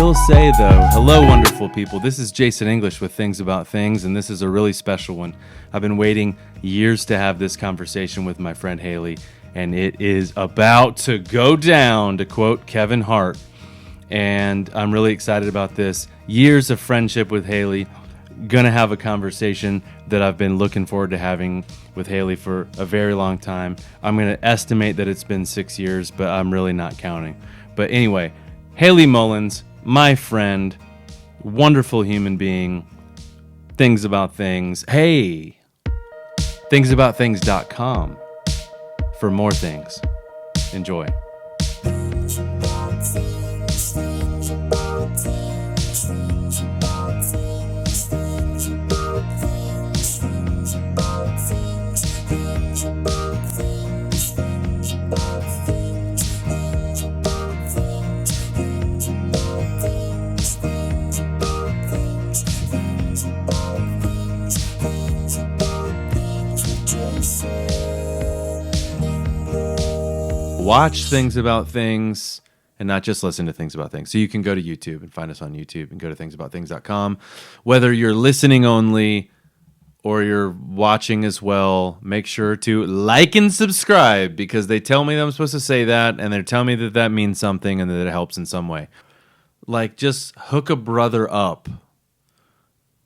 will say, though, hello, wonderful people. This is Jason English with Things About Things, and this is a really special one. I've been waiting years to have this conversation with my friend Haley, and it is about to go down, to quote Kevin Hart. And I'm really excited about this. Years of friendship with Haley. Gonna have a conversation that I've been looking forward to having with Haley for a very long time. I'm gonna estimate that it's been 6 years, but I'm really not counting. But anyway, Haley Mullins, my friend, wonderful human being, Things About Things. Hey, thingsaboutthings.com for more things. Enjoy. Watch Things About Things and not just listen to Things About Things. So you can go to YouTube and find us on YouTube and go to thingsaboutthings.com. Whether you're listening only or you're watching as well, make sure to like and subscribe because they tell me that I'm supposed to say that and they're telling me that that means something and that it helps in some way. Like just hook a brother up.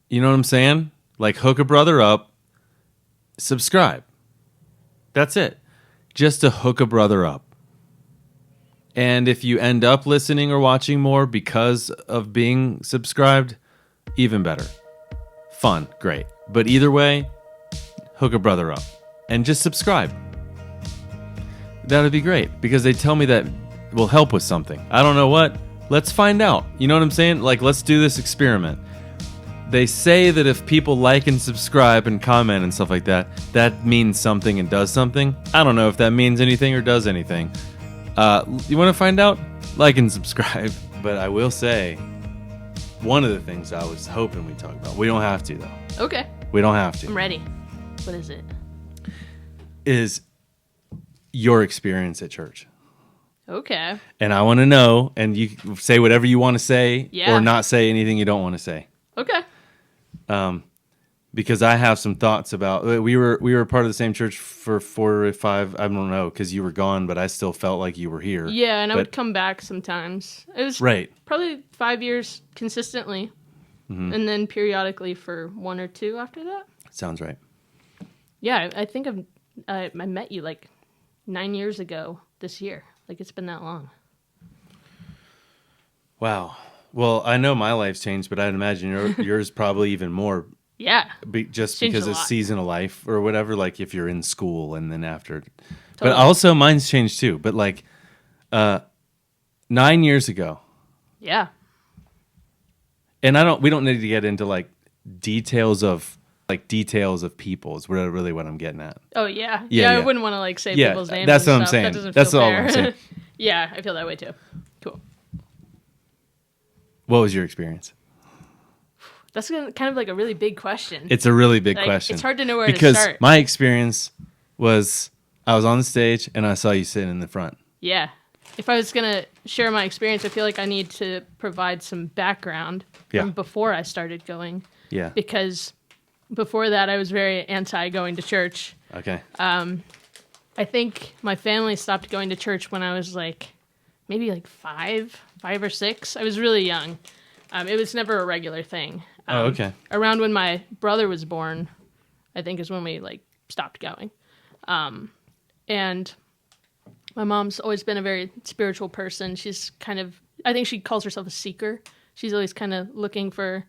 You know what I'm saying? Like hook a brother up, subscribe. That's it. Just to hook a brother up. And if you end up listening or watching more because of being subscribed, even better. Fun, great. But either way, hook a brother up and just subscribe. That would be great because they tell me that will help with something. I don't know what. Let's find out. You know what I'm saying? Like, let's do this experiment. They say that if people like and subscribe and comment and stuff like that, that means something and does something. I don't know if that means anything or does anything. You want to find out? Like and subscribe. But I will say, one of the things I was hoping we'd talk about, we don't have to though. Okay. We don't have to. I'm ready. What is it? Is your experience at church. Okay. And I want to know, and you say whatever you want to say Yeah. or not say anything you don't want to say. Okay. Because I have some thoughts about we were part of the same church for 4 or 5. I don't know because you were gone, but I still felt like you were here. Yeah, and I would come back sometimes. It was probably 5 years consistently, and then periodically for 1 or 2 after that. Sounds right. Yeah, I think I met you like 9 years ago this year. Like it's been that long. Wow. Well, I know my life's changed, but I'd imagine yours probably even more. Yeah. Just because of season of life or whatever, like if you're in school and then after. Totally. But also mine's changed too. But like 9 years ago. Yeah. And we don't need to get into like details of people is really what I'm getting at. Oh yeah. Yeah. I wouldn't want to like say people's names. That's and what I'm stuff. saying. That doesn't That's feel all fair. I'm saying. Yeah, I feel that way too. Cool. What was your experience? That's kind of like a really big question. It's a really big question. It's hard to know where to start. Because my experience was I was on the stage and I saw you sitting in the front. Yeah. If I was going to share my experience, I feel like I need to provide some background from before I started going. Yeah. Because before that, I was very anti going to church. Okay. I think my family stopped going to church when I was like maybe like 5 or 6. I was really young. It was never a regular thing. Okay. Around when my brother was born, I think is when we like stopped going. And my mom's always been a very spiritual person. She's I think she calls herself a seeker. She's always kind of looking for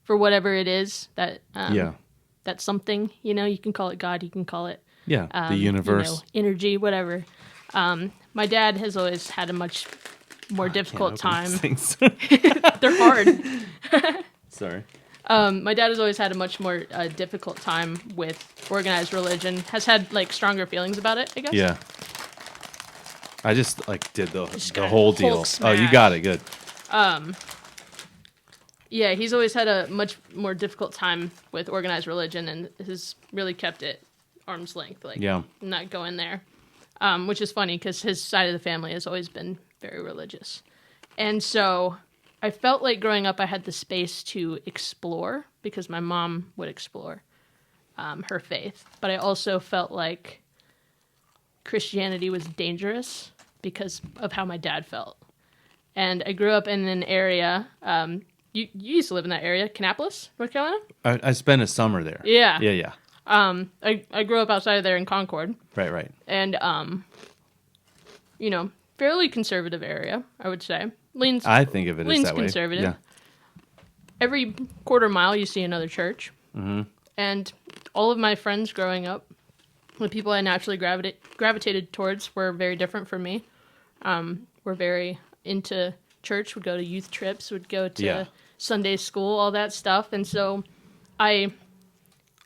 whatever it is that that's something, you can call it God, you can call it the universe, energy, whatever. My dad has always had a much more difficult time. They're hard. Sorry. My dad has always had a much more difficult time with organized religion. Has had like stronger feelings about it, I guess. Yeah. I just like did the whole deal. Smash. Oh, you got it. Good. Yeah, he's always had a much more difficult time with organized religion and has really kept it arm's length. Like, not going there. Which is funny because his side of the family has always been very religious. And so I felt like growing up I had the space to explore because my mom would explore her faith. But I also felt like Christianity was dangerous because of how my dad felt. And I grew up in an area, you used to live in that area, Kannapolis, North Carolina? I spent a summer there. Yeah. Yeah. I grew up outside of there in Concord. Right. And, fairly conservative area, I would say. I think of it as that way. Leans conservative. Yeah. Every quarter mile you see another church. Mm-hmm. And all of my friends growing up, the people I naturally gravitated towards were very different from me. Were very into church, would go to youth trips, would go to Sunday school, all that stuff. And so I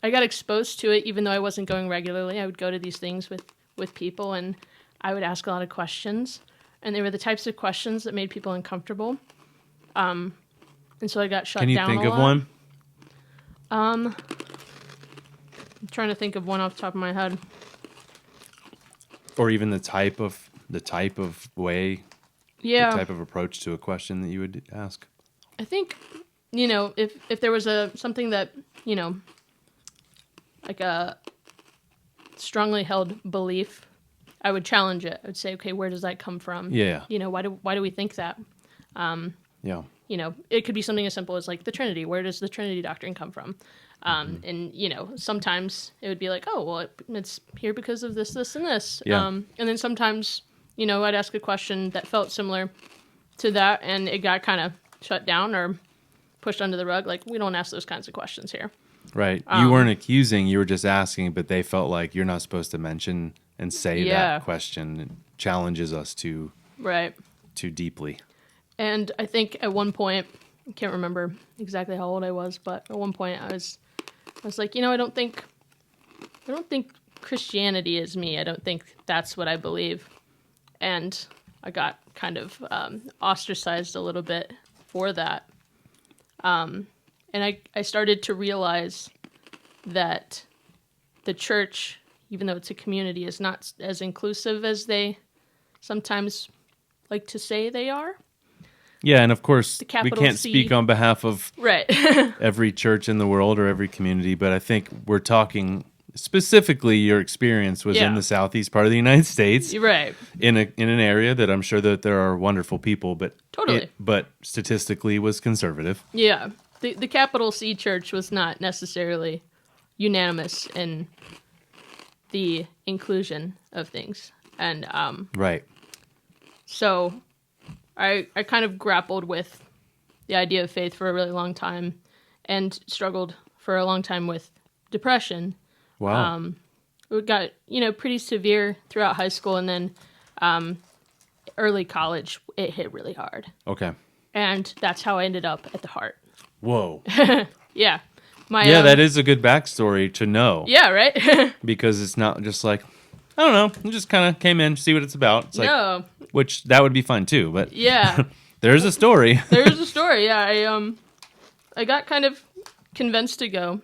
got exposed to it even though I wasn't going regularly. I would go to these things with people and I would ask a lot of questions. And they were the types of questions that made people uncomfortable. And so I got shut down a lot. Can you think of one? I'm trying to think of one off the top of my head. Or even the type of way, Yeah. the type of approach to a question that you would ask. I think, if there was something that, like a strongly held belief, I would challenge it. I would say, okay, where does that come from? Yeah. Why do we think that? Yeah. It could be something as simple as like the Trinity. Where does the Trinity doctrine come from? And, sometimes it would be like, oh, well, it's here because of this, this, and this. Yeah. And then sometimes, I'd ask a question that felt similar to that, and it got kind of shut down or pushed under the rug. Like, we don't ask those kinds of questions here. Right. You weren't accusing, you were just asking, but they felt like you're not supposed to mention and say that question. It challenges us too deeply. And I think at one point, I can't remember exactly how old I was, but at one point I was like, I don't think Christianity is me. I don't think that's what I believe. And I got kind of ostracized a little bit for that. And I started to realize that the church, even though it's a community, is not as inclusive as they sometimes like to say they are. Yeah, and of course, we can't C. speak on behalf of right. every church in the world or every community, but I think we're talking specifically your experience was in the southeast part of the United States. Right. In an area that I'm sure that there are wonderful people, but totally. But statistically was conservative. Yeah. The capital C church was not necessarily unanimous in the inclusion of things. And right. So I kind of grappled with the idea of faith for a really long time and struggled for a long time with depression. Wow. It got, pretty severe throughout high school, and then early college, it hit really hard. Okay. And that's how I ended up at the Heart. Whoa. Yeah. That is a good backstory to know. Yeah, right? Because it's not just like, I don't know, you just kind of came in to see what it's about. It's like, no. Which, that would be fun too, but yeah. There's a story. There's a story, yeah. I got kind of convinced to go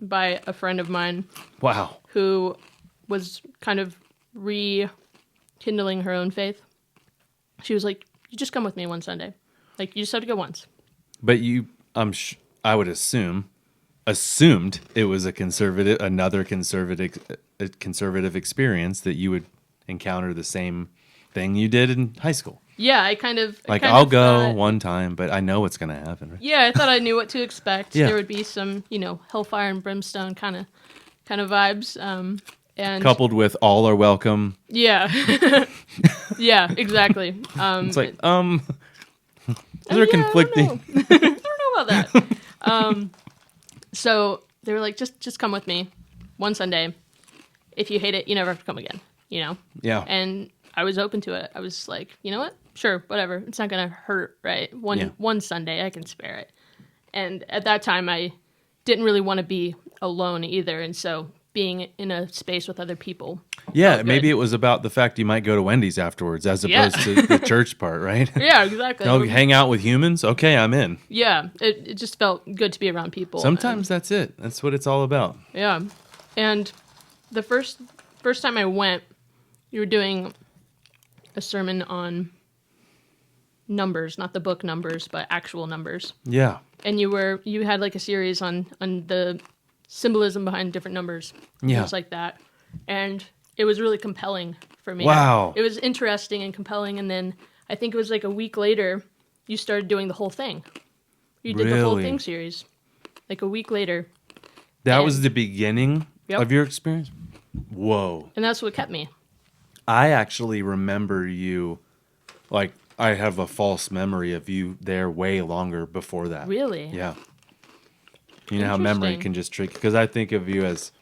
by a friend of mine. Wow. Who was kind of rekindling her own faith. She was like, you just come with me one Sunday. Like, you just have to go once. But I would assumed it was another conservative experience that you would encounter the same thing you did in high school. Yeah, I'll go one time, but I know what's going to happen. Right? Yeah, I thought I knew what to expect. Yeah. There would be some, hellfire and brimstone kind of vibes. And coupled with all are welcome. Yeah. Yeah, exactly. It's like, they're conflicting. I don't know about that. So they were like, just come with me one Sunday. If you hate it, you never have to come again, Yeah. And I was open to it. I was like, you know what? Sure, whatever. It's not going to hurt, right? One Sunday, I can spare it. And at that time, I didn't really want to be alone either. And so being in a space with other people. Yeah, maybe it was about the fact you might go to Wendy's afterwards as opposed to the church part, right? Yeah, exactly. Hang out with humans? Okay, I'm in. Yeah, it just felt good to be around people. Sometimes that's it. That's what it's all about. Yeah. And the first time I went, you were doing a sermon on numbers, not the book numbers, but actual numbers. Yeah. And you had like a series on the symbolism behind different numbers, Yeah. things like that. And it was really compelling for me. Wow. It was interesting and compelling. And then I think it was like a week later, you started doing the whole thing. You did the whole Really? thing series. Like a week later. That And- was the beginning Yep. of your experience? Whoa. And that's what kept me. I actually remember you, like, I have a false memory of you there way longer before that. Really? Yeah. You know how memory Interesting. can just trick, because I think of you as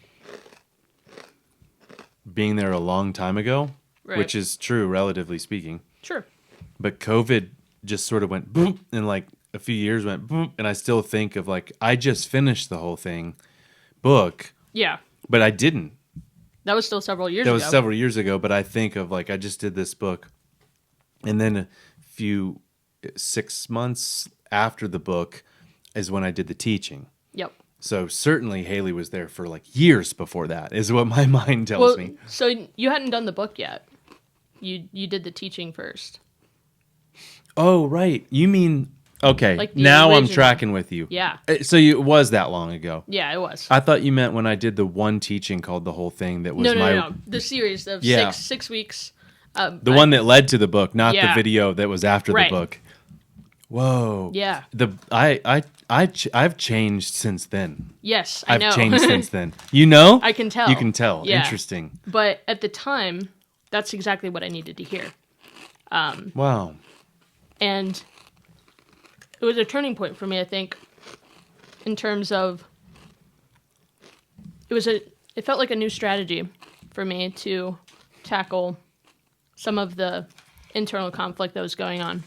being there a long time ago, Right. which is true, relatively speaking. Sure. But COVID just sort of went boom, and like a few years went boom, and I still think of like, I just finished the whole book, Yeah. but I didn't. That was still several years That ago. was several years ago, but I think of like, I just did this book, and then a few 6 months after the book is when I did the teaching. Yep. So certainly Haley was there for like years before that, is what my mind tells me. So you hadn't done the book yet. You did the teaching first. Oh, right. You mean, okay, Like the now I'm original. tracking with you. Yeah. So it was that long ago. Yeah, it was. I thought you meant when I did the one teaching called The Whole Thing that was No. The series of Yeah. six weeks. the one that led to the book, not the Yeah. video that was after Right. the book. Whoa. Yeah. I've changed since then. Yes, I know. I've changed since then. You know? I can tell. You can tell. Yeah. Interesting. But at the time, that's exactly what I needed to hear. Wow. And it was a turning point for me, I think, in terms of it felt like a new strategy for me to tackle some of the internal conflict that was going on.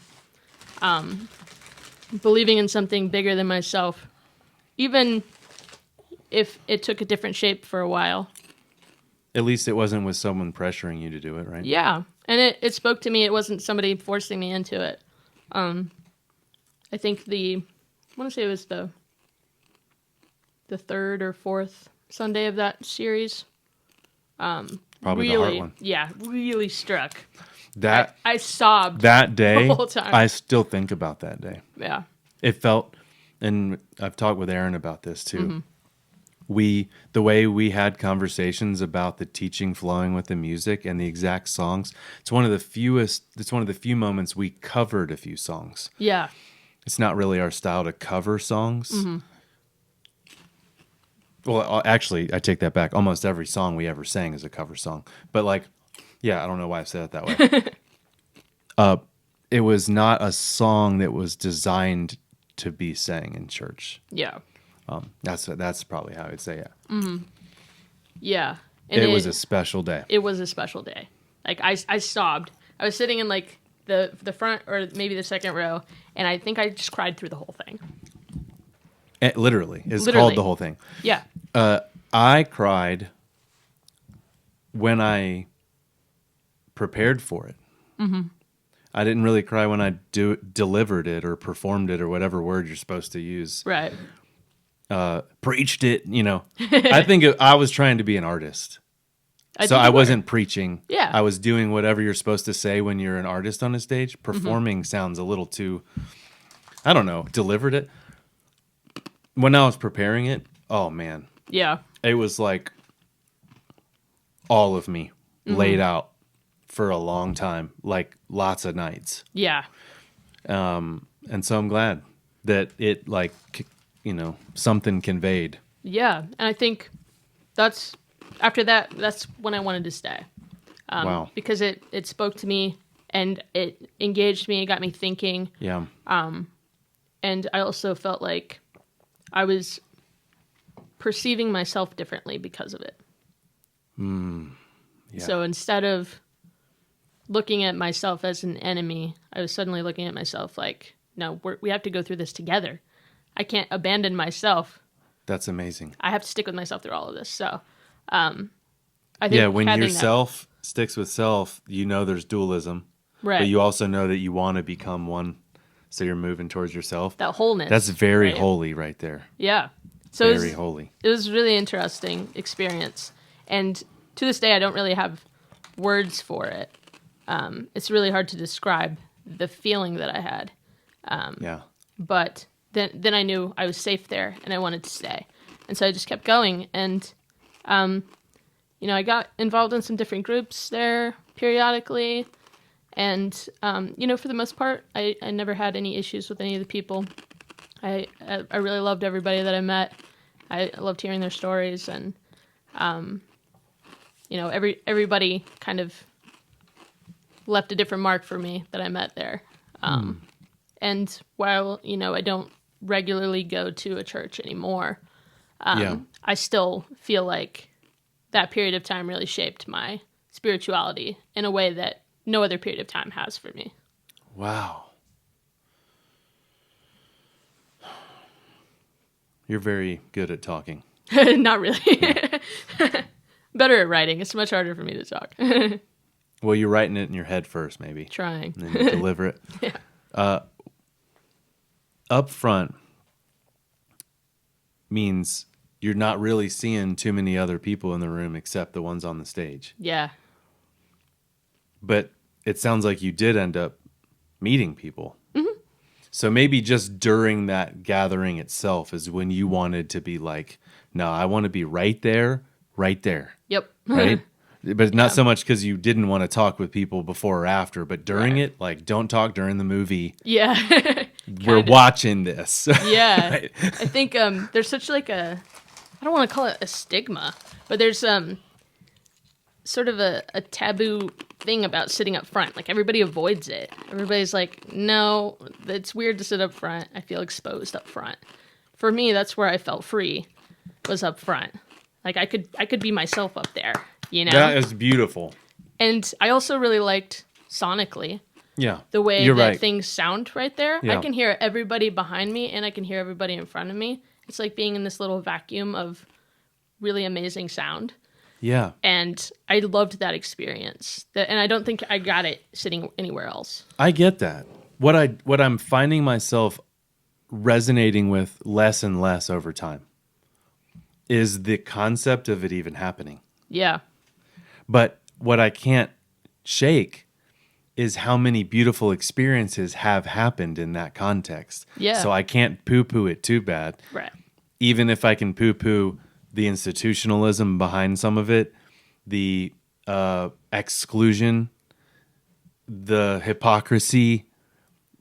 Believing in something bigger than myself, even if it took a different shape for a while. At least it wasn't with someone pressuring you to do it, right? Yeah, and it spoke to me. It wasn't somebody forcing me into it. I think I want to say it was the third or fourth Sunday of that series. Probably really, the hard one. Yeah, really struck. That I sobbed that day, the whole time. I still think about that day. Yeah. It felt, and I've talked with Aaron about this too. Mm-hmm. The way we had conversations about the teaching flowing with the music and the exact songs. It's one of the few moments we covered a few songs. Yeah. It's not really our style to cover songs. Mm-hmm. Well, actually, I take that back. Almost every song we ever sang is a cover song. But like, yeah, I don't know why I said it that way. It was not a song that was designed to be sang in church. Yeah. That's probably how I'd say it. Yeah. And It was a special day. It was a special day. Like I sobbed. I was sitting in like the front or maybe the second row, and I think I just cried through the whole thing. Literally, it's Literally. called The Whole Thing. Yeah. I cried when I prepared for it. Mm-hmm. I didn't really cry when I delivered it or performed it or whatever word you're supposed to use. Right. Preached it, you know. I think I was trying to be an artist. So I wasn't preaching. Yeah. I was doing whatever you're supposed to say when you're an artist on a stage. Performing sounds a little too, I don't know, delivered it. When I was preparing it, oh man. Yeah. It was like all of me laid out for a long time, like lots of nights. Yeah. And so I'm glad that it something conveyed. Yeah. And I think after that, that's when I wanted to stay. Wow. Because it spoke to me and it engaged me. It got me thinking. Yeah. And I also felt like I was perceiving myself differently because of it. Yeah. So instead of looking at myself as an enemy, I was suddenly looking at myself like, no, we have to go through this together. I can't abandon myself. That's amazing. I have to stick with myself through all of this. So, I think when having yourself sticks with self, you know there's dualism. right, But you also know that you want to become one. So you're moving towards yourself. that wholeness. That's very right? holy right there. Yeah. So Very holy. It was a really interesting experience. And to this day, I don't really have words for it. It's really hard to describe the feeling that I had. Yeah. But then I knew I was safe there and I wanted to stay. And so I just kept going. And, I got involved in some different groups there periodically. And, for the most part, I never had any issues with any of the people. I really loved everybody that I met. I loved hearing their stories. And, everybody kind of left a different mark for me that I met there. And while, I don't regularly go to a church anymore, I still feel like that period of time really shaped my spirituality in a way that no other period of time has for me. Wow. You're very good at talking. Not really. Yeah. Better at writing. It's much harder for me to talk. Well, you're writing it in your head first, maybe. Trying. And then you deliver it. Yeah. Up front means you're not really seeing too many other people in the room except the ones on the stage. Yeah. But it sounds like you did end up meeting people. Mm-hmm. So maybe just during that gathering itself is when you wanted to be like, no, I want to be right there. Yep. Right? But not so much because you didn't want to talk with people before or after, but during it, like, don't talk during the movie. Yeah. We're watching this. Yeah. Right? I think there's such like I don't want to call it a stigma, but there's sort of a taboo thing about sitting up front. Like, everybody avoids it. Everybody's like, no, it's weird to sit up front. I feel exposed up front. For me, that's where I felt free, was up front. Like, I could be myself up there, That is beautiful. And I also really liked sonically. Yeah. The way You're that right. things sound right there. Yeah. I can hear everybody behind me and I can hear everybody in front of me. It's like being in this little vacuum of really amazing sound. Yeah. And I loved that experience. And I don't think I got it sitting anywhere else. I get that. What I'm finding myself resonating with less and less over time is the concept of it even happening. Yeah. But what I can't shake is how many beautiful experiences have happened in that context. Yeah. So I can't poo-poo it too bad. Right. Even if I can poo-poo the institutionalism behind some of it, the exclusion, the hypocrisy,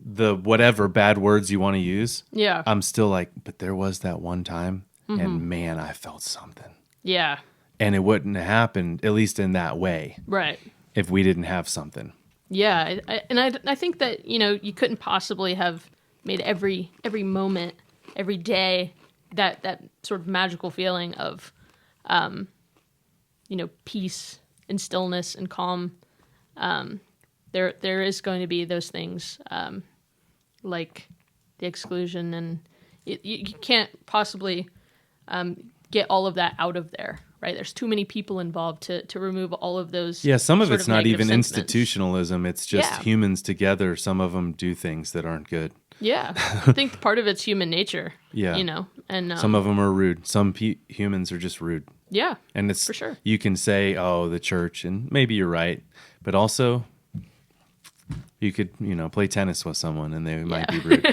the whatever bad words you want to use. Yeah. I'm still like, but there was that one time, and man, I felt something. Yeah. And it wouldn't have happened, at least in that way, Right. if we didn't have something. Yeah. I think that, you couldn't possibly have made every moment, every day, that sort of magical feeling of, peace and stillness and calm. There is going to be those things, like the exclusion, and you can't possibly get all of that out of there, right? There's too many people involved to remove all of those. Yeah, some of sort it's not negative even sentiments. institutionalism. It's just humans together. Some of them do things that aren't good. Yeah, I think part of it's human nature. Yeah. And Some of them are rude. Some humans are just rude. Yeah, And it's for sure. You can say, "Oh, the church," and maybe you're right, but also you could, play tennis with someone and they might be rude.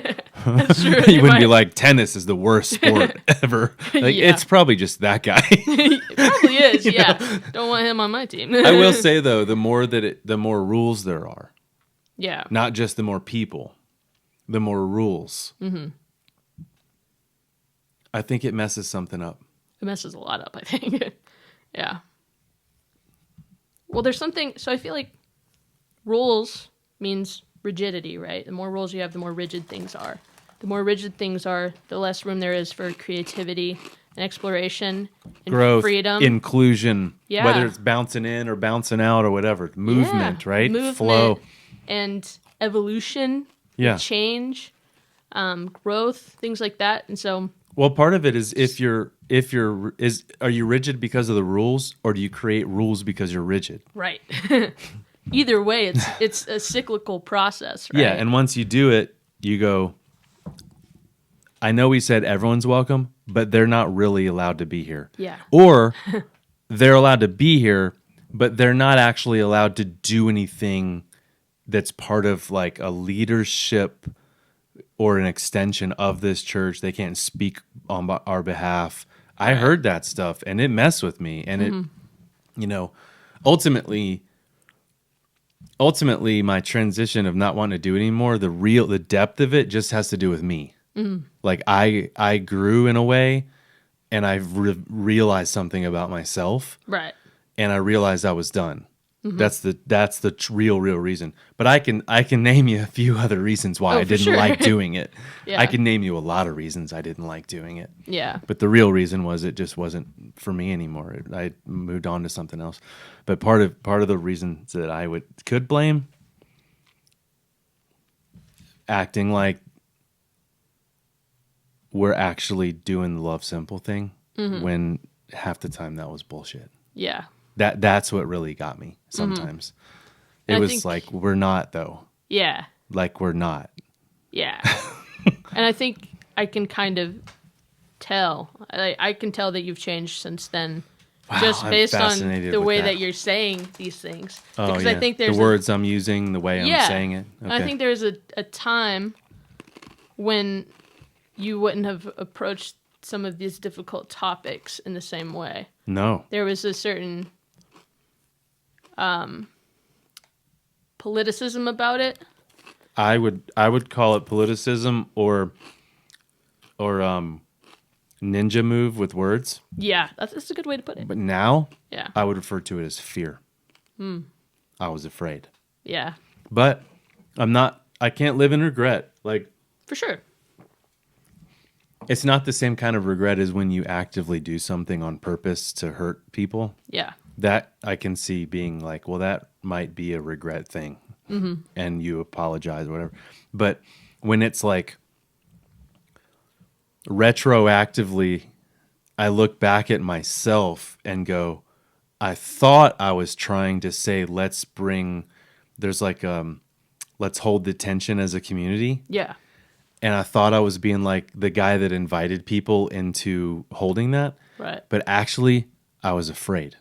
That's true. You wouldn't be like, tennis is the worst sport ever. Like, Yeah. it's probably just that guy. It probably is. Yeah, don't want him on my team. I will say though, the more rules there are, Yeah. not just the more people, the more rules. Mm-hmm. I think it messes something up. It messes a lot up, I think. Yeah. Well, there's something. So I feel like rules means rigidity, right? The more rules you have, the more rigid things are. The more rigid things are, the less room there is for creativity and exploration and Growth, freedom. inclusion, Yeah. whether it's bouncing in or bouncing out or whatever. Movement, Yeah. right? Movement Flow. and evolution, Yeah. change, growth, things like that. And so, Well, part of it is are you rigid because of the rules, or do you create rules because you're rigid? right. Either way, it's a cyclical process, right? Yeah, and once you do it, you go, I know we said everyone's welcome, but they're not really allowed to be here. Yeah. Or they're allowed to be here, but they're not actually allowed to do anything that's part of like a leadership or an extension of this church. They can't speak on our behalf. I heard that stuff and it messed with me. And it, you know, ultimately my transition of not wanting to do it anymore, the depth of it just has to do with me. Like I grew in a way and I realized something about myself. Right. And I realized I was done. That's the real reason. But I can name you a few other reasons why I didn't like doing it. Yeah. I can name you a lot of reasons I didn't like doing it. Yeah. But the real reason was it just wasn't for me anymore. I moved on to something else. But part of the reasons that I could blame acting like we're actually doing the Love Simple thing when half the time that was bullshit. Yeah. That's what really got me sometimes. It was like, we're not, though. Yeah. Like, we're not. Yeah. And I think I can kind of tell. I can tell that you've changed since then. Wow, just I'm based on fascinated the with way that. that you're saying these things. Oh, Because yeah. I think there's the words I'm using, the way I'm saying it. Okay. I think there's a time when you wouldn't have approached some of these difficult topics in the same way. No. There was a certain politicism about it. I would call it politicism or ninja move with words. Yeah, that's a good way to put it. But now, Yeah. I would refer to it as fear. I was afraid. Yeah, But I can't live in regret. Like, for sure. it's not the same kind of regret as when you actively do something on purpose to hurt people. Yeah. That I can see being like, well, that might be a regret thing. And you apologize or whatever. But when it's like retroactively, I look back at myself and go, I thought I was trying to say, let's hold the tension as a community. Yeah. And I thought I was being like the guy that invited people into holding that. Right. But actually, I was afraid.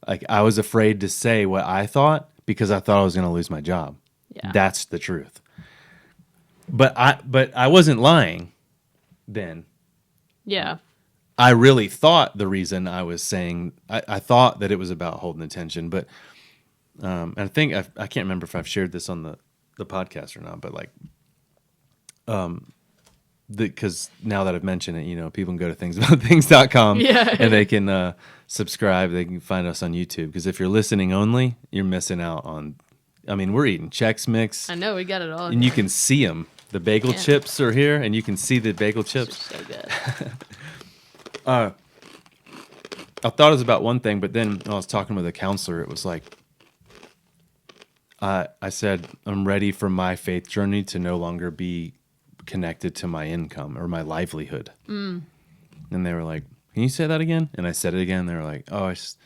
Like, I was afraid to say what I thought because I thought I was going to lose my job. Yeah. That's the truth. But I wasn't lying then. Yeah. I really thought the reason I was saying, I thought that it was about holding attention. But and I think, I can't remember if I've shared this on the podcast or not, but like, because now that I've mentioned it, you know, people can go to thingsaboutthings.com and they can subscribe. They can find us on YouTube. Because if you're listening only, you're missing out on. I mean, we're eating Chex Mix. I know, we got it all. And you can see them. The bagel chips are here, and you can see the bagel chips. So good. I thought it was about one thing, but then when I was talking with a counselor, it was like, I said, I'm ready for my faith journey to no longer be connected to my income or my livelihood. And they were like, can you say that again? And I said it again. They were like, oh, I just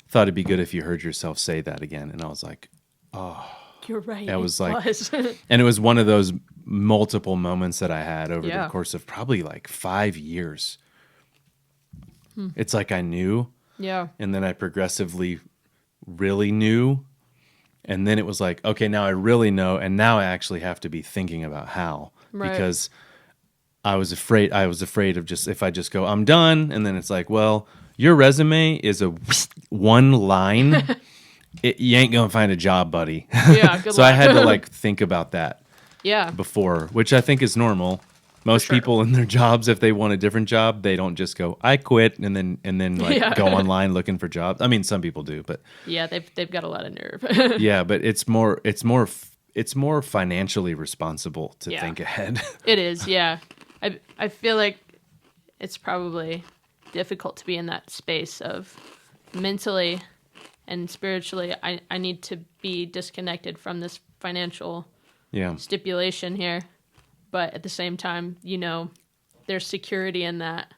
thought it'd be good if you heard yourself say that again. And I was like, You're right. That was like, was. and it was one of those multiple moments that I had over Yeah. the course of probably like 5 years. It's like I knew, Yeah. and then I progressively really knew. And then it was like, okay, now I really know. And now I actually have to be thinking about how, Right. because I was afraid of just, if I just go, I'm done. And then it's like, well, your resume is a one line. You ain't going to find a job, buddy. Yeah. Good So luck. I had to like think about that Yeah. before, which I think is normal. Most sure. people in their jobs, if they want a different job, they don't just go, I quit, and then like Yeah. go online looking for jobs. I mean, some people do, but Yeah. They've got a lot of nerve. yeah, but it's more financially responsible to Yeah. think ahead. It is. Yeah. I feel like it's probably difficult to be in that space of mentally and spiritually. I need to be disconnected from this financial Yeah. stipulation here. But at the same time, you know, there's security in that.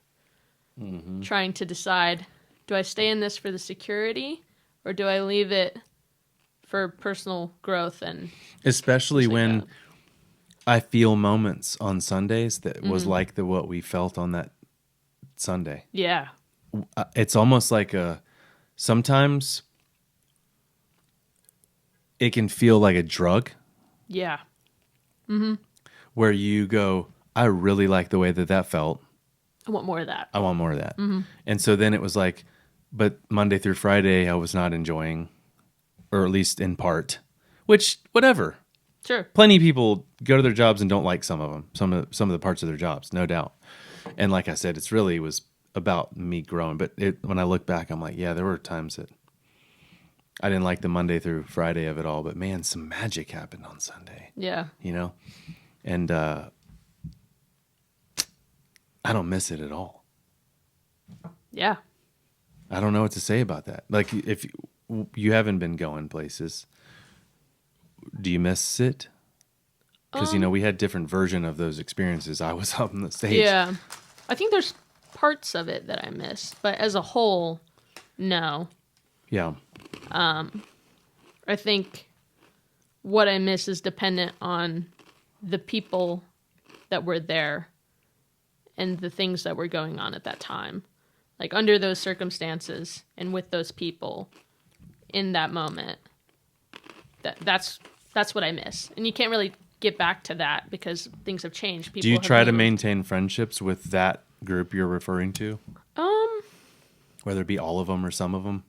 Trying to decide, do I stay in this for the security or do I leave it for personal growth? And Especially things like when that. I feel moments on Sundays that was like what we felt on that Sunday. Yeah. It's almost like sometimes it can feel like a drug Yeah. where you go, I really like the way that felt. I want more of that. I want more of that. And so then it was like, but Monday through Friday, I was not enjoying, or at least in part, which, whatever. Sure. Plenty of people go to their jobs and don't like some of them, some of the parts of their jobs, no doubt. And like I said, it's really was about me growing. But when I look back, I'm like, yeah, there were times that I didn't like the Monday through Friday of it all. But man, some magic happened on Sunday. Yeah. You know? And I don't miss it at all. Yeah. I don't know what to say about that. Like, if you haven't been going places, do you miss it? Because, we had different version of those experiences. I was up on the stage. Yeah. I think there's parts of it that I miss, but as a whole, no. Yeah. I think what I miss is dependent on the people that were there and the things that were going on at that time. Like, under those circumstances and with those people in that moment, that's what I miss. And you can't really get back to that because things have changed. People do you have try to moved. maintain friendships with that group you're referring to? Whether it be all of them or some of them?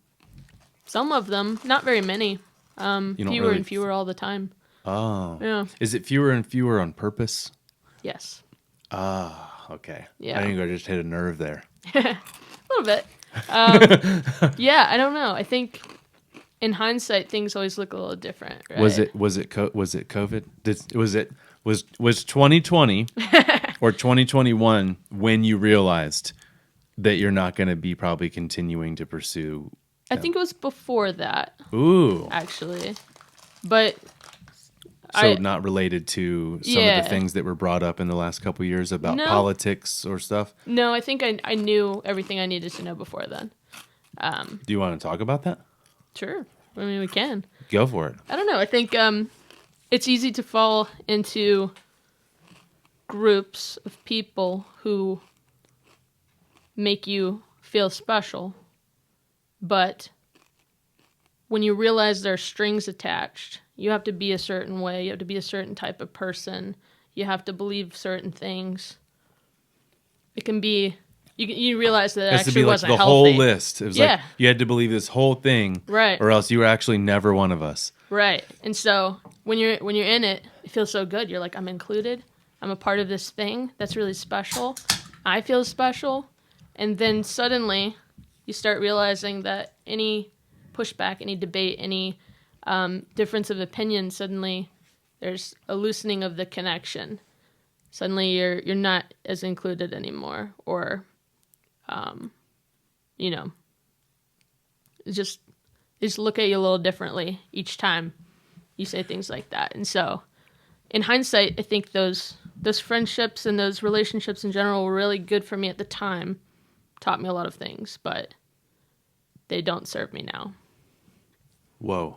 Some of them, not very many. You don't Fewer really... and fewer all the time. Oh. Yeah. Is it fewer and fewer on purpose? Yes. Okay. Yeah. I think I just hit a nerve there. A little bit. Yeah, I don't know. I think in hindsight, things always look a little different. Right? Was it COVID? Was 2020 or 2021 when you realized that you're not going to be probably continuing to pursue? I think it was before that. Ooh. Actually, but So not related to some of Yeah. the things that were brought up in the last couple of years about No. politics or stuff? No, I think I knew everything I needed to know before then. Do you want to talk about that? Sure. I mean, we can. Go for it. I don't know. I think it's easy to fall into groups of people who make you feel special. But when you realize there are strings attached, you have to be a certain way. You have to be a certain type of person. You have to believe certain things. It can be... You realize that it has to actually be like wasn't the healthy. whole list. It was Yeah. like you had to believe this whole thing, Right. or else you were actually never one of us. Right. And so when you're in it, it feels so good. You're like, I'm included. I'm a part of this thing that's really special. I feel special. And then suddenly you start realizing that any pushback, any debate, any difference of opinion, suddenly there's a loosening of the connection. Suddenly you're not as included anymore, or just look at you a little differently each time you say things like that. And so in hindsight, I think those friendships and those relationships in general were really good for me at the time, taught me a lot of things, but they don't serve me now. Whoa.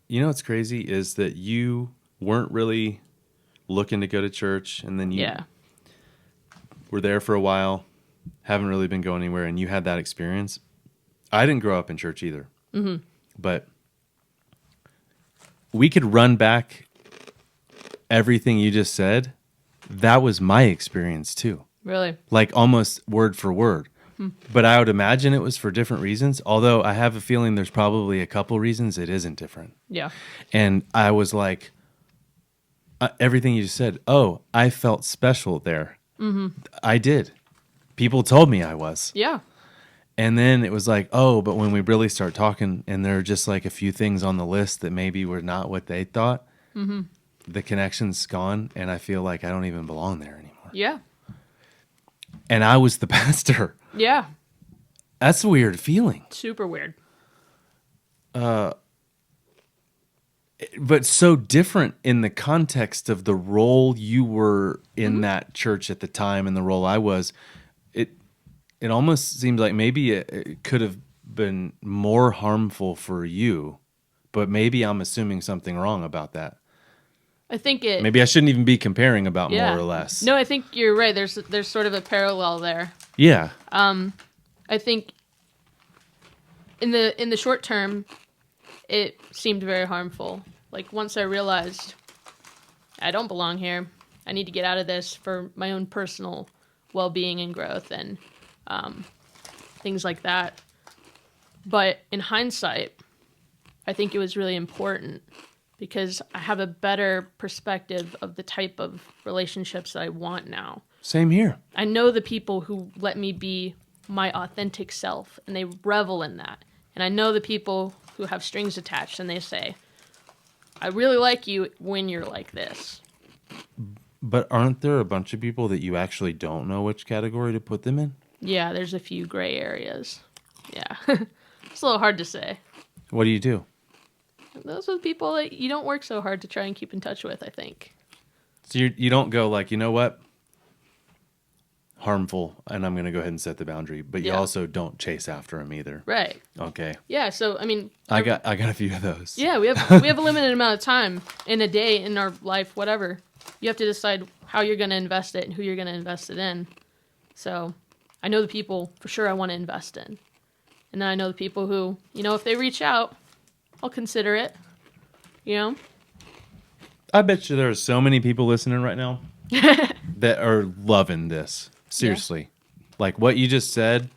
What's crazy is that you weren't really looking to go to church, and then you were there for a while, haven't really been going anywhere, and you had that experience. I didn't grow up in church either, but we could run back everything you just said. That was my experience too. Really? Like almost word for word. But I would imagine it was for different reasons, although I have a feeling there's probably a couple reasons it isn't different. Yeah. And I was like, everything you just said, I felt special there. I did. People told me I was. Yeah. And then it was like, but when we really start talking and there are just like a few things on the list that maybe were not what they thought, the connection's gone, and I feel like I don't even belong there anymore. Yeah. And I was the pastor. Yeah. That's a weird feeling. Super weird. But so different in the context of the role you were in that church at the time and the role I was. It almost seems like maybe it could have been more harmful for you, but maybe I'm assuming something wrong about that. I think Maybe I shouldn't even be comparing about more or less. No, I think you're right. There's sort of a parallel there. Yeah. I think in the short term, it seemed very harmful. Like, once I realized I don't belong here, I need to get out of this for my own personal well-being and growth and things like that. But in hindsight, I think it was really important because I have a better perspective of the type of relationships that I want now. Same here. I know the people who let me be my authentic self, and they revel in that. And I know the people who have strings attached, and they say, I really like you when you're like this. But aren't there a bunch of people that you actually don't know which category to put them in? Yeah, there's a few gray areas. Yeah. It's a little hard to say. What do you do? Those are the people that you don't work so hard to try and keep in touch with, I think. So you don't go like, you know what? Harmful, and I'm going to go ahead and set the boundary. But you also don't chase after them either. Right. Okay. Yeah, so, I mean... I got a few of those. Yeah, we have a limited amount of time in a day, in our life, whatever. You have to decide how you're going to invest it and who you're going to invest it in. So, I know the people for sure I want to invest in. And then I know the people who, if they reach out, I'll consider it. I bet you there are so many people listening right now that are loving this. Seriously. Yeah. Like what you just said,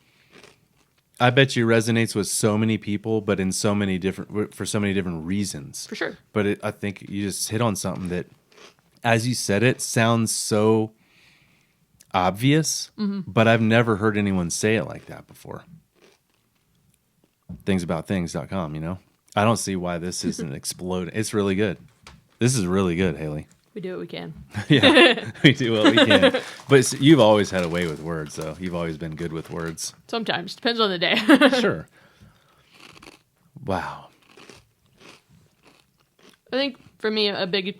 I bet you resonates with so many people, but for so many different reasons. For sure. But I think you just hit on something that, as you said it, sounds so obvious, but I've never heard anyone say it like that before. Thingsaboutthings.com, I don't see why this isn't exploding. It's really good. This is really good, Haley. We do what we can. Yeah, we do what we can. But you've always had a way with words, though. You've always been good with words. Sometimes. Depends on the day. Sure. Wow. I think for me, a big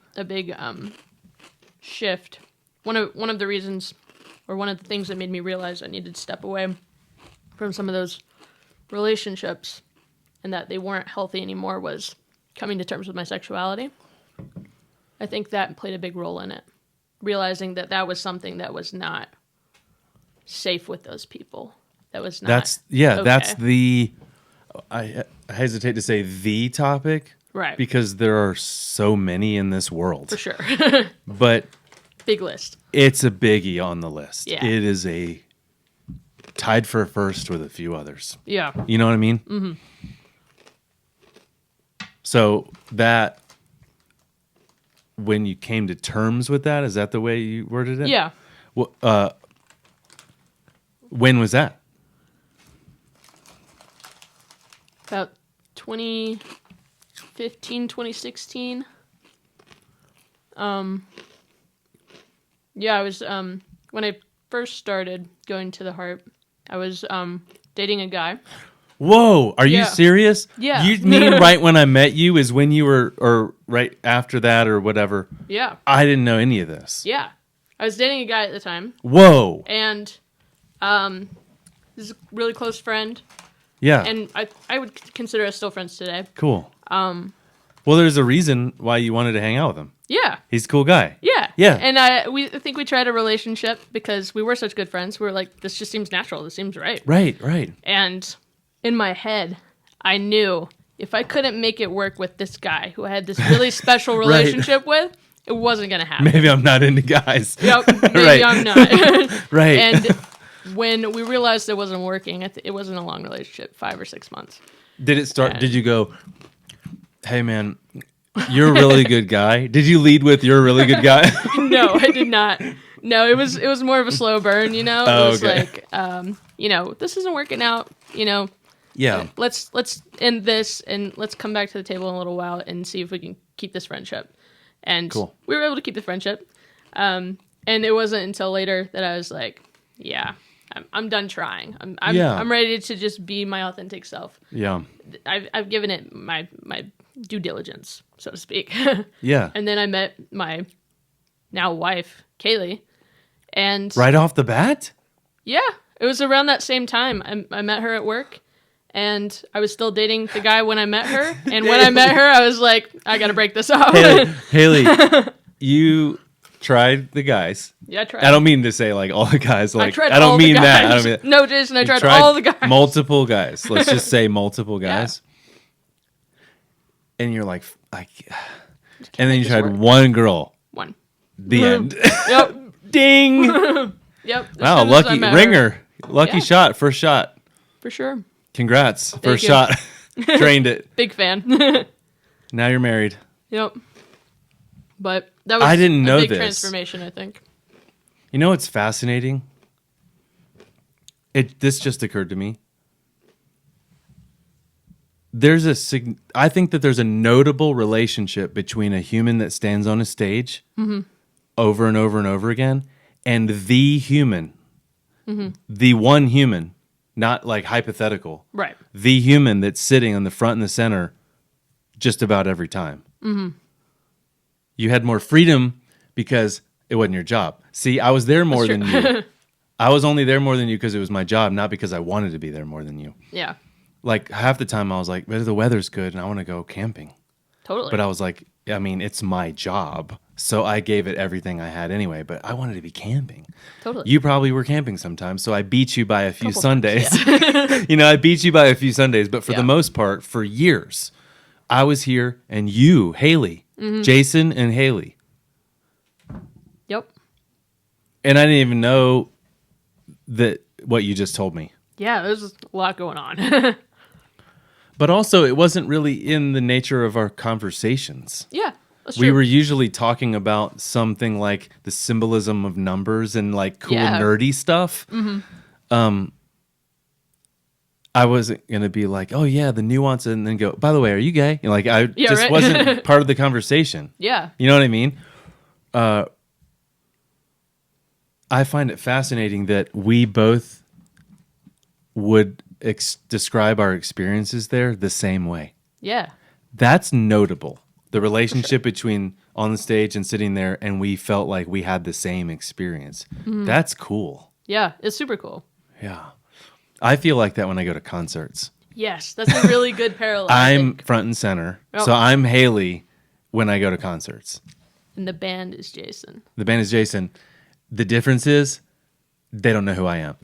shift. One of the reasons, or one of the things that made me realize I needed to step away from some of those relationships and that they weren't healthy anymore was coming to terms with my sexuality. I think that played a big role in it. Realizing that was something that was not safe with those people. That was not okay. That's the, I hesitate to say the topic. Right. Because there are so many in this world. For sure. But big list. It's a biggie on the list. Yeah. It is tied for first with a few others. Yeah. You know what I mean? Mm-hmm. So that, when you came to terms with that, is that the way you worded it? Yeah. Well, when was that? About 2015, 2016. Yeah, I was, when I first started going to the Heart, I was dating a guy. Whoa, are you serious? Yeah. You mean right when I met you is when you were, or right after that or whatever? Yeah. I didn't know any of this. Yeah. I was dating a guy at the time. Whoa. And this is a really close friend. Yeah. And I would consider us still friends today. Cool. Well, there's a reason why you wanted to hang out with him. Yeah. He's a cool guy. Yeah. Yeah. And I think we tried a relationship because we were such good friends. We were like, this just seems natural. This seems right. Right. And in my head, I knew if I couldn't make it work with this guy who I had this really special relationship with, it wasn't going to happen. Maybe I'm not into guys. Yep. Maybe I'm not. Right. And when we realized it wasn't working, it wasn't a long relationship, 5 or 6 months. Did it start? Did you go, hey, man, you're a really good guy? Did you lead with you're a really good guy? No, I did not. No, it was more of a slow burn, It was like, this isn't working out, Yeah. Let's end this and let's come back to the table in a little while and see if we can keep this friendship. And cool. We were able to keep the friendship. And it wasn't until later that I was like, yeah, I'm done trying. I'm ready to just be my authentic self. Yeah. I've given it my due diligence, so to speak. Yeah. And then I met my now wife, Kaylee, and right off the bat? Yeah, it was around that same time. I met her at work, and I was still dating the guy when I met her. And when I met her, I was like, I got to break this off. Haley, you tried the guys. Yeah, I tried. I don't mean to say like all the guys. Like I don't mean that. I don't mean no, Jason, I tried all the guys. Multiple guys. Let's just say multiple guys. and you're like, and then you this tried work. one girl. One. The end. Yep. Ding. Yep. As Wow, soon as I lucky met her. ringer. Lucky Yeah. shot. First shot. For sure. Congrats. First you. shot. Drained it. Big fan. Now you're married. Yep. But that was I didn't know a big this. transformation, I think. You know what's fascinating? This just occurred to me. I think that there's a notable relationship between a human that stands on a stage over and over and over again and the human. The one human, not like hypothetical. Right. The human that's sitting on the front and the center just about every time. You had more freedom because it wasn't your job. See, I was there more than you. I was only there more than you because it was my job, not because I wanted to be there more than you. Yeah. Like half the time I was like, the weather's good and I want to go camping. Totally. But I was like, I mean, it's my job. So I gave it everything I had anyway, but I wanted to be camping. Totally. You probably were camping sometimes, so I beat you by a few Couple Sundays. times, I beat you by a few Sundays, but for Yeah. the most part, for years, I was here and you, Haley, Mm-hmm. Jason and Haley. Yep. And I didn't even know that what you just told me. Yeah, there's a lot going on. But also, it wasn't really in the nature of our conversations. Yeah, that's We true. were usually talking about something like the symbolism of numbers and like cool Yeah. nerdy stuff. I wasn't going to be like, oh yeah, the nuance, and then go, by the way, are you gay? Like I Yeah, just right. wasn't part of the conversation. Yeah. You know what I mean? I find it fascinating that we both would describe our experiences there the same way. Yeah. That's notable. The relationship between on the stage and sitting there, and we felt like we had the same experience. That's cool. Yeah, it's super cool. Yeah. I feel like that when I go to concerts. Yes, that's a really good parallel. I I'm think. front and center. Oh. So I'm Haley when I go to concerts. And the band is Jason. The band is Jason. The difference is they don't know who I am.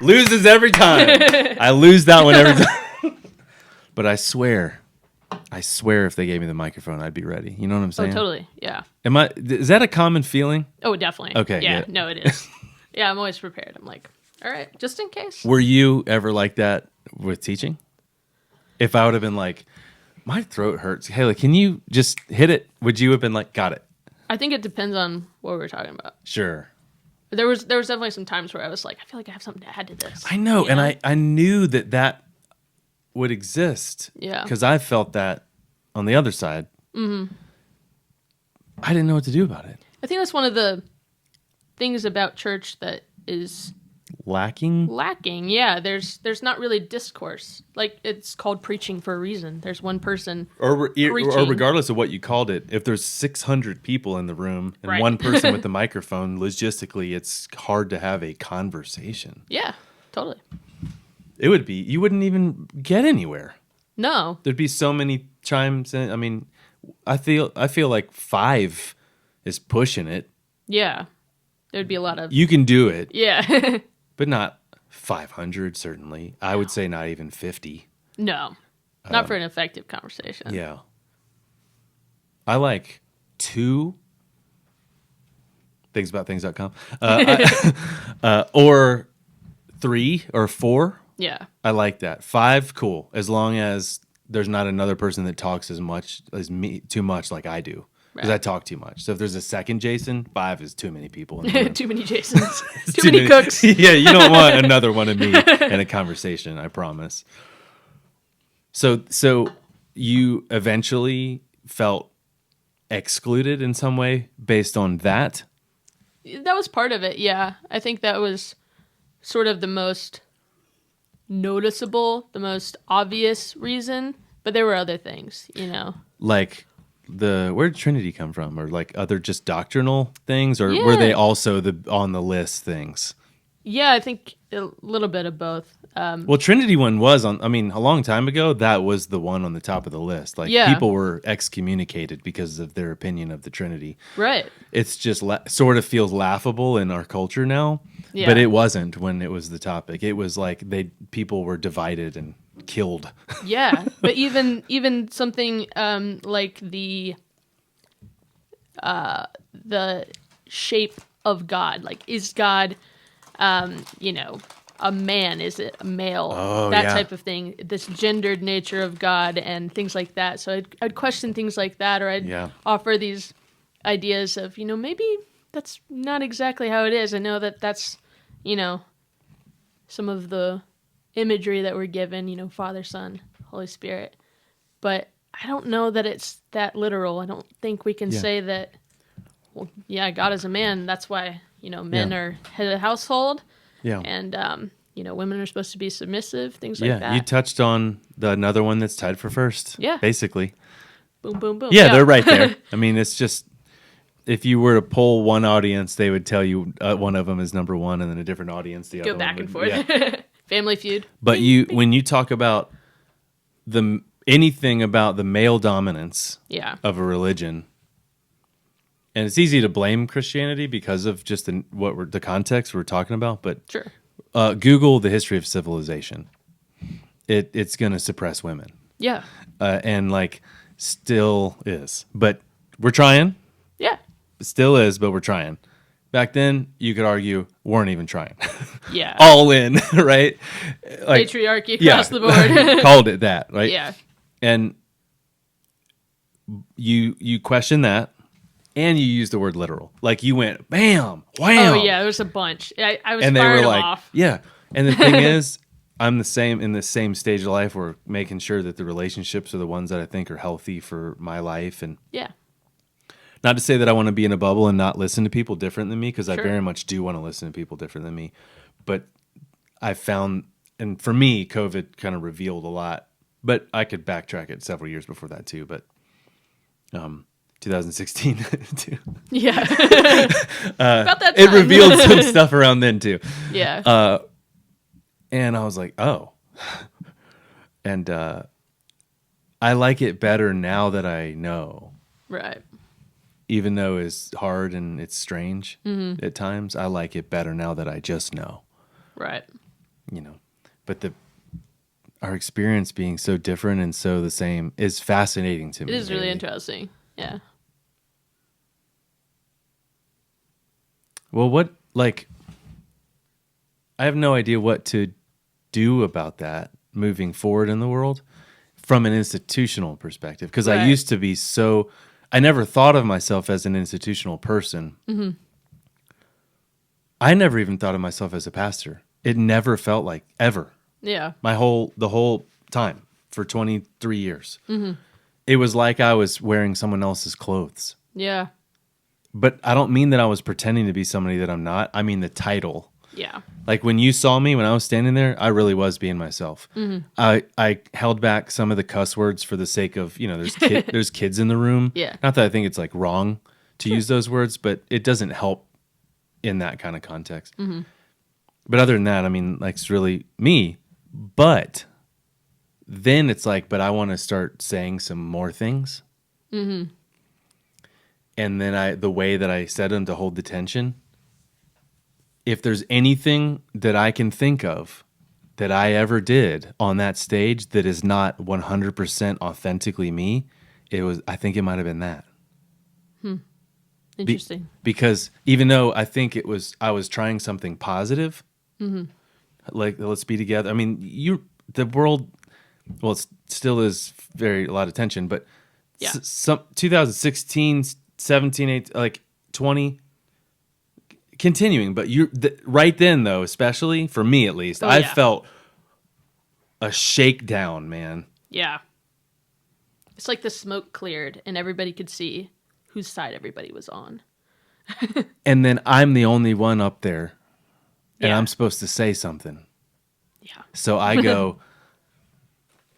Loses every time. I lose that one every time. But I swear if they gave me the microphone, I'd be ready. You know what I'm Oh, saying? totally. Yeah. Is that a common feeling? Oh, definitely. Okay, Yeah, good. no, it is. Yeah, I'm always prepared. I'm like, all right, just in case. Were you ever like that with teaching? If I would have been like, my throat hurts. Haley, can you just hit it? Would you have been like, got it? I think it depends on what we were talking about. Sure. There was definitely some times where I was like, I feel like I have something to add to this. I know. You And I knew that would exist. Yeah. Because I felt that on the other side. Mm-hmm. I didn't know what to do about it. I think that's one of the things about church that is Lacking? lacking. Yeah, there's not really discourse. Like, it's called preaching for a reason. There's one person. Or Preaching. regardless of what you called it, if there's 600 people in the room and Right. one person with the microphone, logistically, it's hard to have a conversation. Yeah, totally. It would be. You wouldn't even get anywhere. No. There'd be so many chimes. I mean, I feel like 5 is pushing it. Yeah. There'd be a lot of. You can do it, Yeah. but not 500, certainly. I would say not even 50. No. Not for an effective conversation. Yeah. I like 2 thingsaboutthings.com. Or 3 or 4. Yeah. I like that. 5, cool. As long as there's not another person that talks as much as me, too much like I do. Because Right. I talk too much. So if there's a second Jason, 5 is too many people. In the room. Too many Jasons. Too many cooks. Yeah, you don't want another one of me in a conversation, I promise. So you eventually felt excluded in some way based on that? That was part of it, yeah. I think that was sort of the most noticeable, the most obvious reason. But there were other things, you know. Like where did Trinity come from? Or like other just doctrinal things? Or Yeah. were they also the on the list things? Yeah, I think a little bit of both. Well, Trinity one was on, I mean, a long time ago, that was the one on the top of the list. Like, Yeah. people were excommunicated because of their opinion of the Trinity. Right. It's just sort of feels laughable in our culture now, Yeah. but it wasn't when it was the topic. It was like people were divided and killed. Yeah, but even something like the shape of God, like is God, a man? Is it a male? Oh, that yeah. type of thing. This gendered nature of God and things like that. So I'd question things like that, or I'd offer these ideas of maybe that's not exactly how it is. I know that's some of the imagery that we're given, Father, Son, Holy Spirit. But I don't know that it's that literal. I don't think we can say that, well, yeah, God is a man. That's why, men are head of the household. Yeah. And, women are supposed to be submissive, things like that. Yeah, you touched on another one that's tied for first. Yeah. Basically. Boom, boom, boom. Yeah, they're right there. I mean, it's just, if you were to poll one audience, they would tell you one of them is number one, and then a different audience, the other one. Go back and forth. Yeah. Family Feud. But when you talk about anything about the male dominance of a religion, and it's easy to blame Christianity because of just the context we're talking about, but sure. Google the history of civilization. It's going to suppress women. Yeah. And still is. But we're trying. Yeah. Still is, but we're trying. Back then, you could argue, weren't even trying. Yeah. All in, right? Patriarchy across the board. Called it that, right? Yeah. And you question that, and you use the word literal. Like you went, bam, wham. Oh, yeah, there was a bunch. I was and they fired were like, off. Yeah. And the thing is, I'm in the same stage of life where making sure that the relationships are the ones that I think are healthy for my life. And yeah. Not to say that I want to be in a bubble and not listen to people different than me, because I very much do want to listen to people different than me. But I found, and for me, COVID kind of revealed a lot. But I could backtrack it several years before that too. But 2016 too. Yeah. About that time. It revealed some stuff around then too. Yeah. And I was like, oh. And I like it better now that I know. Right. Even though it's hard and it's strange at times, I like it better now that I just know. Right. But our experience being so different and so the same is fascinating to me. It is really interesting. Yeah. Well, I have no idea what to do about that moving forward in the world from an institutional perspective, because I used to be I never thought of myself as an institutional person. Mm-hmm. I never even thought of myself as a pastor. It never felt like, ever. Yeah. The whole time for 23 years. Mm-hmm. It was like I was wearing someone else's clothes. Yeah. But I don't mean that I was pretending to be somebody that I'm not. I mean the title. Yeah. Like when you saw me when I was standing there, I really was being myself. Mm-hmm. I held back some of the cuss words for the sake of, there's kids in the room. Yeah. Not that I think it's wrong to use those words, but it doesn't help in that kind of context. Mm-hmm. But other than that, I mean, it's really me. But then it's but I want to start saying some more things. Mm-hmm. And then the way that I said them to hold the tension. If there's anything that I can think of that I ever did on that stage that is not 100% authentically me, I think it might have been that. Interesting. Because even though I think I was trying something positive, let's be together. I mean, the world, well, it still is a lot of tension, but some 2016, 17, 18, 20. Continuing, but right then though, especially for me at least, I felt a shakedown, man. Yeah. It's like the smoke cleared and everybody could see whose side everybody was on. And then I'm the only one up there, and I'm supposed to say something. Yeah. So I go,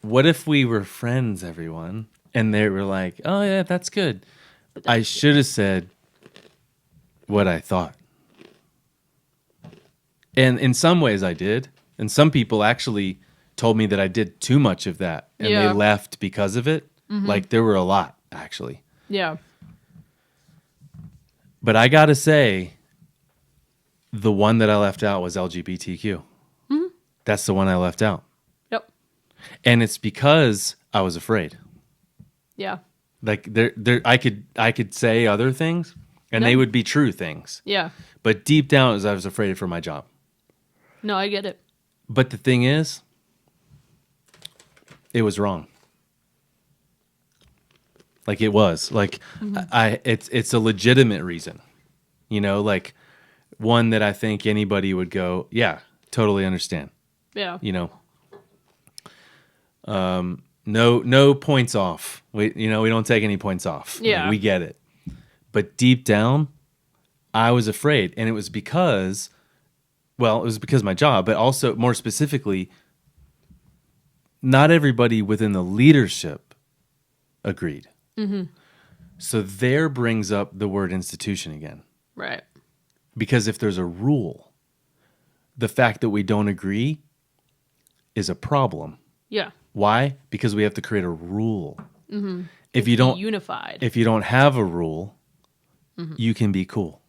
what if we were friends, everyone? And they were like, oh yeah, that's good. I should have said what I thought. And in some ways I did. And some people actually told me that I did too much of that. And they left because of it. Mm-hmm. There were a lot, actually. Yeah. But I got to say, the one that I left out was LGBTQ. Mm-hmm. That's the one I left out. Yep. And it's because I was afraid. Yeah. Like I could say other things and No. they would be true things. Yeah. But deep down is I was afraid for my job. No, I get it. But the thing is, it was wrong. Like it was. Like it's a legitimate reason. You know, like one that I think anybody would go, yeah, totally understand. Yeah. You know. No points off. We don't take any points off. Yeah. Like, we get it. But deep down, I was afraid, and it was because of my job, but also more specifically, not everybody within the leadership agreed. Mm-hmm. So there brings up the word institution again. Right. Because if there's a rule, the fact that we don't agree is a problem. Yeah. Why? Because we have to create a rule. Mm-hmm. If you don't unified. If you don't have a rule, you can be cool.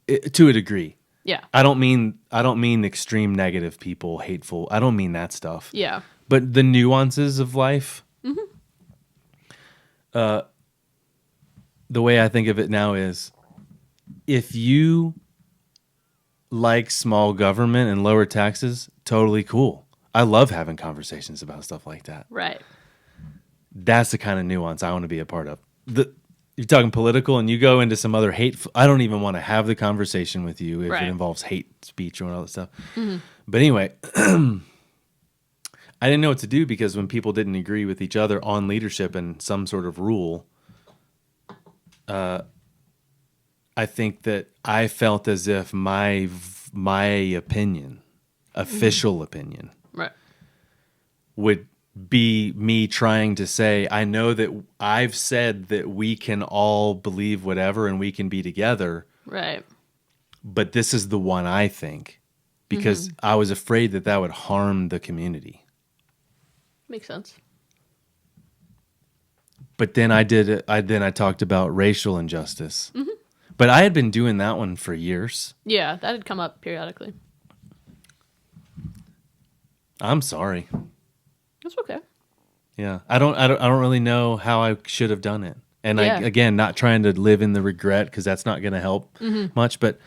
To a degree. Yeah. I don't mean extreme negative people, hateful. I don't mean that stuff. Yeah. But the nuances of life. The way I think of it now is, if you like small government and lower taxes, totally cool. I love having conversations about stuff like that. Right. That's the kind of nuance I want to be a part of. You're talking political and you go into some other hateful, I don't even want to have the conversation with you if Right. it involves hate speech or all that stuff. But anyway, I didn't know what to do, because when people didn't agree with each other on leadership and some sort of rule, I think that I felt as if my opinion, official opinion, Right. would be me trying to say, I know that I've said that we can all believe whatever and we can be together, Right. but this is the one I think, because I was afraid that that would harm the community. Makes sense. But then I talked about racial injustice. But I had been doing that one for years. Yeah, that had come up periodically. I'm sorry. That's okay. Yeah, I don't really know how I should have done it. And Yeah. again, not trying to live in the regret, because that's not going to help much. But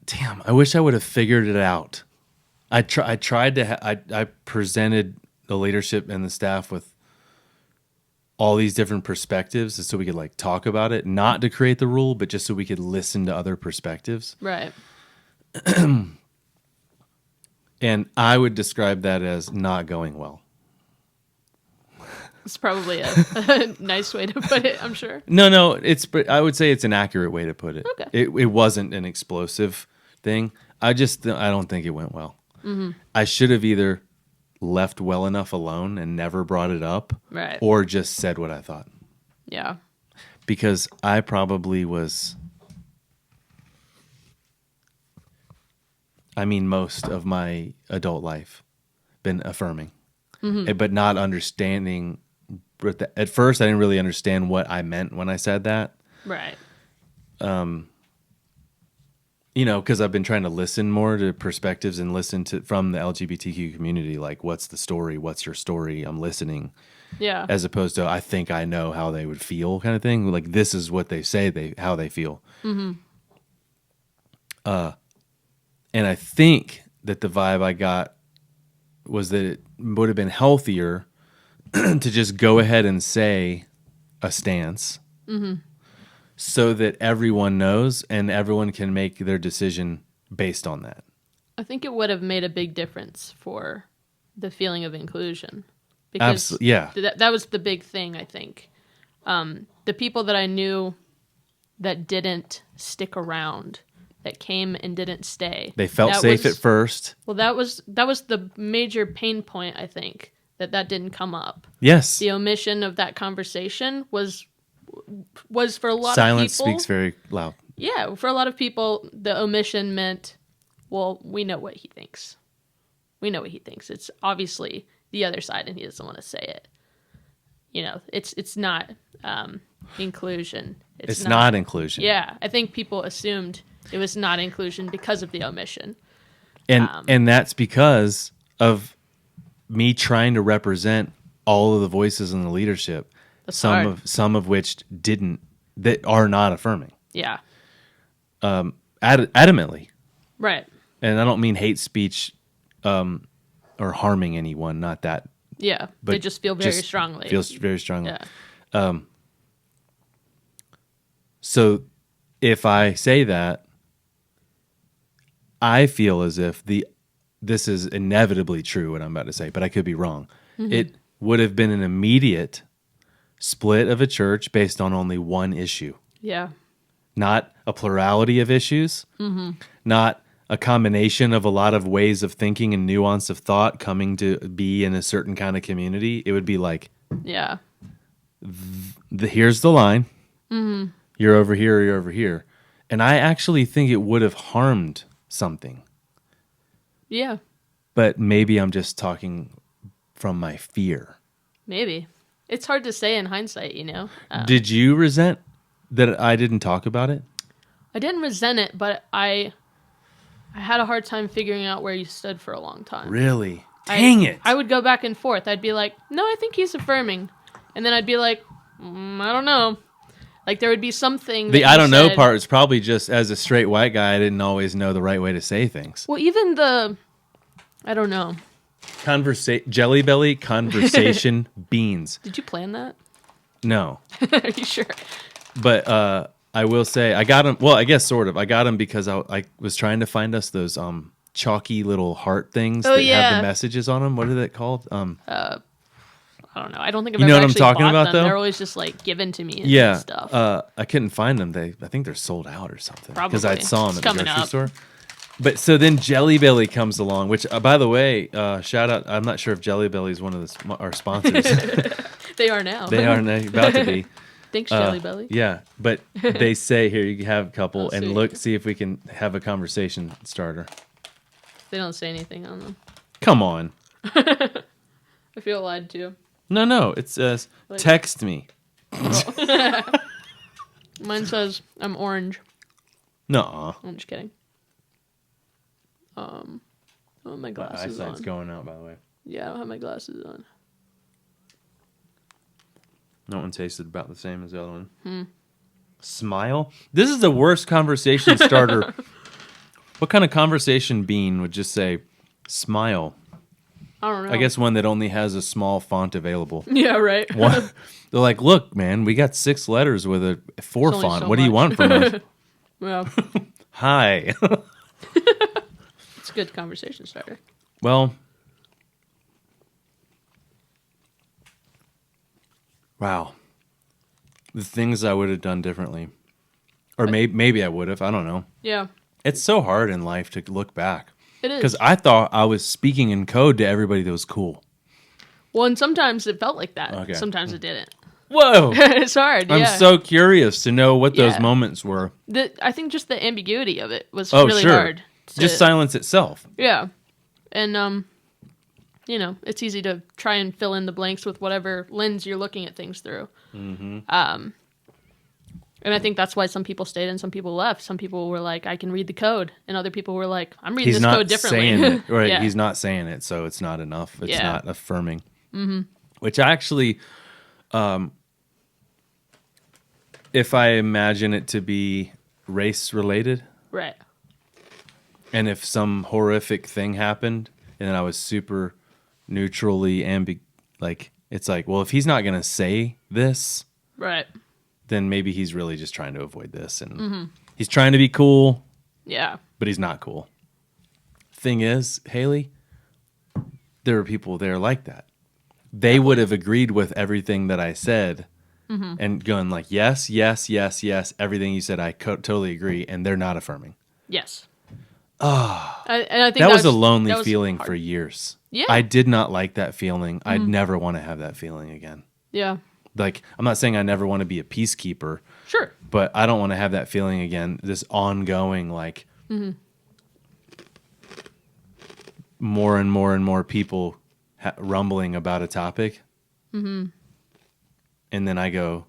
damn, I wish I would have figured it out. I tried to. I presented the leadership and the staff with all these different perspectives, so we could like talk about it, not to create the rule, but just so we could listen to other perspectives. Right. And I would describe that as not going well. It's probably a nice way to put it, I'm sure. No, I would say it's an accurate way to put it. Okay. It wasn't an explosive thing. I don't think it went well. I should have either left well enough alone and never brought it up, Right. or just said what I thought. Yeah. Because I probably was, most of my adult life been affirming, but not understanding. At first, I didn't really understand what I meant when I said that. Right. Because I've been trying to listen more to perspectives and listen to from the LGBTQ community. Like, what's the story? What's your story? I'm listening. Yeah. As opposed to, I think I know how they would feel, kind of thing. Like, this is what they say how they feel. And I think that the vibe I got was that it would have been healthier to just go ahead and say a stance, so that everyone knows and everyone can make their decision based on that. I think it would have made a big difference for the feeling of inclusion. Because Yeah. that was the big thing, I think. The people that I knew that didn't stick around, that came and didn't stay. They felt safe at first. Well, that was the major pain point, I think, that didn't come up. Yes. The omission of that conversation was for a lot Silence of people. speaks very loud. Yeah, for a lot of people, the omission meant, well, we know what he thinks. We know what he thinks. It's obviously the other side, and he doesn't want to say it. It's not inclusion. It's not inclusion. Yeah, I think people assumed it was not inclusion because of the omission. And that's because of me trying to represent all of the voices in the leadership. That's hard. Some of which that are not affirming. Yeah. Adamantly. Right. And I don't mean hate speech or harming anyone, not that. Yeah. But they just feel very strongly. Feels very strongly. Yeah. So if I say that, I feel as if this is inevitably true what I'm about to say, but I could be wrong. Mm-hmm. It would have been an immediate split of a church based on only one issue. Yeah. Not a plurality of issues, not a combination of a lot of ways of thinking and nuance of thought coming to be in a certain kind of community. It would be like, yeah, here's the line. Mm-hmm. You're over here or you're over here. And I actually think it would have harmed something. Yeah. But maybe I'm just talking from my fear. Maybe. It's hard to say in hindsight, you know? Did you resent that I didn't talk about it? I didn't resent it, but I had a hard time figuring out where you stood for a long time. Really? Dang it. I would go back and forth. I'd be like, no, I think he's affirming. And then I'd be like, I don't know. Like there would be something. The I don't know part is probably just as a straight white guy, I didn't always know the right way to say things. Well, even I don't know. Jelly Belly conversation beans. Did you plan that? No. Are you sure? But I will say I got him. Well, I guess sort of. I got him because I was trying to find us those chalky little heart things that have the messages on them. What are they called? I don't know. I don't think I've you ever know what actually I'm talking bought about them. though. They're always just like given to me and stuff. I couldn't find them. I think they're sold out or something. Probably because I saw them at the grocery up. store. But so then Jelly Belly comes along, which by the way, shout out. I'm not sure if Jelly Belly is one of our sponsors. They are now. They are now about to be. Thanks, Jelly Belly. Yeah, but they say here you can have a couple and see if we can have a conversation starter. They don't say anything on them. Come on. I feel lied to. No, it says text me. Mine says I'm orange. No, I'm just kidding. Oh, my glasses my eyesight's on. going out, by the way. Yeah, I don't have my glasses on. That one tasted about the same as the other one. Smile? This is the worst conversation starter. What kind of conversation bean would just say, smile? I don't know. I guess one that only has a small font available. Yeah, right. They're like, look, man, we got 6 letters with a 4 font. So what do you want from us? Yeah. Hi. It's a good conversation starter. Well, wow. The things I would have done differently. Or maybe I would have. I don't know. Yeah. It's so hard in life to look back. It is. Because I thought I was speaking in code to everybody that was cool. Well, and sometimes it felt like that. Okay. Sometimes it didn't. Whoa. It's hard. I'm so curious to know what those moments were. I think just the ambiguity of it was Oh, really sure. hard. Just silence itself. Yeah. And, it's easy to try and fill in the blanks with whatever lens you're looking at things through. Mm-hmm. And I think that's why some people stayed and some people left. Some people were like, I can read the code. And other people were like, I'm reading this code differently. He's not saying it. Right. Yeah. He's not saying it, so it's not enough. It's not affirming. Mm-hmm. Which actually, if I imagine it to be race-related. Right. And if some horrific thing happened, and then I was super neutrally it's like, well, if he's not going to say this. Right. Then maybe he's really just trying to avoid this. And he's trying to be cool. Yeah. But he's not cool. Thing is, Haley, there are people there like that. They would have agreed with everything that I said and gone like, yes, yes, yes, yes. Everything you said, I totally agree. And they're not affirming. Yes. Oh, and I think that was a lonely was feeling hard. for years. Yeah. I did not like that feeling. I'd never want to have that feeling again. Yeah. Like, I'm not saying I never want to be a peacekeeper. Sure. But I don't want to have that feeling again. This ongoing, like, more and more and more people rumbling about a topic. Mm-hmm. And then I go,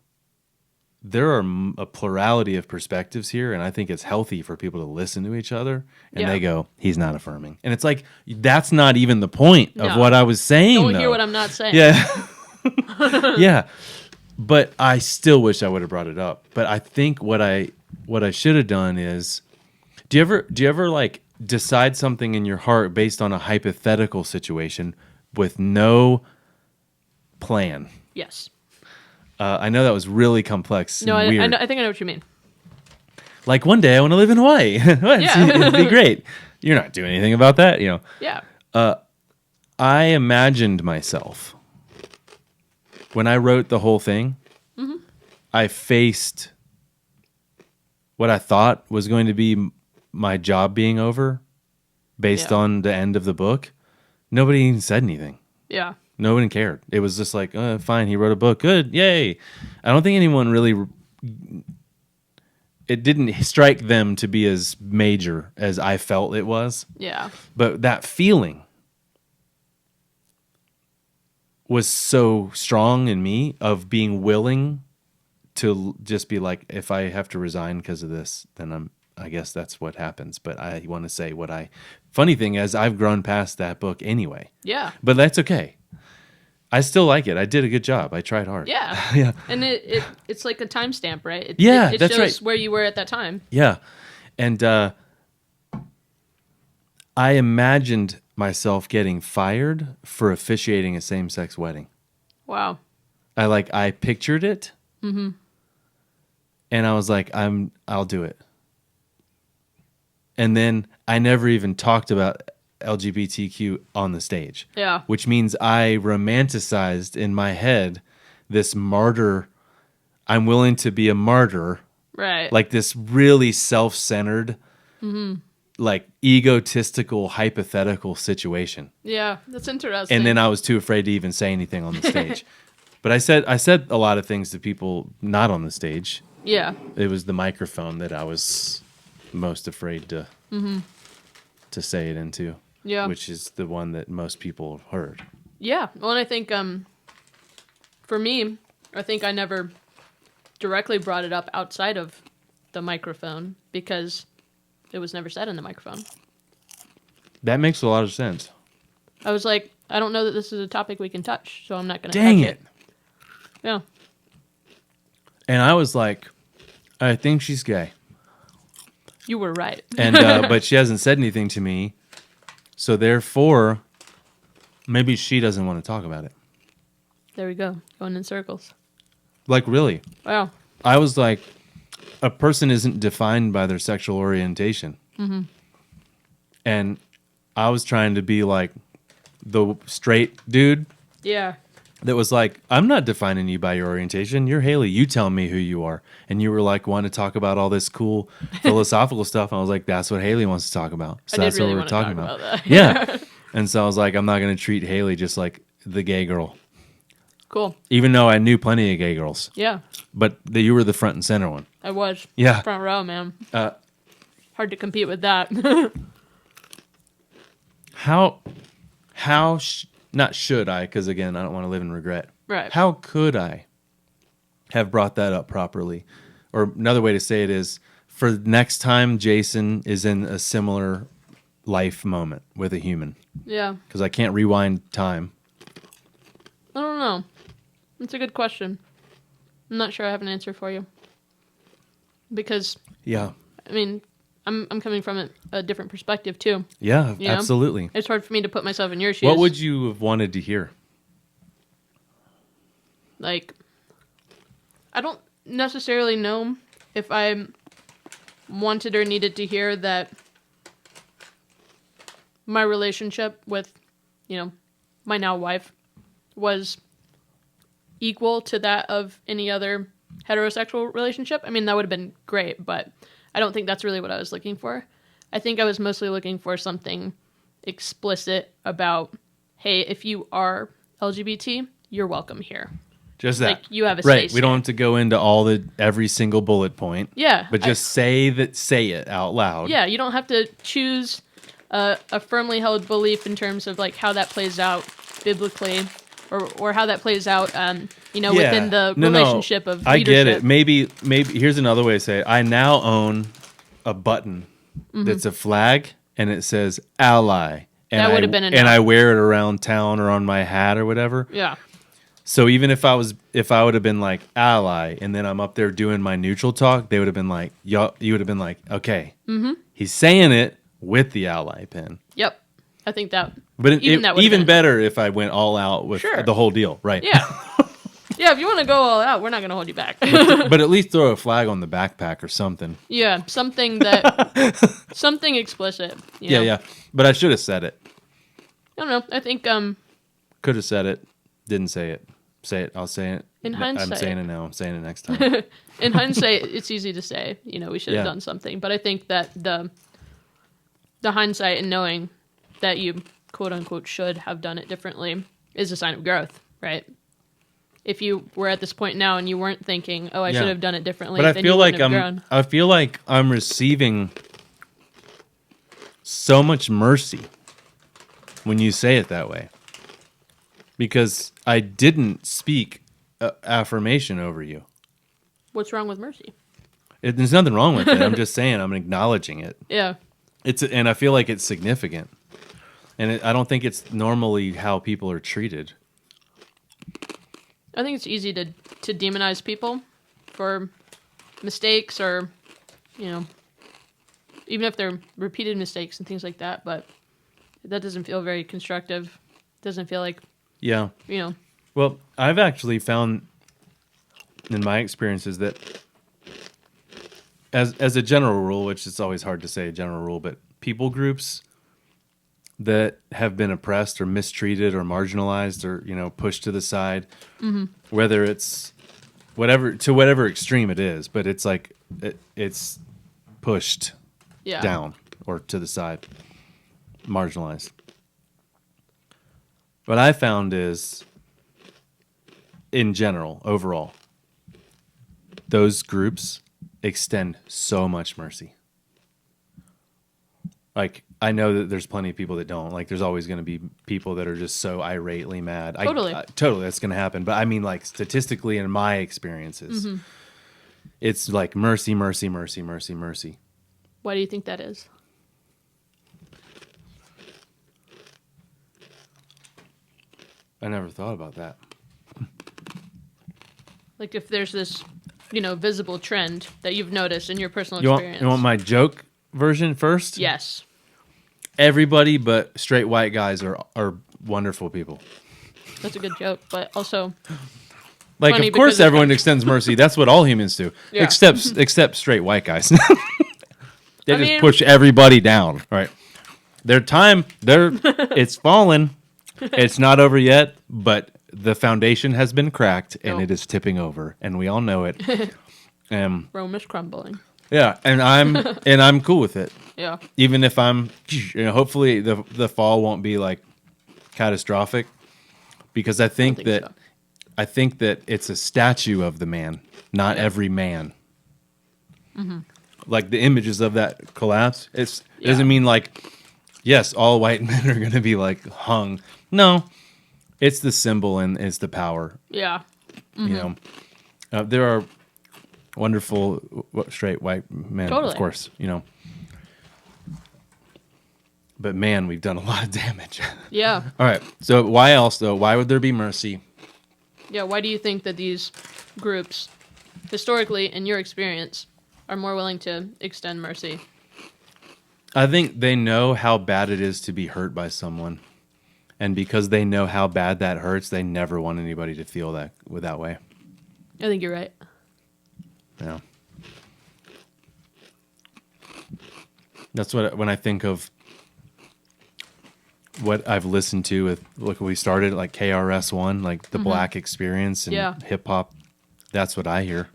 there are a plurality of perspectives here, and I think it's healthy for people to listen to each other. And they go, "He's not affirming," and it's like that's not even the point of what I was saying. Don't though. hear what I'm not saying. Yeah, yeah. But I still wish I would have brought it up. But I think what I should have done is, do you ever like decide something in your heart based on a hypothetical situation with no plan? Yes. I know that was really complex. No, and weird. I think I know what you mean. Like one day I want to live in Hawaii. It'd be great. You're not doing anything about that, Yeah. I imagined myself when I wrote the whole thing. Mm-hmm. I faced what I thought was going to be my job being over based on the end of the book. Nobody even said anything. Yeah. Nobody cared. It was just like, fine, he wrote a book. Good. Yay. I don't think anyone really... It didn't strike them to be as major as I felt it was. Yeah. But that feeling was so strong in me of being willing to just be like, if I have to resign because of this, then I guess that's what happens. But I want to say funny thing is I've grown past that book anyway. Yeah. But that's okay. I still like it. I did a good job. I tried hard. Yeah. Yeah. And it's like a timestamp, right? It That's shows right. where you were at that time. Yeah. And I imagined myself getting fired for officiating a same-sex wedding. Wow. I pictured it. Mm-hmm. And I was like, I'll do it. And then I never even talked about LGBTQ on the stage. Yeah. Which means I romanticized in my head this martyr. I'm willing to be a martyr. Right. Like this really self-centered, like egotistical, hypothetical situation. Yeah, that's interesting. And then I was too afraid to even say anything on the stage. But I said a lot of things to people not on the stage. Yeah. It was the microphone that I was most afraid to say it into. Yeah. Which is the one that most people have heard. Yeah. Well, and I think for me, I think I never directly brought it up outside of the microphone because it was never said in the microphone. That makes a lot of sense. I was like, I don't know that this is a topic we can touch, so I'm not going to Dang touch it. Yeah. And I was like, I think she's gay. You were right. And but she hasn't said anything to me. So therefore, maybe she doesn't want to talk about it. There we go. Going in circles. Like, really. Wow. I was like, a person isn't defined by their sexual orientation. Mm-hmm. And I was trying to be like the straight dude Yeah. that was like, I'm not defining you by your orientation. You're Haley. You tell me who you are. And you were like, wanting to talk about all this cool philosophical stuff. And I was like, that's what Haley wants to talk about. So I did that's really what we're want to talking talk about. that. Yeah. And so I was like, I'm not going to treat Haley just like the gay girl. Cool. Even though I knew plenty of gay girls. Yeah. But you were the front and center one. I was. Yeah. Front row, man. Hard to compete with that. Not should I, because again, I don't want to live in regret. Right. How could I have brought that up properly? Or another way to say it is, for next time Jason is in a similar life moment with a human. Yeah. Because I can't rewind time. I don't know. That's a good question. I'm not sure I have an answer for you. Because, Yeah. I mean, I'm coming from a different perspective, too. Yeah, You know? absolutely. It's hard for me to put myself in your shoes. What would you have wanted to hear? Like, I don't necessarily know if I wanted or needed to hear that my relationship with, my now wife was equal to that of any other heterosexual relationship. I mean, that would have been great, but I don't think that's really what I was looking for. I think I was mostly looking for something explicit about, hey, if you are LGBT, you're welcome here. Just that. Like, you have a right. space We don't here. have to go into every single bullet point. Yeah. But just say it out loud. Yeah, you don't have to choose a firmly held belief in terms of like how that plays out biblically or how that plays out, within the relationship of I leadership. get it. Maybe here's another way to say it. I now own a button that's a flag and it says ally. And That would have been enough. And I wear it around town or on my hat or whatever. Yeah. So even if I would have been like ally and then I'm up there doing my neutral talk, they would have been like, you would have been like, okay, he's saying it with the ally pin. Yep. I think that. But that would have even been better if I went all out with Sure. the whole deal, right? Yeah. Yeah, if you want to go all out, we're not going to hold you back. But at least throw a flag on the backpack or something. Yeah, something explicit. You know? Yeah. But I should have said it. I don't know. I think Could have said it. Didn't say it. Say it. I'll say it. In I'm hindsight. saying it now. I'm saying it next time. in hindsight, it's easy to say, we should have done something. But I think that the hindsight and knowing that you quote unquote should have done it differently is a sign of growth, right? If you were at this point now and you weren't thinking, "Oh, I should have done it differently," But I then feel you like wouldn't have grown. I feel like I'm receiving so much mercy when you say it that way, because I didn't speak affirmation over you. What's wrong with mercy? There's nothing wrong with it. I'm just saying I'm acknowledging it. Yeah. And I feel like it's significant, and I don't think it's normally how people are treated. I think it's easy to demonize people for mistakes or, even if they're repeated mistakes and things like that, but that doesn't feel very constructive. Doesn't feel like, Yeah. Well, I've actually found in my experiences that as a general rule, which it's always hard to say a general rule, but people groups that have been oppressed or mistreated or marginalized or, pushed to the side, whether it's whatever extreme it is, but it's like it's pushed down or to the side, marginalized. What I found is, in general, overall, those groups extend so much mercy. Like, I know that there's plenty of people that don't. Like, there's always going to be people that are just so irately mad. Totally. Totally, that's going to happen. But I mean, like, statistically, in my experiences, it's like mercy, mercy, mercy, mercy, mercy. Why do you think that is? I never thought about that. Like, if there's this, visible trend that you've noticed in your personal You experience. want my joke version first? Yes. Everybody but straight white guys are wonderful people. That's a good joke, but also Like, funny of course, because of- everyone extends mercy. That's what all humans do, Yeah. except straight white guys. They just mean- push everybody down. Right? It's fallen. It's not over yet, but the foundation has been cracked and No. it is tipping over, and we all know it. Rome is crumbling. Yeah, and I'm cool with it. Yeah. Even if hopefully the fall won't be like catastrophic, because I think that so. I think that it's a statue of the man, not every man. Like the images of that collapse, it doesn't mean like, yes, all white men are going to be like hung. No, it's the symbol and it's the power. Yeah. There are wonderful straight white men, Totally. of course, But man, we've done a lot of damage. Yeah. All right. So why else though? Why would there be mercy? Yeah. Why do you think that these groups, historically, in your experience, are more willing to extend mercy? I think they know how bad it is to be hurt by someone. And because they know how bad that hurts, they never want anybody to feel that way. I think you're right. Yeah. That's when I think of what I've listened to with, look, we started like KRS-One, like the Black experience and hip hop. That's what I hear.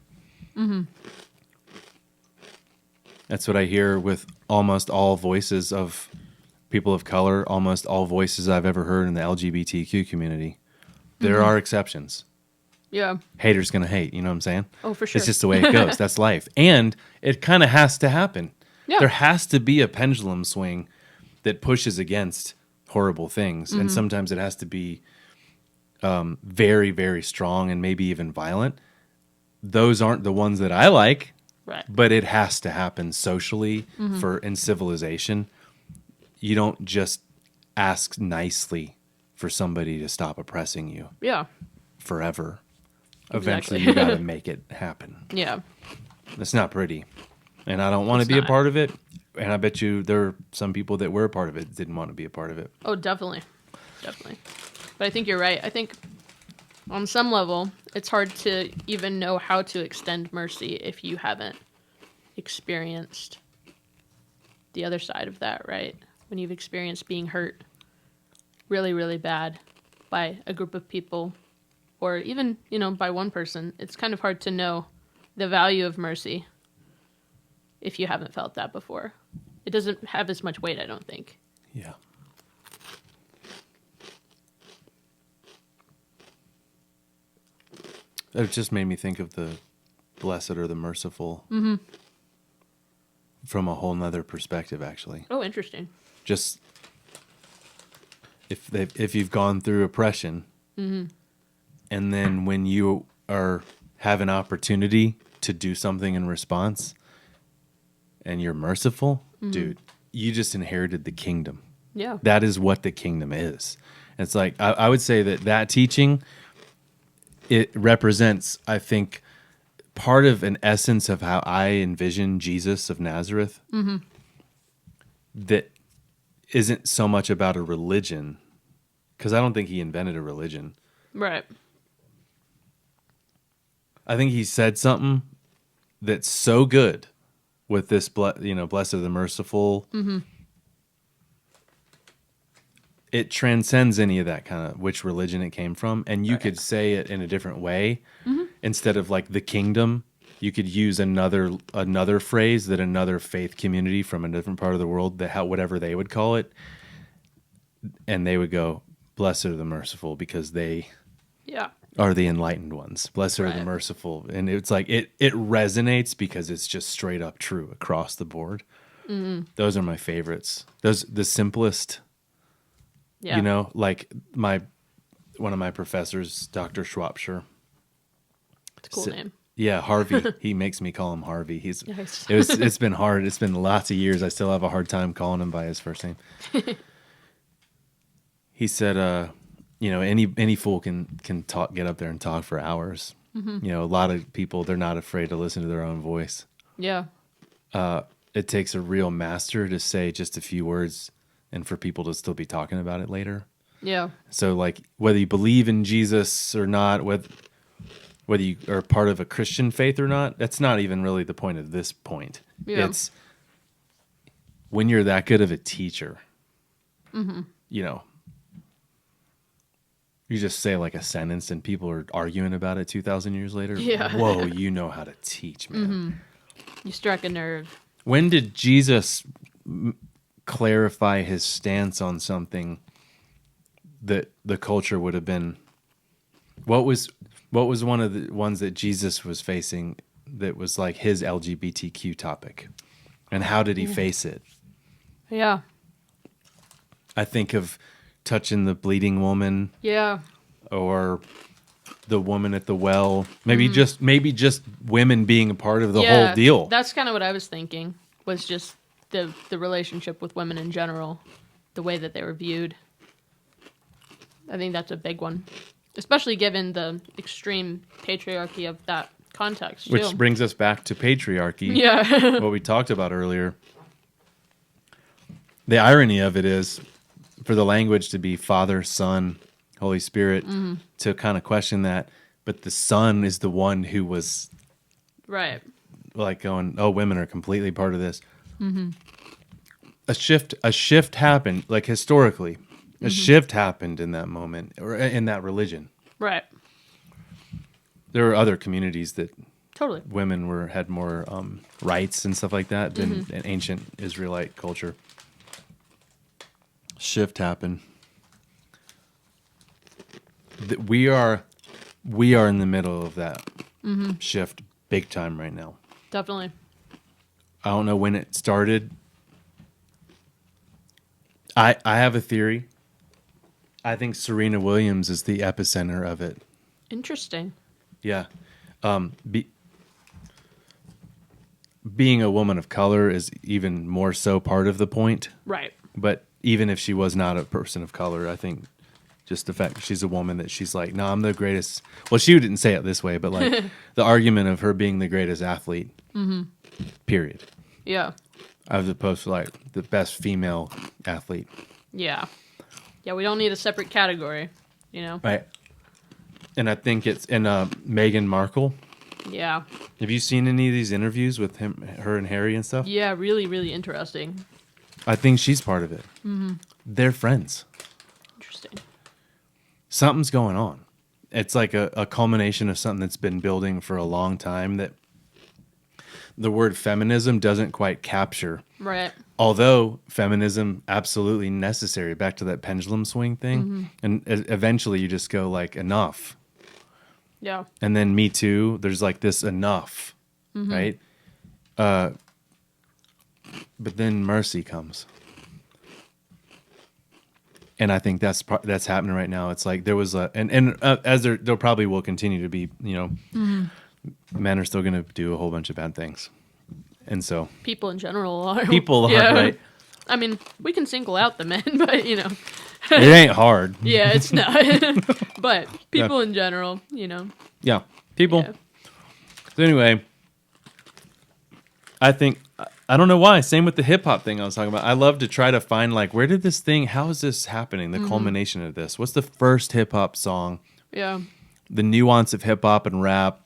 That's what I hear with almost all voices of people of color, almost all voices I've ever heard in the LGBTQ community. There are exceptions. Yeah. Haters gonna hate, you know what I'm saying? Oh, for sure. It's just the way it goes. That's life. And it kind of has to happen. Yeah. There has to be a pendulum swing that pushes against horrible things. And sometimes it has to be very, very strong and maybe even violent, those aren't the ones that I like. Right. But it has to happen socially for in civilization. You don't just ask nicely for somebody to stop oppressing you Yeah. forever. Exactly. Eventually, you got to make it happen. Yeah. It's not pretty, and I don't want to be a part of it. And I bet you there are some people that were a part of it didn't want to be a part of it. Oh, definitely. Definitely. But I think you're right. I think on some level, it's hard to even know how to extend mercy if you haven't experienced the other side of that, right? When you've experienced being hurt really, really bad by a group of people or even, by one person, it's kind of hard to know the value of mercy if you haven't felt that before. It doesn't have as much weight, I don't think. Yeah. It just made me think of the blessed or the merciful from a whole nother perspective, actually. Oh, interesting. Just if you've gone through oppression, and then when you have an opportunity to do something in response, and you're merciful, dude, you just inherited the kingdom. Yeah. That is what the kingdom is. It's like I would say that teaching, it represents, I think, part of an essence of how I envision Jesus of Nazareth. That isn't so much about a religion, because I don't think he invented a religion. Right. I think he said something that's so good with this, blessed are the merciful. It transcends any of that kind of which religion it came from, and you could say it in a different way. Instead of like the kingdom, you could use another phrase that another faith community from a different part of the world, whatever they would call it, and they would go, "Blessed are the merciful," because they are the enlightened ones. Blessed are the merciful, and it's like it resonates because it's just straight up true across the board. Those are my favorites. Those the simplest. Yeah. Like one of my professors, Dr. Schwabscher. It's a cool name. Yeah, Harvey. He makes me call him Harvey. Nice. It's been hard. It's been lots of years. I still have a hard time calling him by his first name. He said, any fool can talk, get up there and talk for hours. A lot of people, they're not afraid to listen to their own voice. Yeah. It takes a real master to say just a few words and for people to still be talking about it later. Yeah. So like whether you believe in Jesus or not, whether you are part of a Christian faith or not, that's not even really the point of this point. Yeah. It's when you're that good of a teacher, you just say like a sentence and people are arguing about it 2,000 years later. Yeah. Whoa, you know how to teach, man. You struck a nerve. When did Jesus clarify his stance on something that the culture would have been? What was one of the ones that Jesus was facing that was like his LGBTQ topic, and how did he face it? Yeah. I think of touching the bleeding woman. Yeah. Or the woman at the well. Maybe just women being a part of the whole deal. That's kind of what I was thinking, was just the relationship with women in general, the way that they were viewed. I think that's a big one, especially given the extreme patriarchy of that context, Which too. brings us back to patriarchy. Yeah. What we talked about earlier. The irony of it is, for the language to be Father, Son, Holy Spirit, to kind of question that, but the Son is the one who was Right. like going, "Oh, women are completely part of this." A shift happened, like historically. A shift happened in that moment, or in that religion. Right. There were other communities that Totally. women had more rights and stuff like that than an ancient Israelite culture. Shift happened. We are in the middle of that shift big time right now. Definitely. I don't know when it started. I have a theory. I think Serena Williams is the epicenter of it. Interesting. Yeah. Being a woman of color is even more so part of the point. Right. But even if she was not a person of color, I think just the fact that she's a woman, that she's like, no, I'm the greatest. Well, she didn't say it this way, but like the argument of her being the greatest athlete, period. Yeah. As opposed to like the best female athlete. Yeah. Yeah, we don't need a separate category, you know? Right. And I think it's in Meghan Markle. Yeah. Have you seen any of these interviews with her and Harry and stuff? Yeah, really, really interesting. I think she's part of it. Mm-hmm. They're friends. Interesting. Something's going on. It's like a culmination of something that's been building for a long time that the word feminism doesn't quite capture. Right. Although feminism absolutely necessary, back to that pendulum swing thing. And eventually you just go like, enough. Yeah. And then Me Too, there's like this enough, right? But then mercy comes. And I think that's happening right now. It's like there was as there probably will continue to be, men are still going to do a whole bunch of bad things. And so People in general are. people are, Yeah. right? I mean, we can single out the men, but, It ain't hard. yeah, it's not. But people in general, Yeah. People. Yeah. So anyway, I think, I don't know why. Same with the hip hop thing I was talking about. I love to try to find like, how is this happening? The culmination of this. What's the first hip hop song? Yeah. The nuance of hip hop and rap.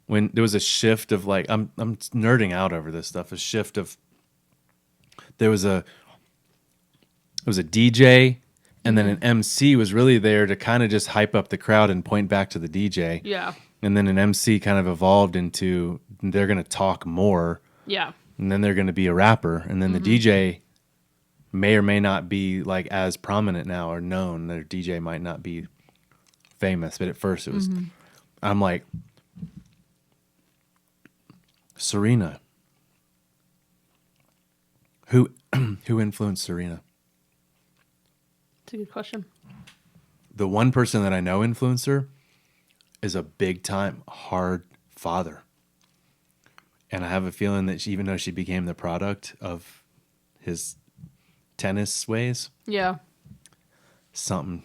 When there was a shift of like, I'm nerding out over this stuff. A shift of, it was a DJ, and then an MC was really there to kind of just hype up the crowd and point back to the DJ. Yeah. And then an MC kind of evolved into, they're going to talk more. Yeah. And then they're going to be a rapper. And then the DJ may or may not be like as prominent now or known. Their DJ might not be famous. But at first it was, I'm like, Serena. Who influenced Serena? That's a good question. The one person that I know influenced her is a big time hard father. And I have a feeling that even though she became the product of his tennis ways, Yeah. something,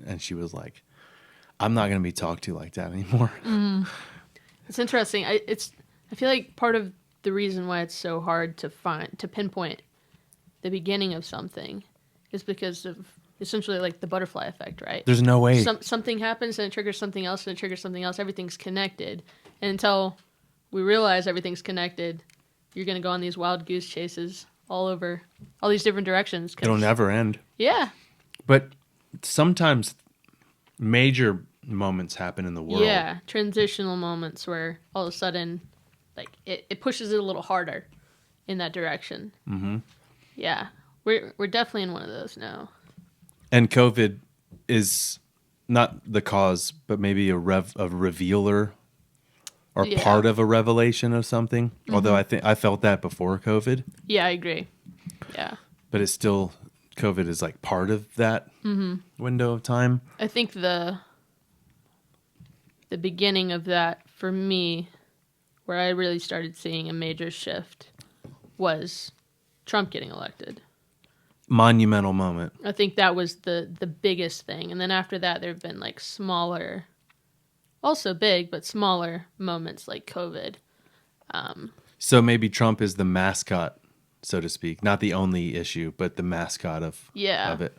and she was like, I'm not going to be talked to like that anymore. It's interesting. I feel like part of the reason why it's so hard to pinpoint the beginning of something is because of essentially like the butterfly effect, right? There's no way. Something happens and it triggers something else and it triggers something else. Everything's connected. And until we realize everything's connected, you're going to go on these wild goose chases all over all these different directions. It'll never end. Yeah. But sometimes major moments happen in the world. Yeah. Transitional moments where all of a sudden, like, it pushes it a little harder in that direction. Mm-hmm. Yeah. We're definitely in one of those now. And COVID is not the cause, but maybe a revealer or part of a revelation of something. Although I felt that before COVID. Yeah, I agree. Yeah. But it's still, COVID is like part of that window of time. I think the beginning of that for me, where I really started seeing a major shift, was Trump getting elected. Monumental moment. I think that was the biggest thing. And then after that, there have been like smaller, also big, but smaller moments like COVID. So maybe Trump is the mascot, so to speak. Not the only issue, but the mascot of it.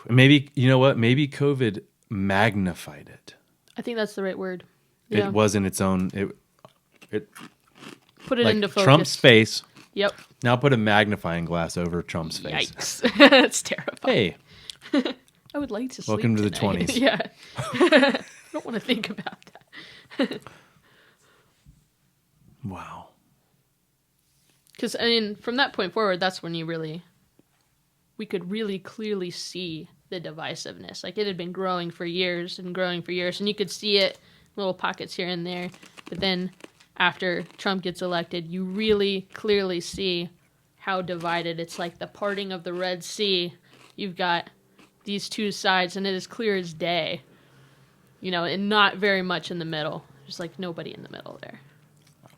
Maybe, you know what? Maybe COVID magnified it. I think that's the right word. Yeah. It wasn't its own. It put it like into focus. Trump's face. Yep. Now put a magnifying glass over Trump's face. Yikes. That's terrifying. Hey. I would like to sleep Welcome to the tonight. 20s. Yeah. I don't want to think about that. Wow. Because, I mean, from that point forward, that's when we could really clearly see the divisiveness. Like, it had been growing for years, and you could see it, little pockets here and there. But then, after Trump gets elected, you really clearly see how divided. It's like the parting of the Red Sea you've got these two sides, and it is clear as day, and not very much in the middle. There's like nobody in the middle there.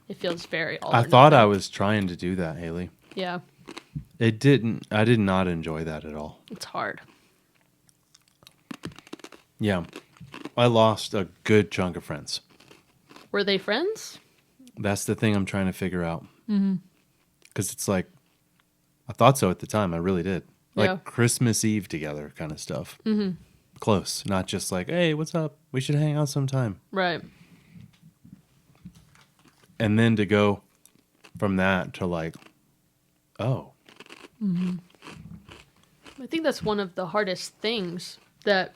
It feels very all I or thought nothing. I was trying to do that, Haley. Yeah, It didn't. I did not enjoy that at all. it's hard. Yeah. I lost a good chunk of friends. Were they friends? That's the thing I'm trying to figure out. Because it's like, I thought so at the time. I really did. Like Yeah. Christmas Eve together kind of stuff. Close. Not just like, hey, what's up? We should hang out sometime. Right. And then to go from that to like, oh. I think that's one of the hardest things that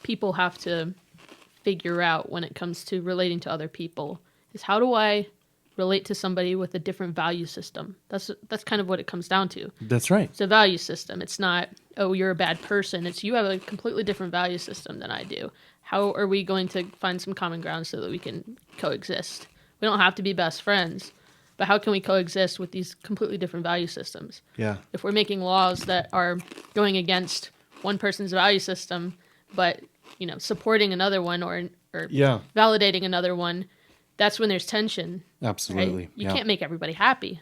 people have to figure out when it comes to relating to other people is how do I relate to somebody with a different value system? That's kind of what it comes down to. That's right. It's a value system. It's not, oh, you're a bad person. It's you have a completely different value system than I do. How are we going to find some common ground so that we can coexist? We don't have to be best friends, but how can we coexist with these completely different value systems? Yeah. If we're making laws that are going against one person's value system, but supporting another one or Yeah. validating another one, that's when there's tension. Absolutely. Right? You can't make everybody happy.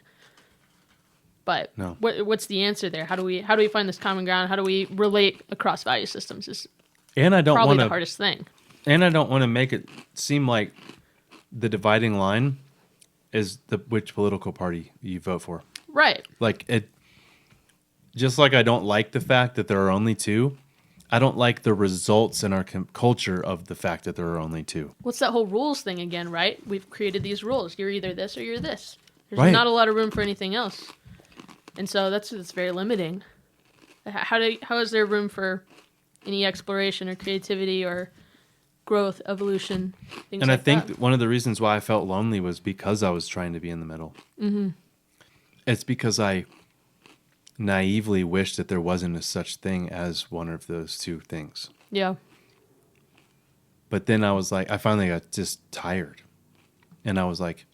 But No. what's the answer there? How do we find this common ground? How do we relate across value systems? Is And I don't probably want the to. hardest thing. And I don't want to make it seem like the dividing line is which political party you vote for. Right. Like it. Just like I don't like the fact that there are only two, I don't like the results in our culture of the fact that there are only two. What's that whole rules thing again, right? We've created these rules. You're either this or you're this. There's Right. not a lot of room for anything else. And so that's very limiting. How is there room for any exploration or creativity or growth, evolution, things And like I think that? one of the reasons why I felt lonely was because I was trying to be in the middle. Mm-hmm. It's because I naively wished that there wasn't a such thing as one of those two things. Yeah. But then I was like, I finally got just tired. And I was like,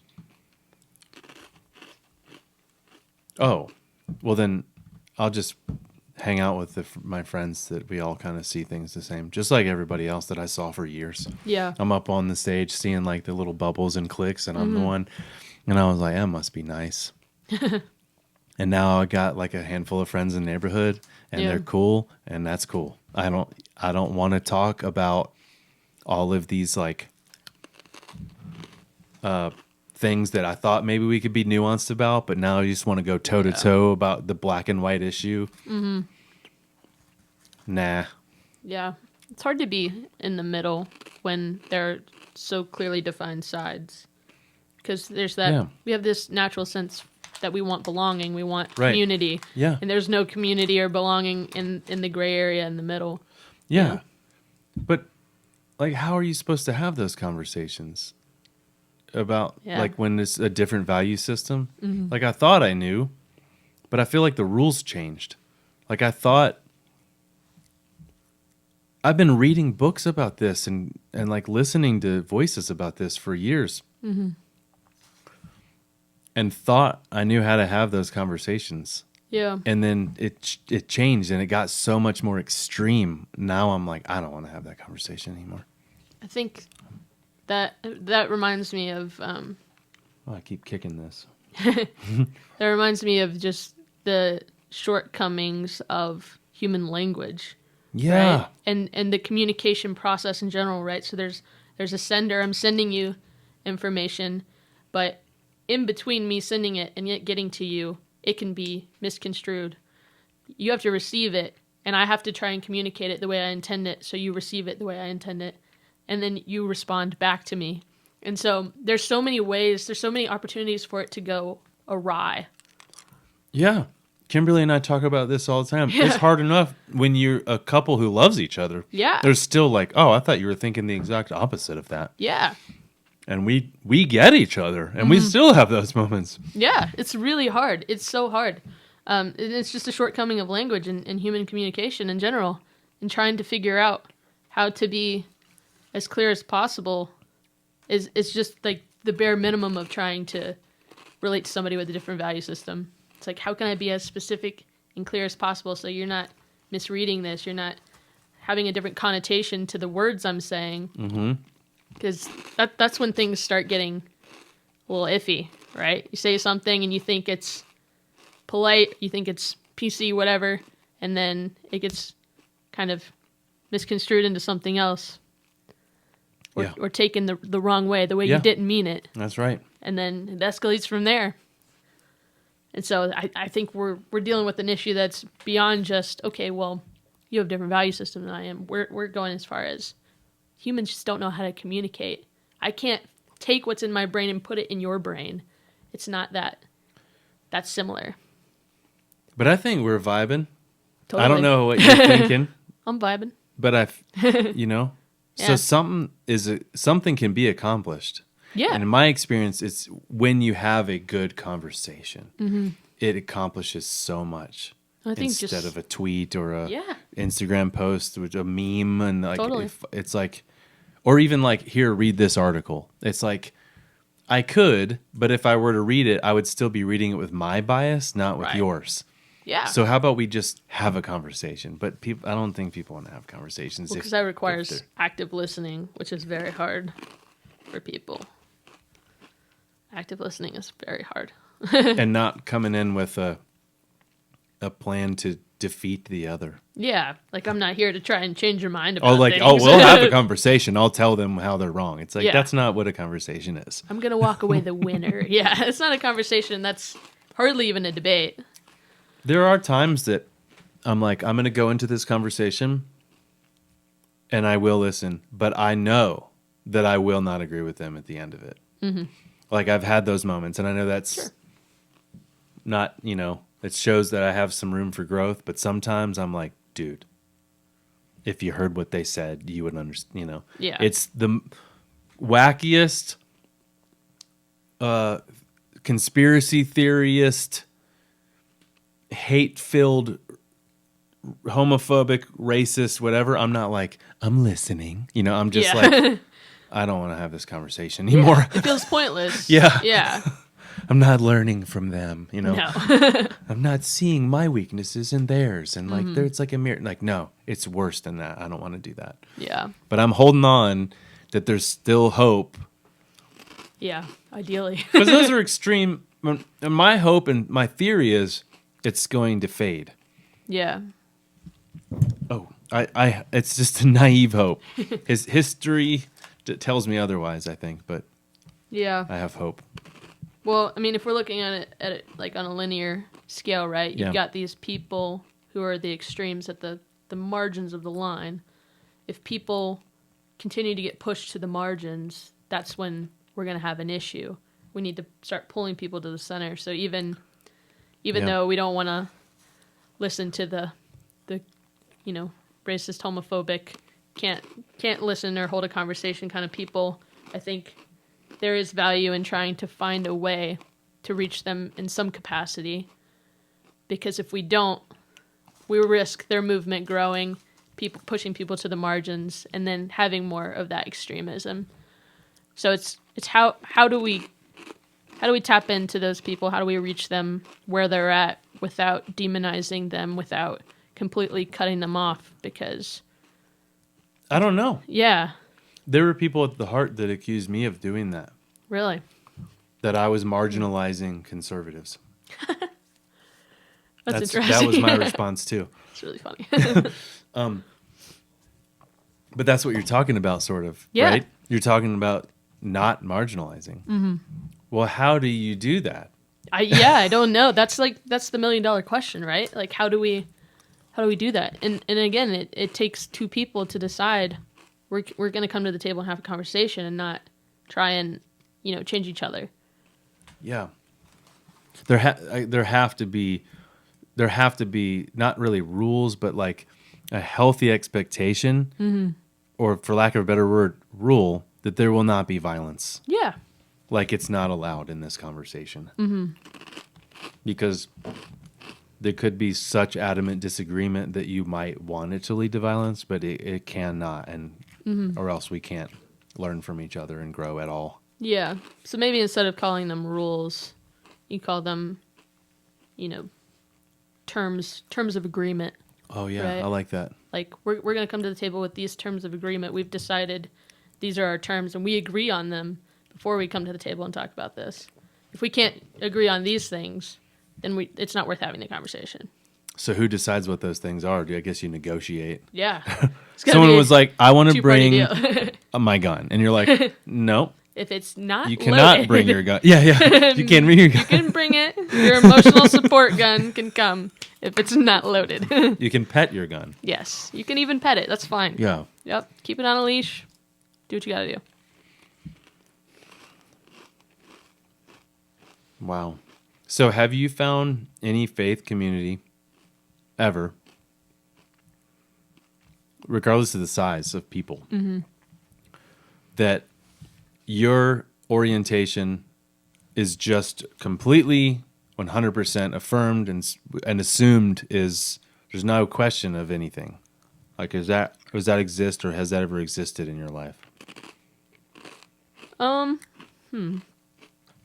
oh, well then I'll just hang out with my friends that we all kind of see things the same. Just like everybody else that I saw for years. Yeah. I'm up on the stage seeing like the little bubbles and clicks and I'm the one. And I was like, that must be nice. And now I got like a handful of friends in the neighborhood and Yeah. they're cool and that's cool. I don't want to talk about all of these like things that I thought maybe we could be nuanced about, but now I just want to go toe to toe about the black and white issue. Mm-hmm. Nah. Yeah. It's hard to be in the middle when there are so clearly defined sides. Because there's that, Yeah. we have this natural sense that we want belonging, we want Right. community. Yeah. And there's no community or belonging in the gray area in the middle. Yeah. Yeah. But like, how are you supposed to have those conversations about Yeah. like when it's a different value system? Mm-hmm. Like I thought I knew, but I feel like the rules changed. Like I thought I've been reading books about this and like listening to voices about this for years. Mm-hmm. And thought I knew how to have those conversations. Yeah. And then it changed and it got so much more extreme. Now I'm like, I don't want to have that conversation anymore. I think that reminds me of Oh, I keep kicking this. that reminds me of just the shortcomings of human language. Yeah. Right? And the communication process in general, right? So there's a sender, I'm sending you information, but in between me sending it and yet getting to you, it can be misconstrued. You have to receive it, and I have to try and communicate it the way I intend it, so you receive it the way I intend it, and then you respond back to me. And so there's so many ways, there's so many opportunities for it to go awry. Yeah. Kimberly and I talk about this all the time. Yeah. It's hard enough when you're a couple who loves each other. Yeah. There's still like, oh, I thought you were thinking the exact opposite of that. Yeah. And we get each other, and we still have those moments. Yeah, it's really hard. It's so hard. It's just a shortcoming of language and human communication in general, and trying to figure out how to be as clear as possible is just like the bare minimum of trying to relate to somebody with a different value system. It's like, how can I be as specific and clear as possible so you're not misreading this. You're not having a different connotation to the words I'm saying. Because that's when things start getting a little iffy, right? You say something and you think it's polite, you think it's PC, whatever, and then it gets kind of misconstrued into something else. Or taken the wrong way, the way you didn't mean it. That's right. And then it escalates from there. And so I think we're dealing with an issue that's beyond just, okay, well, you have a different value system than I am. We're going as far as humans just don't know how to communicate. I can't take what's in my brain and put it in your brain. It's not that's similar. But I think we're vibing. Totally. I don't know what you're thinking. I'm vibing. But so something can be accomplished. Yeah. And in my experience, it's when you have a good conversation, it accomplishes so much. I think instead of a tweet or a Yeah. Instagram post with a meme, and like Totally. it's like, or even like, here, read this article. It's like, I could, but if I were to read it, I would still be reading it with my bias, not with Right. yours. Yeah. So how about we just have a conversation? But I don't think people want to have conversations. Because that requires active listening, which is very hard for people. Active listening is very hard. and not coming in with a plan to defeat the other. Yeah, like I'm not here to try and change your mind about things. We'll have a conversation. I'll tell them how they're wrong. It's like, Yeah. that's not what a conversation is. I'm going to walk away the winner. Yeah, it's not a conversation. That's hardly even a debate. There are times that I'm like, I'm going to go into this conversation and I will listen, but I know that I will not agree with them at the end of it. Mm-hmm. Like, I've had those moments, and I know that's not, it shows that I have some room for growth, but sometimes I'm like, dude, if you heard what they said, you would understand, Yeah. It's the wackiest, conspiracy theorist, hate-filled, homophobic, racist, whatever. I'm not like, I'm listening. I'm just like, I don't want to have this conversation anymore. It feels pointless. Yeah. Yeah. I'm not learning from them, No. I'm not seeing my weaknesses in theirs. And like, it's like a mirror. Like, no, it's worse than that. I don't want to do that. Yeah. But I'm holding on that there's still hope. Yeah. Ideally. Because those are extreme. And my hope and my theory is it's going to fade. Yeah. Oh, it's just a naive hope. His history tells me otherwise, I think, but Yeah. I have hope. Well, I mean, if we're looking at it like on a linear scale, right? You've got these people who are the extremes at the margins of the line. If people continue to get pushed to the margins, that's when we're going to have an issue. We need to start pulling people to the center. So even though we don't want to listen to the racist, homophobic, can't listen or hold a conversation kind of people, I think there is value in trying to find a way to reach them in some capacity. Because if we don't, we risk their movement growing, people pushing people to the margins, and then having more of that extremism. So it's how do we tap into those people? How do we reach them where they're at without demonizing them, without completely cutting them off? Because I don't know. Yeah. There were people at the Heart that accused me of doing that. Really? That I was marginalizing conservatives. That's interesting. That was my response too. It's really funny. But that's what you're talking about, sort of, Yeah. right? You're talking about not marginalizing. Mm-hmm. Well, how do you do that? I don't know. That's the $1 million question, right? Like, how do we do that? And again, it takes two people to decide we're going to come to the table and have a conversation and not try and, change each other. Yeah. There have to be not really rules, but like a healthy expectation, or for lack of a better word, rule, that there will not be violence. Yeah. Like, it's not allowed in this conversation. Mm-hmm. Because there could be such adamant disagreement that you might want it to lead to violence, but it cannot, and or else we can't learn from each other and grow at all. Yeah. So maybe instead of calling them rules, you call them, terms of agreement. Oh yeah, Right. I like that. Like we're going to come to the table with these terms of agreement. We've decided these are our terms, and we agree on them before we come to the table and talk about this. If we can't agree on these things, then it's not worth having the conversation. So who decides what those things are? I guess you negotiate. Yeah. Someone was like, I want to two-party bring my gun. And you're like, no, if it's not you cannot loaded, bring your gun. Yeah. You can't bring your gun. you can bring it. Your emotional support gun can come if it's not loaded. You can pet your gun. Yes. You can even pet it. That's fine. Yeah. Yep. Keep it on a leash. Do what you got to do. Wow. So have you found any faith community ever, regardless of the size of people, that your orientation is just completely 100% affirmed and assumed is there's no question of anything? Like, does that exist, or has that ever existed in your life? And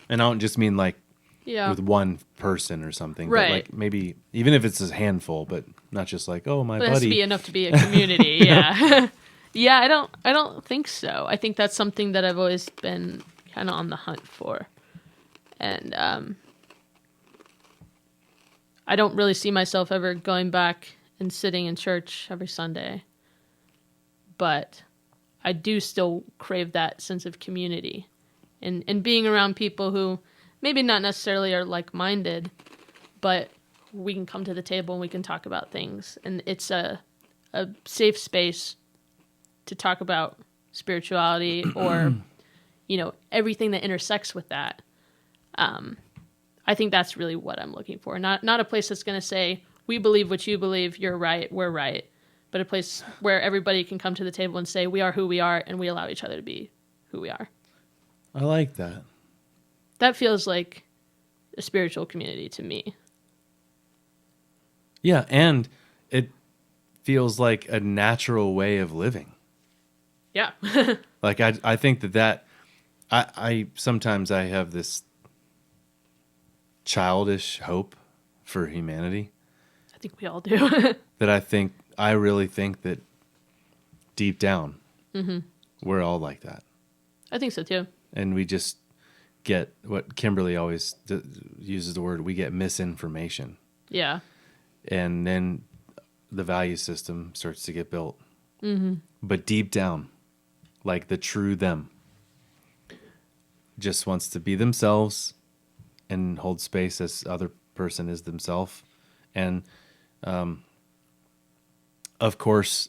I don't just mean like Yeah. with one person or something, Right. but like maybe even if it's a handful, but not just like, oh, my But it has to be buddy. enough to be a community. Yeah. Yeah, I don't think so. I think that's something that I've always been kind of on the hunt for. And I don't really see myself ever going back and sitting in church every Sunday. But I do still crave that sense of community and being around people who maybe not necessarily are like-minded, but we can come to the table and we can talk about things. And it's a safe space to talk about spirituality or, everything that intersects with that. I think that's really what I'm looking for. Not a place that's going to say, we believe what you believe, you're right, we're right. But a place where everybody can come to the table and say, we are who we are, and we allow each other to be who we are. I like that. That feels like a spiritual community to me. Yeah, and it feels like a natural way of living. Yeah. Like I think that I sometimes I have this childish hope for humanity I think we all do. that I really think that deep down we're all like that. I think so too. And we just get what Kimberly always uses the word, we get misinformation. Yeah. And then the value system starts to get built. But deep down, like the true them, just wants to be themselves and hold space as other person is themselves. And of course,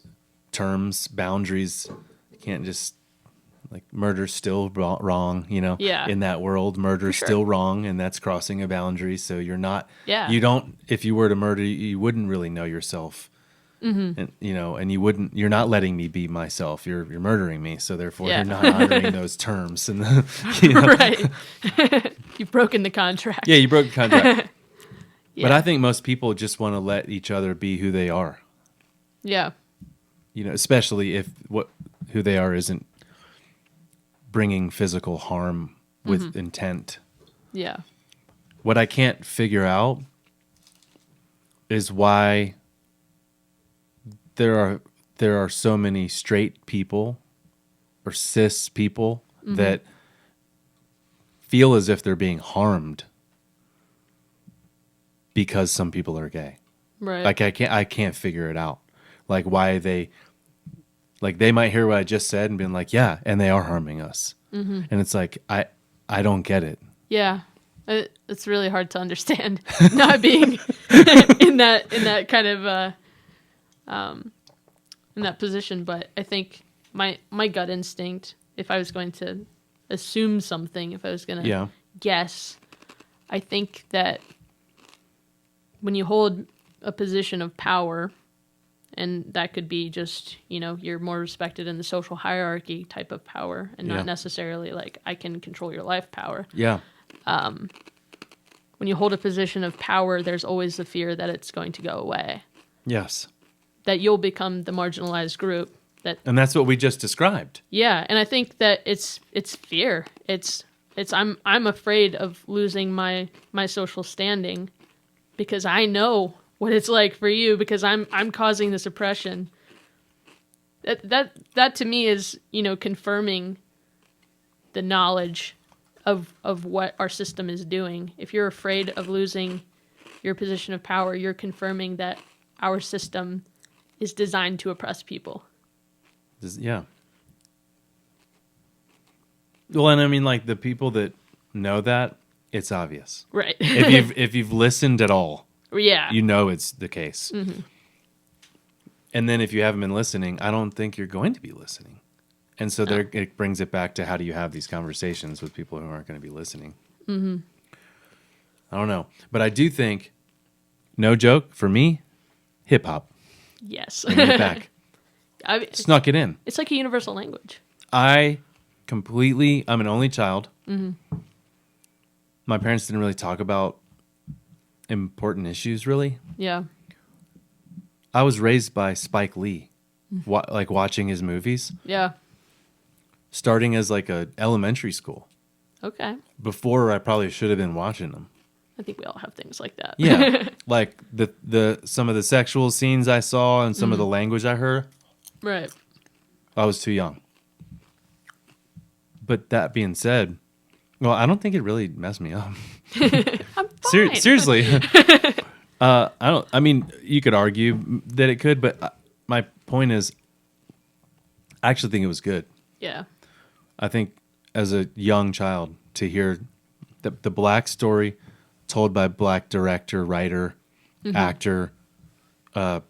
terms, boundaries, you can't just like murder's still wrong, Yeah. in that world, murder's sure. still wrong, and that's crossing a boundary. So you're not, Yeah. you don't, if you were to murder, you wouldn't really know yourself. And and you're not letting me be myself. You're murdering me. So therefore Yeah. you're not honoring those terms. And Right. You've broken the contract. yeah, you broke the contract. Yeah. But I think most people just want to let each other be who they are. Yeah. Especially if who they are isn't bringing physical harm with intent. Yeah. What I can't figure out is why there are so many straight people or cis people that feel as if they're being harmed because some people are gay. Right. Like I can't figure it out. Like why they might hear what I just said and been like, yeah, and they are harming us. And it's like I don't get it. Yeah. It's really hard to understand not being in that kind of in that position, but I think my gut instinct, if I was going to assume something, if I was going to guess, I think that when you hold a position of power, and that could be just, you're more respected in the social hierarchy type of power, and not necessarily like I can control your life power. Yeah. When you hold a position of power, there's always the fear that it's going to go away, Yes. that you'll become the marginalized group. And that's what we just described. Yeah, and I think that it's fear. It's I'm afraid of losing my social standing because I know what it's like for you because I'm causing this oppression. That to me is, confirming the knowledge of what our system is doing. If you're afraid of losing your position of power, you're confirming that our system is designed to oppress people. Yeah. Well, and I mean, like, the people that know that, it's obvious. Right. If you've listened at all, yeah. you know it's the case. Mm-hmm. And then if you haven't been listening, I don't think you're going to be listening. And so there, it brings it back to how do you have these conversations with people who aren't going to be listening? Mm-hmm. I don't know. But I do think, no joke, for me, hip-hop. Yes. Bring it back. Snuck it in. It's like a universal language. I'm an only child. Mm-hmm. My parents didn't really talk about important issues, really. Yeah. I was raised by Spike Lee, like watching his movies. Yeah. Starting as like a elementary school. Okay. Before I probably should have been watching them. I think we all have things like that. Yeah. Like the some of the sexual scenes I saw and some of the language I heard. Right. I was too young. But that being said, well, I don't think it really messed me up. I'm fine. Seriously. I mean, you could argue that it could, but my point is, I actually think it was good. Yeah. I think as a young child to hear the black story told by black director, writer, actor, and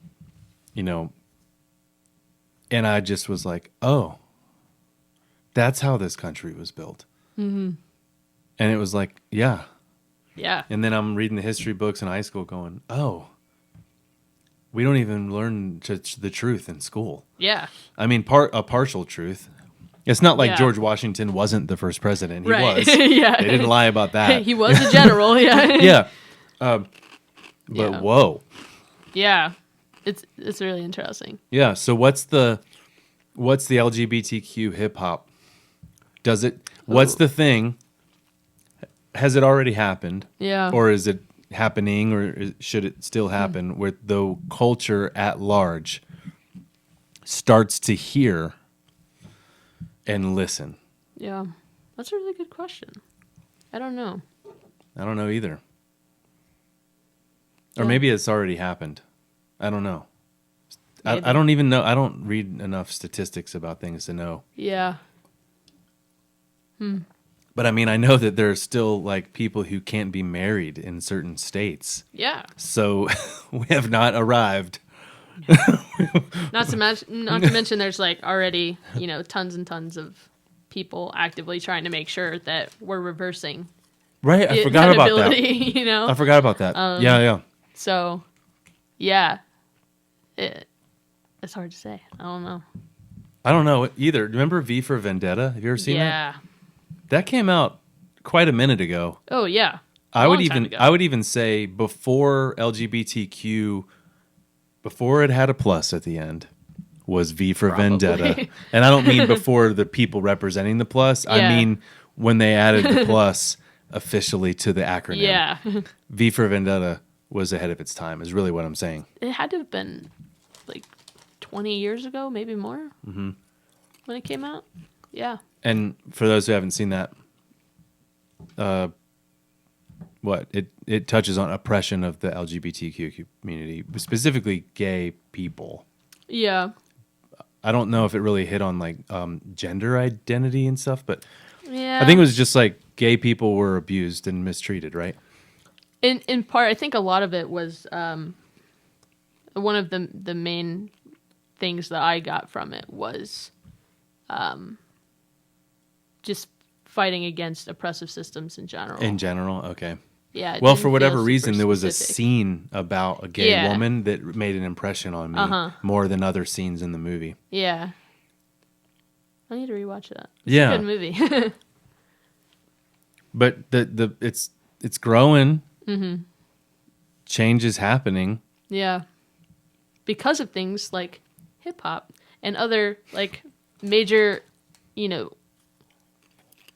I just was like, oh, that's how this country was built. Mm-hmm. And it was like, yeah. Yeah. And then I'm reading the history books in high school going, oh, we don't even learn the truth in school. Yeah. I mean, a partial truth. It's not like Yeah. George Washington wasn't the first president. He Right. was. Yeah. They didn't lie about that. He was a general. Yeah. Yeah. But Yeah. whoa. Yeah. It's really interesting. Yeah. So what's the LGBTQ hip hop? What's the thing? Has it already happened? Yeah. Or is it happening, or should it still happen, where the culture at large starts to hear and listen? Yeah. That's a really good question. I don't know. I don't know either. Or Yeah. maybe it's already happened. I don't know. Maybe. I don't even know. I don't read enough statistics about things to know. Yeah. But I mean, I know that there are still like people who can't be married in certain states. Yeah. So we have not arrived. Not to mention there's like already, tons and tons of people actively trying to make sure that we're reversing. Right. I forgot about that. I I forgot about that. Yeah. So, yeah. It's hard to say. I don't know. I don't know either. Remember V for Vendetta? Have you ever seen that? Yeah. That came out quite a minute ago. Oh, yeah. I would time ago. even say before LGBTQ, before it had a plus at the end, was V for Probably. Vendetta. And I don't mean before the people representing the plus. I Yeah. mean when they added the plus officially to the acronym. Yeah. V for Vendetta was ahead of its time, is really what I'm saying. It had to have been like 20 years ago, maybe more, when it came out. Yeah. And for those who haven't seen that, it touches on oppression of the LGBTQ community, specifically gay people. Yeah. I don't know if it really hit on like gender identity and stuff, but Yeah. I think it was just like gay people were abused and mistreated, right? In part, I think a lot of it was one of the main things that I got from it was just fighting against oppressive systems in general. In general, okay. Yeah. it Well, didn't for whatever feel reason, super there was a specific. scene about a gay Yeah. woman that made an impression on me more than other scenes in the movie. Yeah. I need to rewatch that. It's Yeah. a good movie. But it's growing. Mm-hmm. Change is happening. Yeah. Because of things like hip hop and other like major,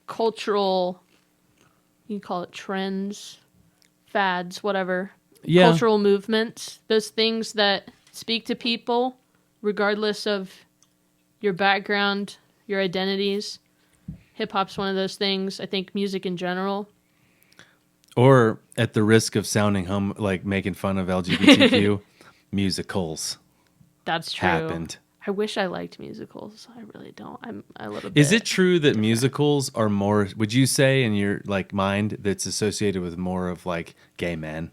cultural, you can call it trends, fads, whatever. Yeah. cultural movements, those things that speak to people regardless of your background, your identities. Hip hop's one of those things. I think music in general. Or at the risk of sounding like making fun of LGBTQ, musicals That's true. happened. I wish I liked musicals. I really don't. I'm a little bit. Is it true that musicals are more, would you say in your like mind, that's associated with more of like gay men?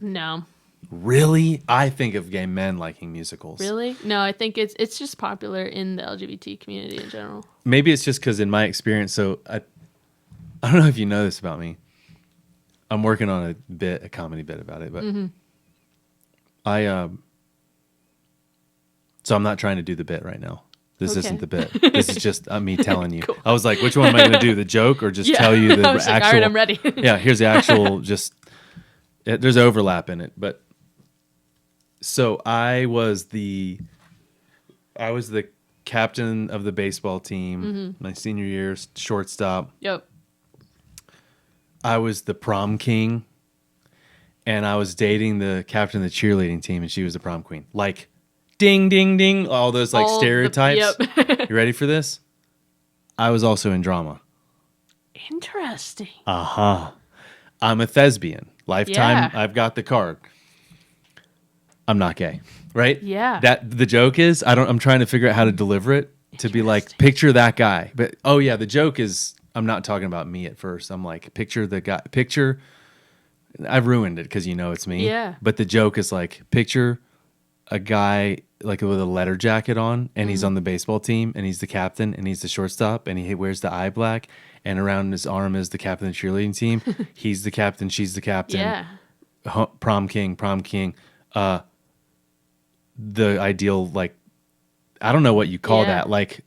No. Really? I think of gay men liking musicals. Really? No, I think it's just popular in the LGBT community in general. Maybe it's just because in my experience, so I don't know if you know this about me. I'm working on a comedy bit about it, but so I'm not trying to do the bit right now. This isn't the bit. This is just me telling you. Cool. I was like, which one am I going to do? The joke or just tell you the I was actual? like, all right, I'm ready. Yeah, here's the actual. There's overlap in it, but so I was the captain of the baseball team my senior year, shortstop. Yep. I was the prom king, and I was dating the captain of the cheerleading team, and she was the prom queen. Like, ding, ding, ding, all those like stereotypes. Yep. You ready for this? I was also in drama. Interesting. I'm a thespian. Lifetime, Yeah. I've got the card. I'm not gay, right? Yeah. That the joke is, I'm trying to figure out how to deliver it to be like, picture that guy. But oh yeah, the joke is, I'm not talking about me at first. I'm like, picture the guy. I've ruined it because it's me. Yeah. But the joke is like, picture a guy like with a letter jacket on, and he's on the baseball team, and he's the captain, and he's the shortstop, and he wears the eye black, and around his arm is the captain of the cheerleading team. He's the captain, she's the captain. Yeah. Prom king. The ideal, like, I don't know what you call that, like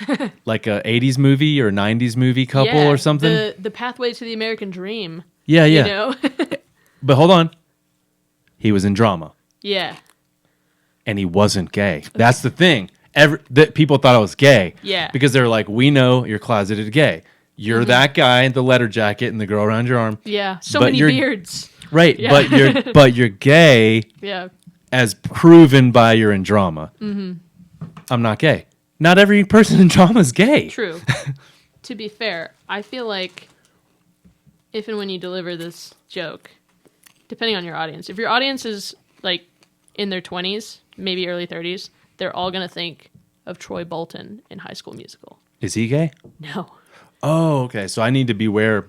a 80s movie or 90s movie couple or something. The pathway to the American dream. Yeah. You know? But hold on. He was in drama. Yeah. And he wasn't gay. That's the thing. That people thought I was gay. Yeah. Because they were like, we know you're closeted gay. You're that guy in the letter jacket and the girl around your arm. Yeah. So But many you're- beards. Right. Yeah. But you're gay Yeah. as proven by you're in drama. I'm not gay. Not every person in drama is gay. True. To be fair, I feel like if and when you deliver this joke, depending on your audience, if your audience is like in their 20s, maybe early 30s, they're all going to think of Troy Bolton in High School Musical. Is he gay? No. Oh, okay. So I need to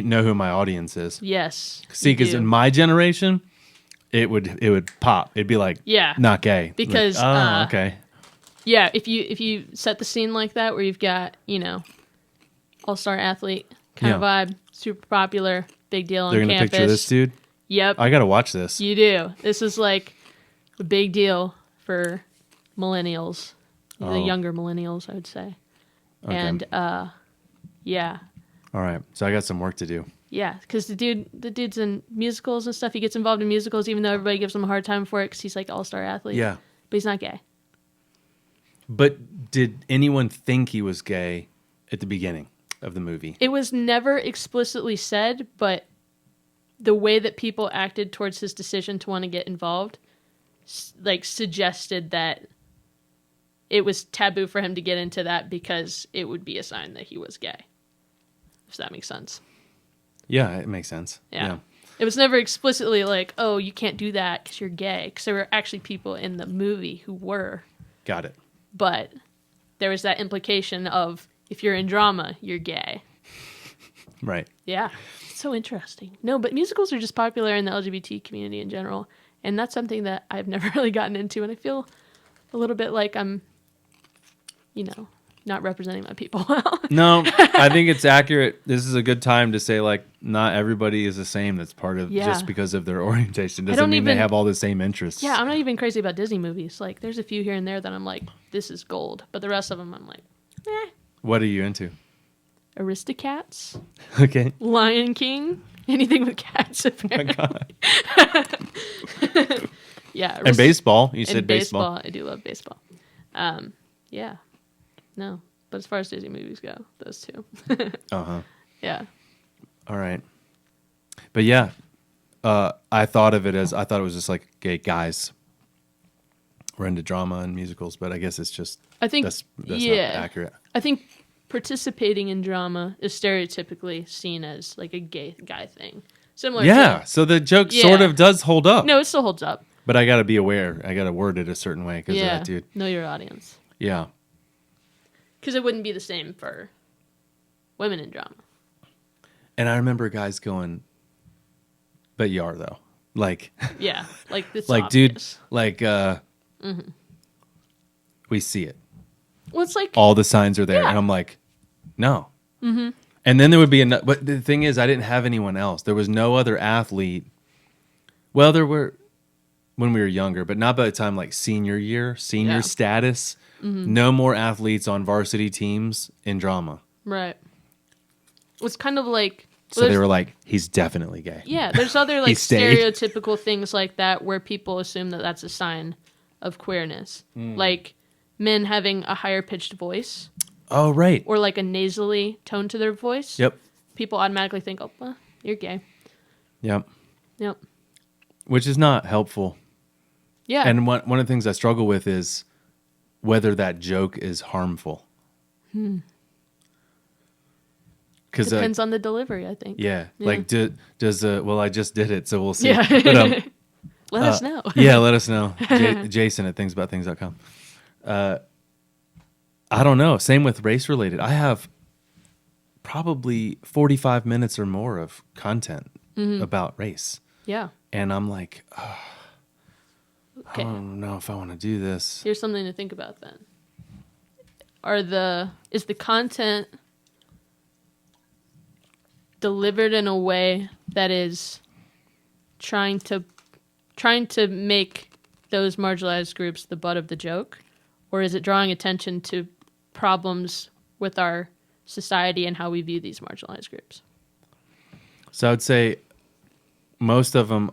know who my audience is. Yes. See, because in my generation, it would pop. It'd be like, not gay. Because like, okay. Yeah, if you set the scene like that, where you've got all-star athlete kind of vibe, super popular, big deal on They're campus. gonna picture this dude. Yep, I gotta watch this. you do. This is like a big deal for millennials, the younger millennials, I would say. Okay. And yeah, All right. So I got some work to do. yeah, because the dude's in musicals and stuff. He gets involved in musicals, even though everybody gives him a hard time for it because he's like all-star athlete. Yeah. But he's not gay. But did anyone think he was gay at the beginning of the movie? It was never explicitly said, but the way that people acted towards his decision to want to get involved, suggested that it was taboo for him to get into that because it would be a sign that he was gay. If that makes sense. Yeah, it makes sense. Yeah. It was never explicitly like, oh, you can't do that because you're gay. Because there were actually people in the movie who were. Got it. But there was that implication of, if you're in drama, you're gay. Right. Yeah. It's so interesting. No, but musicals are just popular in the LGBT community in general. And that's something that I've never really gotten into. And I feel a little bit like I'm, not representing my people well. No, I think it's accurate. This is a good time to say, like, not everybody is the same. That's part of just because of their orientation. Doesn't mean they have all the same interests. Yeah, I'm not even crazy about Disney movies. Like, there's a few here and there that I'm like, this is gold. But the rest of them, I'm like, eh. What are you into? Aristocats. Okay. Lion King. Anything with cats, apparently. Oh my God. Yeah. And baseball. You said and baseball. I do love baseball. Yeah. No. But as far as Disney movies go, those two. Uh-huh. Yeah. All right. But yeah, I thought it was just like gay guys were into drama and musicals, but I guess it's just I think that's not yeah. accurate. I think participating in drama is stereotypically seen as like a gay guy thing. Similar Yeah, to so the joke sort of does hold up. No, it still holds up. But I got to be aware. I got to word it a certain way because of Yeah. that dude. Know your audience. Yeah. Because it wouldn't be the same for women in drama. And I remember guys going, but you are though. Like, Yeah. Like this like, obvious. dude, like, we see it. Well, it's like All the signs are there. Yeah. And I'm like, no. Mm-hmm. And then there would be another, but the thing is, I didn't have anyone else. There was no other athlete. Well, there were when we were younger, but not by the time like senior year, Yeah. status. No more athletes on varsity teams in drama. Right. It's kind of like So they were like, he's definitely gay. Yeah, there's other like stayed. stereotypical things like that where people assume that that's a sign of queerness. Like men having a higher pitched voice Oh, right. or like a nasally tone to their voice. Yep. People automatically think, "Oh, well, you're gay." Yep. Yep. Which is not helpful. Yeah. And one of the things I struggle with is whether that joke is harmful. Because Depends on the delivery, I think. yeah, like does well, I just did it, so we'll see. Yeah. But Let us know. yeah, let us know. Jason at thingsaboutthings.com. I don't know. Same with race related. I have probably 45 minutes or more of content about race. Yeah. And I'm like, Okay. I don't know if I want to do this. Here's something to think about then. Is the content delivered in a way that is trying to make those marginalized groups the butt of the joke, or is it drawing attention to problems with our society and how we view these marginalized groups? So I'd say most of them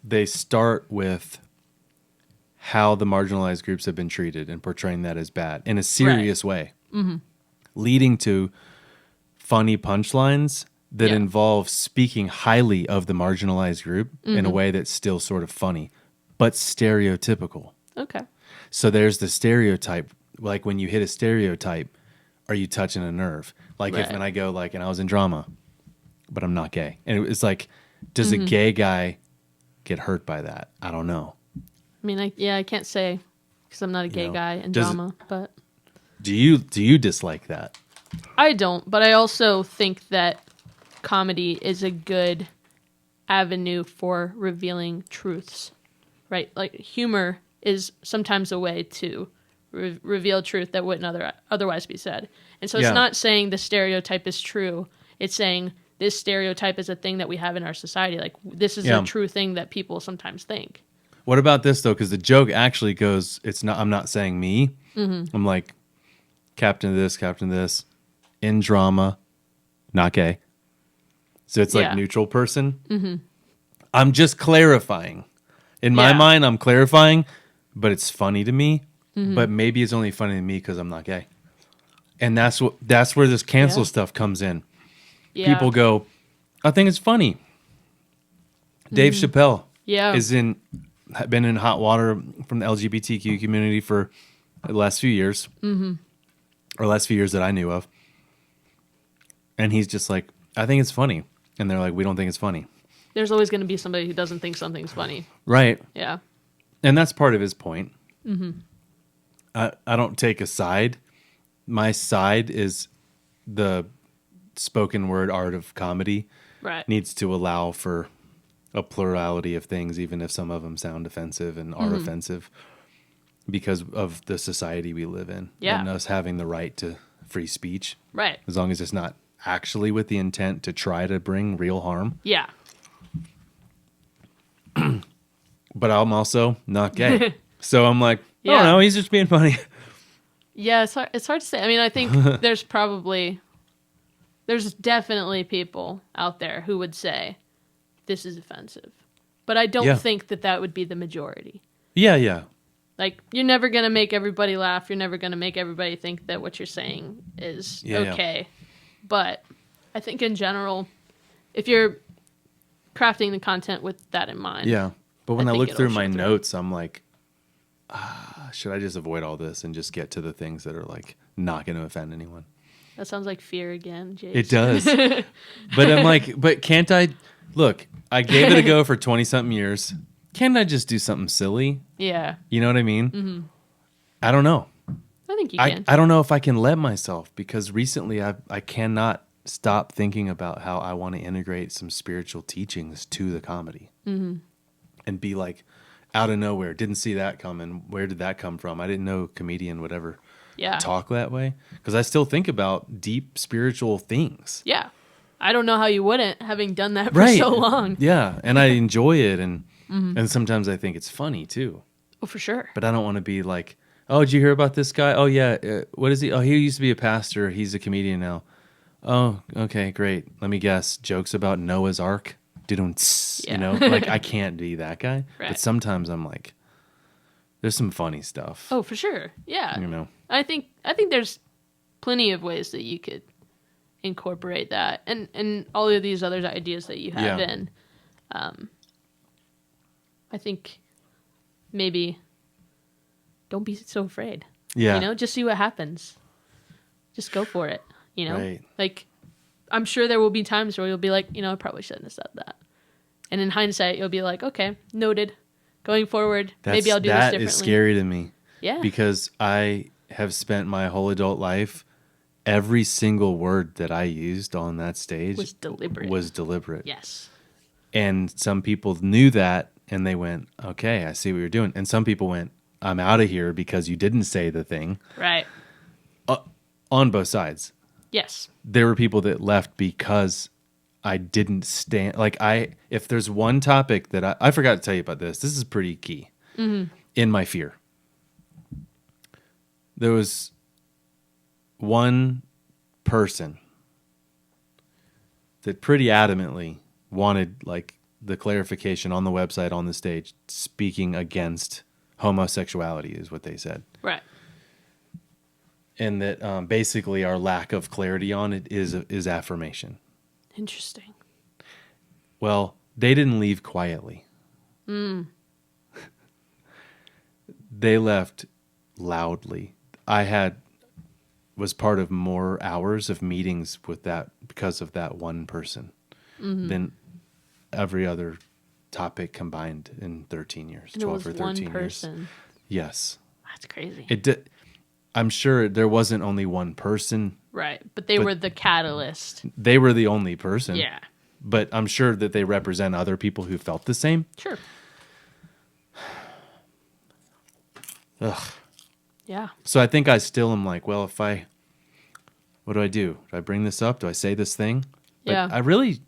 they start with how the marginalized groups have been treated and portraying that as bad in a serious way, leading to funny punchlines that involve speaking highly of the marginalized group in a way that's still sort of funny, but stereotypical. Okay. So there's the stereotype. Like when you hit a stereotype, are you touching a nerve? Like if Right. when I go like, and I was in drama, but I'm not gay. And it's like, does a gay guy get hurt by that? I don't know. I mean, I can't say because I'm not a gay guy in drama, but Do you dislike that? I don't. But I also think that comedy is a good avenue for revealing truths, right? Like humor is sometimes a way to reveal truth that wouldn't otherwise be said. And so it's not saying the stereotype is true. It's saying this stereotype is a thing that we have in our society. Like this is a true thing that people sometimes think. What about this though? Because the joke actually goes, I'm not saying me. I'm like, captain this, in drama, not gay. So it's like neutral person. I'm just clarifying. In my mind, I'm clarifying, but it's funny to me. But maybe it's only funny to me because I'm not gay. And that's where this cancel stuff comes in. Yeah. People go, I think it's funny. Dave Chappelle been in hot water from the LGBTQ community for the last few years, or last few years that I knew of. And he's just like, I think it's funny. And they're like, we don't think it's funny. There's always going to be somebody who doesn't think something's funny. Right. Yeah. And that's part of his point. I don't take a side. My side is the spoken word art of comedy needs to allow for a plurality of things, even if some of them sound offensive and are offensive, because of the society we live in and us having the right to free speech. Right. As long as it's not actually with the intent to try to bring real harm. Yeah. But I'm also not gay. So I'm like, I don't know, he's just being funny. Yeah, it's hard to say. I mean, I think there's definitely people out there who would say this is offensive. But I don't think that would be the majority. Yeah. Like, you're never going to make everybody laugh. You're never going to make everybody think that what you're saying is okay. But I think in general, if you're crafting the content with that in mind. Yeah. But when I think look it'll through show my through. notes, I'm like, should I just avoid all this and just get to the things that are like not going to offend anyone? That sounds like fear again, Jason. It does. But I'm like, but can't I? Look, I gave it a go for 20-something years. Can't I just do something silly? Yeah. You know what I mean? Mm-hmm. I don't know. I think you can. I don't know if I can let myself, because recently I cannot stop thinking about how I want to integrate some spiritual teachings to the comedy. Mm-hmm. And be like, out of nowhere, didn't see that coming. Where did that come from? I didn't know a comedian would ever talk that way. Because I still think about deep spiritual things. Yeah. I don't know how you wouldn't, having done that for so long. Yeah, and I enjoy it, and sometimes I think it's funny too. Oh, for sure. But I don't want to be like, oh, did you hear about this guy? Oh, yeah. What is he? Oh, he used to be a pastor. He's a comedian now. Oh, okay, great. Let me guess. Jokes about Noah's Ark. You know, like I can't be that guy. Right. But sometimes I'm like, there's some funny stuff. Oh, for sure. Yeah. You know. I think there's plenty of ways that you could incorporate that and all of these other ideas that you have in. I think maybe don't be so afraid. Yeah. You know, just see what happens. Just go for it. You know, Right. like I'm sure there will be times where you'll be like, you know, I probably shouldn't have said that. And in hindsight, you'll be like, okay, noted. Going forward, maybe I'll do this differently. That is scary to me. Yeah. Because I have spent my whole adult life, every single word that I used on that stage Was deliberate. Yes. And some people knew that and they went, okay, I see what you're doing. And some people went, I'm out of here because you didn't say the thing. Right. On both sides. Yes. There were people that left because I didn't stand. Like if there's one topic that I forgot to tell you about this. This is pretty key in my fear. There was one person that pretty adamantly wanted like the clarification on the website, on the stage, speaking against homosexuality is what they said. Right. And that basically our lack of clarity on it is affirmation. Interesting. Well, they didn't leave quietly. They left loudly. I was part of more hours of meetings with that because of that one person than every other topic combined in 13 years, and 12 or 13 one years. person. Yes. That's crazy. I'm sure there wasn't only one person. Right, but they were the catalyst. They were the only person. Yeah. But I'm sure that they represent other people who felt the same. Sure. Ugh. Yeah. So I think I still am like, well, what do I do? Do I bring this up? Do I say this thing? But Yeah. I really...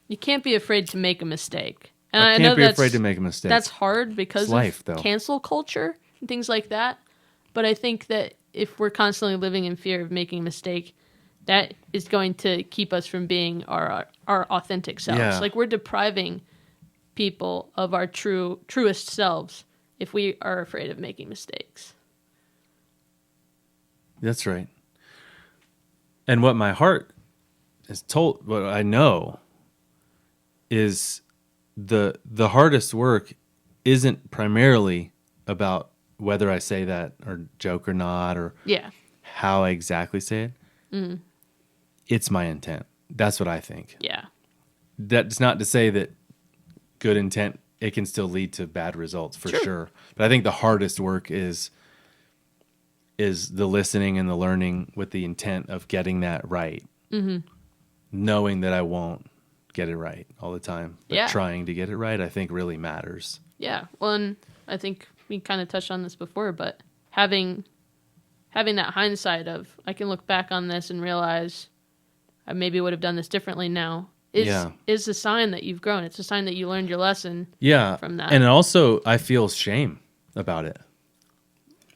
You can't be afraid to make a mistake. And I I know can't be that's afraid to make a mistake. That's hard because It's life, of though. cancel culture and things like that. But I think that if we're constantly living in fear of making a mistake, that is going to keep us from being our authentic selves. Yeah. Like we're depriving people of our truest selves if we are afraid of making mistakes. That's right. And what my heart is told, what I know, is the hardest work isn't primarily about whether I say that or joke or not or how I exactly say it. It's my intent. That's what I think. Yeah. That's not to say that good intent, it can still lead to bad results for sure. But I think the hardest work is the listening and the learning with the intent of getting that right. Knowing that I won't get it right all the time. But trying to get it right, I think really matters. Yeah. Well, and I think we kind of touched on this before, but having that hindsight of I can look back on this and realize I maybe would have done this differently now is a sign that you've grown. It's a sign that you learned your lesson from that. And also I feel shame about it.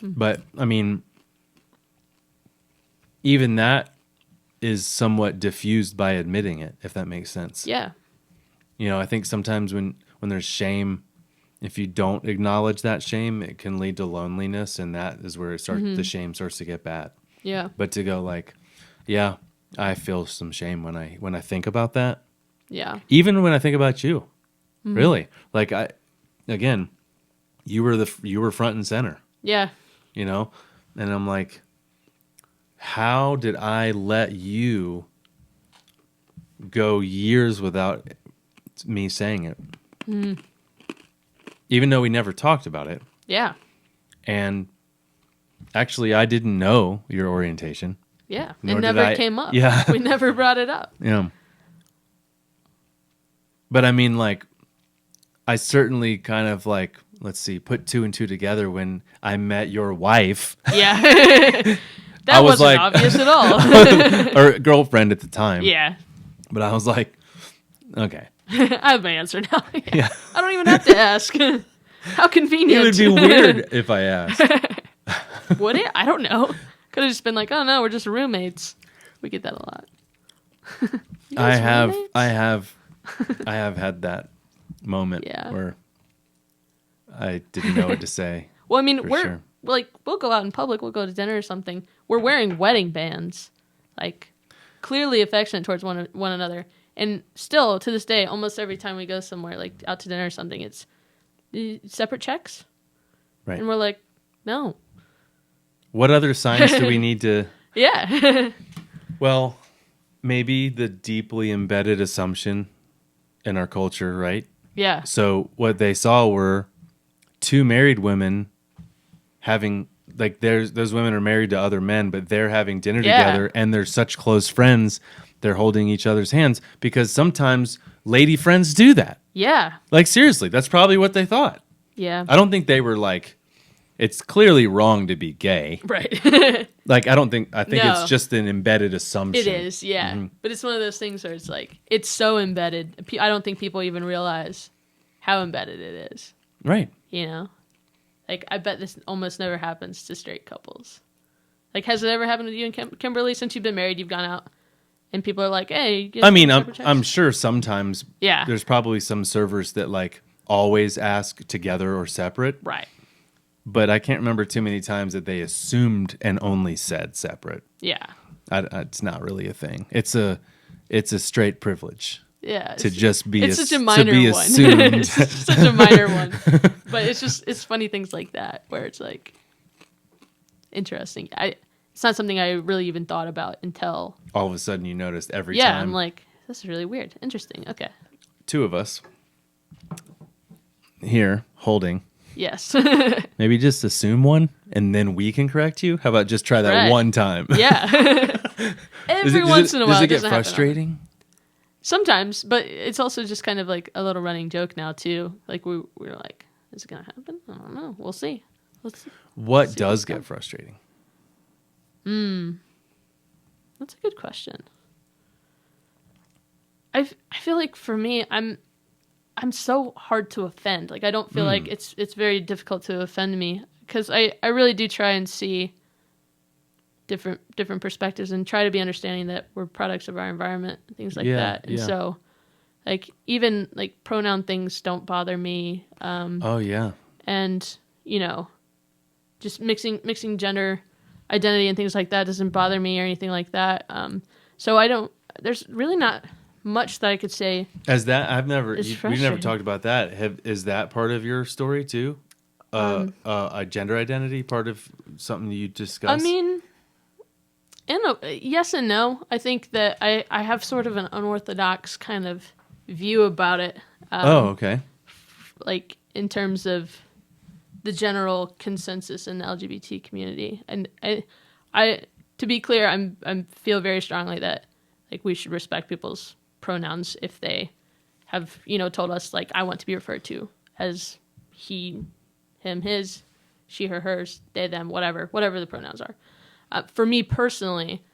But I mean, even that is somewhat diffused by admitting it, if that makes sense. Yeah. You know, I think sometimes when there's shame, if you don't acknowledge that shame, it can lead to loneliness, and that is where the shame starts to get bad. Yeah. But to go like, yeah, I feel some shame when I think about that. Yeah. Even when I think about you, really, like you were front and center, Yeah. you know, and I'm like, how did I let you go years without me saying it? Even though we never talked about it. Yeah. And actually, I didn't know your orientation. Yeah. Nor It did never I- came up. Yeah. We never brought it up. Yeah. But I mean, like, I certainly kind of like, let's see, put two and two together when I met your wife. Yeah. I That was wasn't like- obvious at all. Or girlfriend at the time. Yeah. But I was like, okay. I have my answer now. Yeah. I don't even have to ask. How convenient. It would be weird if I asked. Would it? I don't know. Could have just been like, oh no, we're just roommates. We get that a lot. You guys roommates? I have had that moment Yeah. where I didn't know what to say. Well, I mean, For we're sure. like, we'll go out in public, we'll go to dinner or something. We're wearing wedding bands, like clearly affectionate towards one another. And still, to this day, almost every time we go somewhere, like out to dinner or something, it's separate checks. Right. And we're like, no. What other signs do we need to... Yeah. Well, maybe the deeply embedded assumption in our culture, right? Yeah. So what they saw were two married women having, like, those women are married to other men, but they're having dinner Yeah. together, and they're such close friends, they're holding each other's hands, because sometimes lady friends do that. Yeah. Like, seriously, that's probably what they thought. Yeah. I don't think they were like, it's clearly wrong to be gay. Right. Like, I think No. it's just an embedded assumption. It is, yeah. But it's one of those things where it's like, it's so embedded. I don't think people even realize how embedded it is, Right. you know? Like, I bet this almost never happens to straight couples. Like, has it ever happened to you and Kimberly? Since you've been married, you've gone out, and people are like, hey. You guys I mean, want separate checks? I'm sure sometimes Yeah. there's probably some servers that, like, always ask together or separate. Right. But I can't remember too many times that they assumed and only said separate. Yeah. It's not really a thing. It's a straight privilege Yeah. to just be it's such a to minor be one. assumed. It's such a minor one. But it's funny things like that where it's like interesting. It's not something I really even thought about until All of a sudden, you noticed every yeah, time. I'm like, this is really weird. Interesting. Okay. Two of us here holding. Yes. Maybe just assume one, and then we can correct you. How about just try that Right. one time? Yeah. Every once in a while, does it get doesn't happen. frustrating? Sometimes, but it's also just kind of like a little running joke now too. Like we're like, is it gonna happen? I don't know. We'll see. Let's see. What See does what's get coming. frustrating? That's a good question. I feel like for me, I'm so hard to offend. Like I don't feel like it's very difficult to offend me because I really do try and see different perspectives and try to be understanding that we're products of our environment, things like Yeah, that. And yeah. so, like even like pronoun things don't bother me. Oh yeah. And you know, just mixing gender identity and things like that doesn't bother me or anything like that. So I don't. There's really not much that I could say. As that, I've never. It's We've never frustrating. talked about that. Is that part of your story too? A gender identity part of something you discussed? I mean, yes and no. I think that I have sort of an unorthodox kind of view about it. oh, okay. Like in terms of the general consensus in the LGBT community, and I to be clear, I feel very strongly that like we should respect people's pronouns if they have told us like I want to be referred to as he, him, his, she, her, hers, they, them, whatever the pronouns are. For me personally,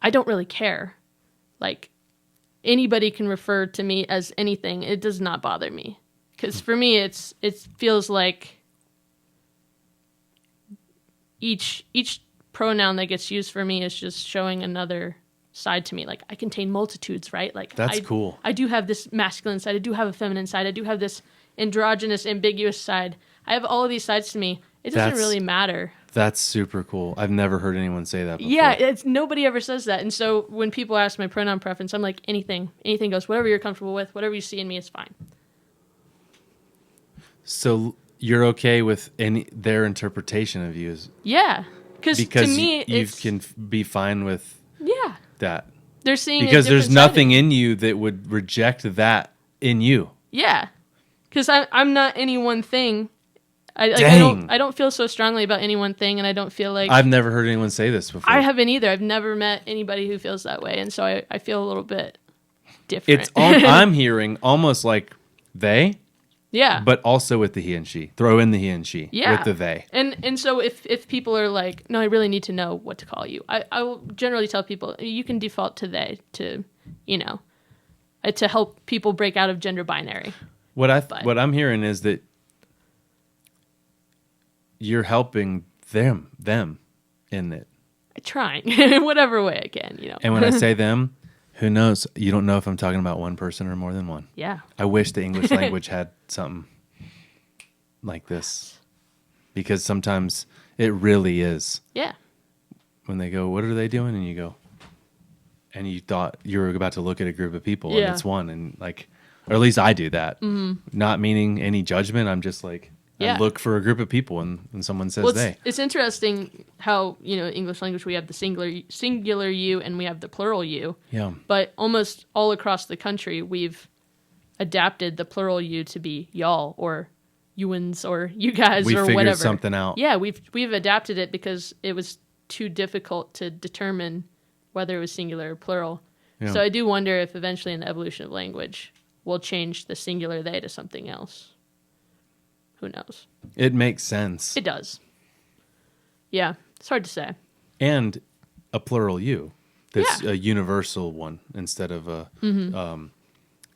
I don't really care. Like anybody can refer to me as anything. It does not bother me because for me it feels like each pronoun that gets used for me is just showing another side to me. Like I contain multitudes, right? Like That's cool. I do have this masculine side. I do have a feminine side. I do have this androgynous, ambiguous side. I have all of these sides to me. It doesn't really matter. That's super cool. I've never heard anyone say that before. Yeah, it's nobody ever says that. And so when people ask my pronoun preference, I'm like, anything goes. Whatever you're comfortable with, whatever you see in me is fine. So you're okay with their interpretation of you Yeah, because to me, you can be fine with that. They're seeing because a there's different side of nothing me. in you that would reject that in you. Yeah, because I'm not any one thing. Dang. I don't feel so strongly about any one thing, and I don't feel like I've never heard anyone say this before. I haven't either. I've never met anybody who feels that way, and so I feel a little bit different. I'm hearing almost like they, yeah, but also with the he and she. Throw in the he and she with the they. And so if people are like, no, I really need to know what to call you, I will generally tell people you can default to they to to help people break out of gender binary. What I'm hearing is that you're helping them in it. Trying in whatever way I can, And when I say them, who knows? You don't know if I'm talking about one person or more than one. Yeah. I wish the English language had something like this, because sometimes it really is. Yeah. When they go, what are they doing? And you go, and you thought you were about to look at a group of people, and it's one, and like, or at least I do that. Mm-hmm. Not meaning any judgment. I'm just like, I look for a group of people, and someone says they. It's interesting how, English language, we have the singular you and we have the plural you. Yeah. But almost all across the country, we've adapted the plural you to be y'all or youans or you guys or whatever. We figured something out. Yeah, we've adapted it because it was too difficult to determine whether it was singular or plural. Yeah. So I do wonder if eventually in the evolution of language, we'll change the singular they to something else. Who knows? It makes sense. It does. Yeah, it's hard to say. And a plural you. That's a universal one instead of a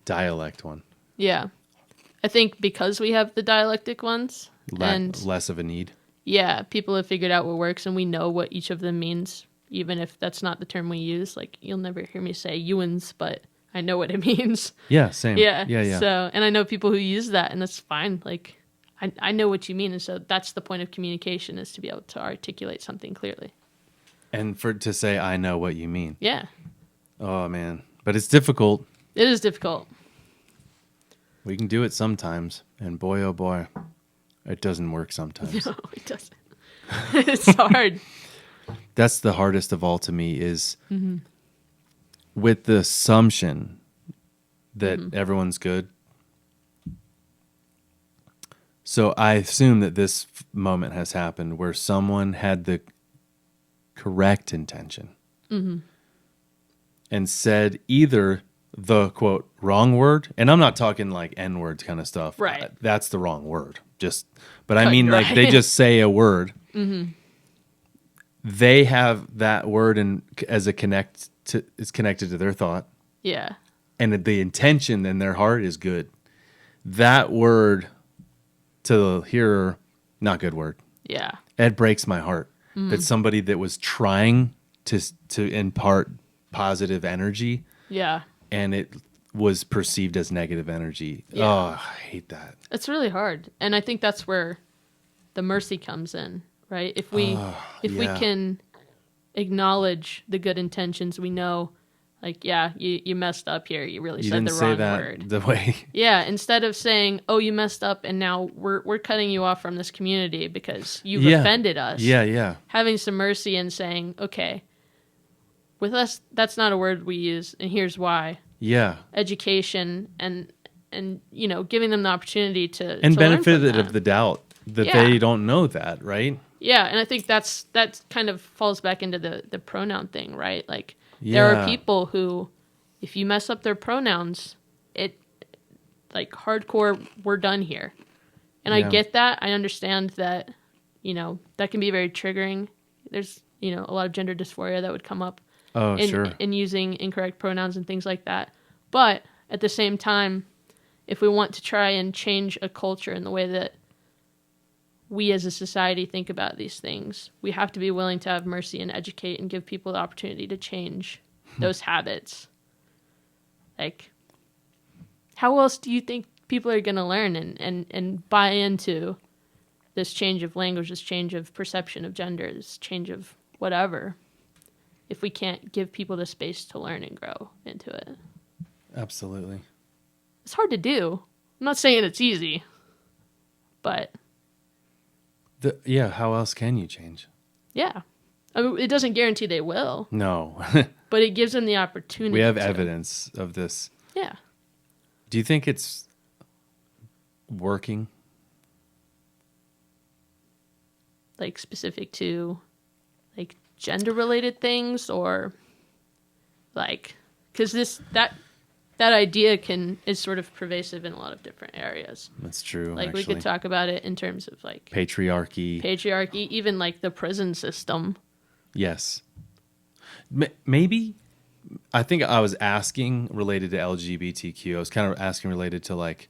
dialect one. Yeah. I think because we have the dialectic ones. And less of a need. Yeah, people have figured out what works, and we know what each of them means, even if that's not the term we use. Like, you'll never hear me say Ewans, but I know what it means. Yeah, same. Yeah. Yeah. So, and I know people who use that, and that's fine. Like, I know what you mean, and so that's the point of communication, is to be able to articulate something clearly. And to say, I know what you mean. Yeah. Oh, man. But it's difficult. It is difficult. We can do it sometimes, and boy, oh boy, it doesn't work sometimes. No, it doesn't. It's hard. That's the hardest of all to me, is with the assumption that everyone's good. So I assume that this moment has happened where someone had the correct intention and said either the, quote, wrong word, and I'm not talking like N-word kind of stuff. Right. That's the wrong word. But I mean, like, they just say a word. They have that word is connected to their thought. Yeah. And the intention in their heart is good. That word to the hearer, not good word. Yeah. It breaks my heart that somebody that was trying to impart positive energy. Yeah. And it was perceived as negative energy. Yeah. Oh, I hate that. It's really hard. And I think that's where the mercy comes in, right? If we can acknowledge the good intentions, we know, like, yeah, you messed up here. You really said the wrong word. The way. Yeah, instead of saying, "Oh, you messed up, and now we're cutting you off from this community because you've offended us." Yeah. Having some mercy and saying, "Okay, with us, that's not a word we use, and here's why." Yeah. Education and giving them the opportunity to benefit of the doubt that they don't know that, right? Yeah, and I think that kind of falls back into the pronoun thing, right? Like, there are people who, if you mess up their pronouns, it, like, hardcore, we're done here. And I get that. I understand that, that can be very triggering. There's, a lot of gender dysphoria that would come up in using incorrect pronouns and things like that. But at the same time, if we want to try and change a culture in the way that we as a society think about these things, we have to be willing to have mercy and educate and give people the opportunity to change those habits. Like, how else do you think people are going to learn and buy into this change of language, this change of perception of gender, this change of whatever, if we can't give people the space to learn and grow into it. Absolutely. It's hard to do. I'm not saying it's easy, but how else can you change? yeah. I mean, it doesn't guarantee they will. No. But it gives them the opportunity. We have evidence of this. Yeah. Do you think it's working? Like specific to like gender related things, or like, because that idea is sort of pervasive in a lot of different areas. That's true. Like actually. we could talk about it in terms of like patriarchy, even like the prison system. Yes. Maybe, I think I was asking related to LGBTQ. I was kind of asking related to like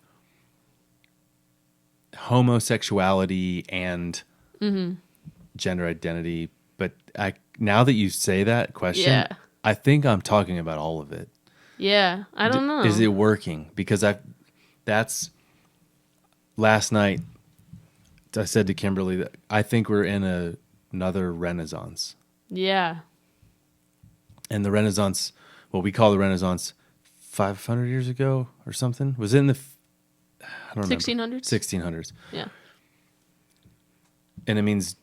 homosexuality and gender identity. But now that you say that question, I think I'm talking about all of it. Yeah, I don't know. Is it working? Because that's last night I said to Kimberly that I think we're in another renaissance. Yeah. And the Renaissance, what we call the Renaissance, 500 years ago or something? Was it in the, I don't 1600s? remember. 1600s. Yeah. And it means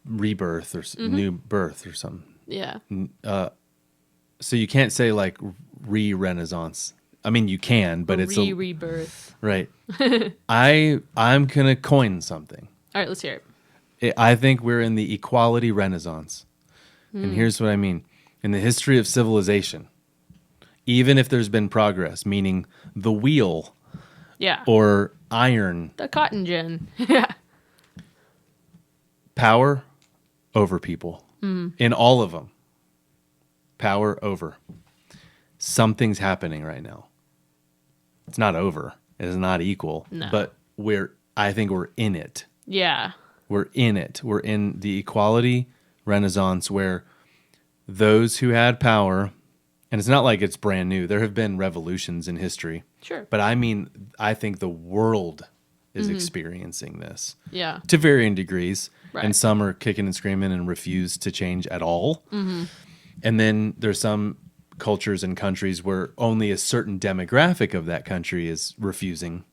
rebirth or new birth or something. Yeah. So you can't say like re-Renaissance. I mean, you can, but it's a rebirth. Right. I'm going to coin something. All right, let's hear it. I think we're in the equality Renaissance. And here's what I mean. In the history of civilization, even if there's been progress, meaning the wheel or iron, the cotton gin, yeah, power over people in all of them, power over. Something's happening right now. It's not over. It is not equal, but I think we're in it. Yeah. We're in it. We're in the equality Renaissance where those who had power, and it's not like it's brand new. There have been revolutions in history. Sure. But I mean, I think the world is experiencing this. Yeah. To varying degrees. Right. And some are kicking and screaming and refuse to change at all. And then there's some cultures and countries where only a certain demographic of that country is refusing.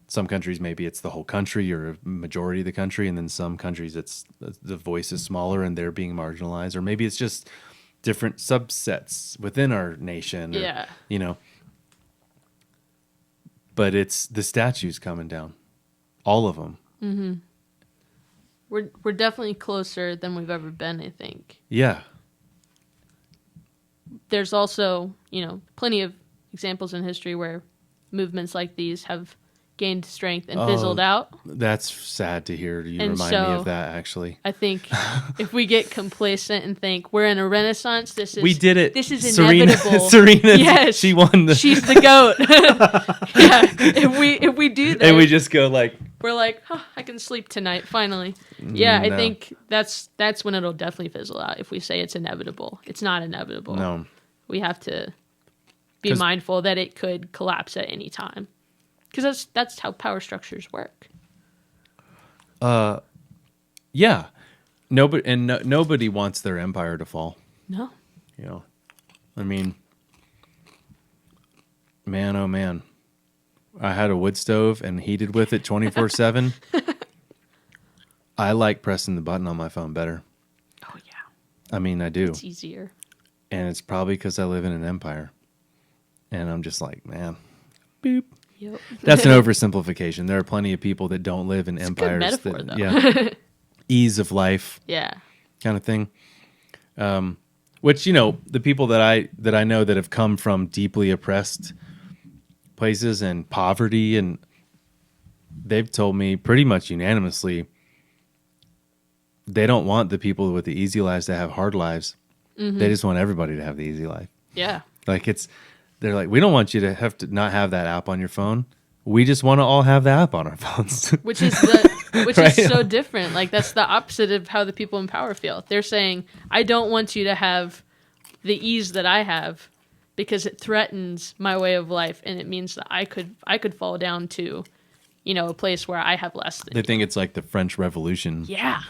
Some countries, maybe it's the whole country or a majority of the country. And then some countries, it's the voice is smaller and they're being marginalized. Or maybe it's just different subsets within our nation. Or, you know. But it's the statues coming down. All of them. Mm-hmm. We're definitely closer than we've ever been, I think. Yeah. There's also, plenty of examples in history where movements like these have gained strength and fizzled out. That's sad to hear. You and remind me of that, actually. I think if we get complacent and think we're in a renaissance, we did it. This is inevitable. Serena, yes, she won. She's the GOAT. Yeah, if we do that, and we just go like, we're like, I can sleep tonight finally. Yeah, I think that's when it'll definitely fizzle out. If we say it's inevitable, it's not inevitable. No, we have to be mindful that it could collapse at any time. Because that's how power structures work. Yeah. Nobody wants their empire to fall. No. I mean, man, oh man. I had a wood stove and heated with it 24/7. I like pressing the button on my phone better. Oh, yeah. I mean, I do. It's easier. And it's probably because I live in an empire. And I'm just like, man, boop. Yep. That's an oversimplification. There are plenty of people that don't live in empires. It's a good metaphor, though. Ease of life. Yeah. Kind of thing. Which, the people that I know that have come from deeply oppressed places and poverty, and they've told me pretty much unanimously they don't want the people with the easy lives to have hard lives. They just want everybody to have the easy life. Yeah. They're like, we don't want you to have to not have that app on your phone. We just want to all have the app on our phones. Which is right? Is so different. Like, that's the opposite of how the people in power feel. They're saying, I don't want you to have the ease that I have because it threatens my way of life, and it means that I could fall down to, a place where I have less than They you. think it's like the French Revolution. Yeah.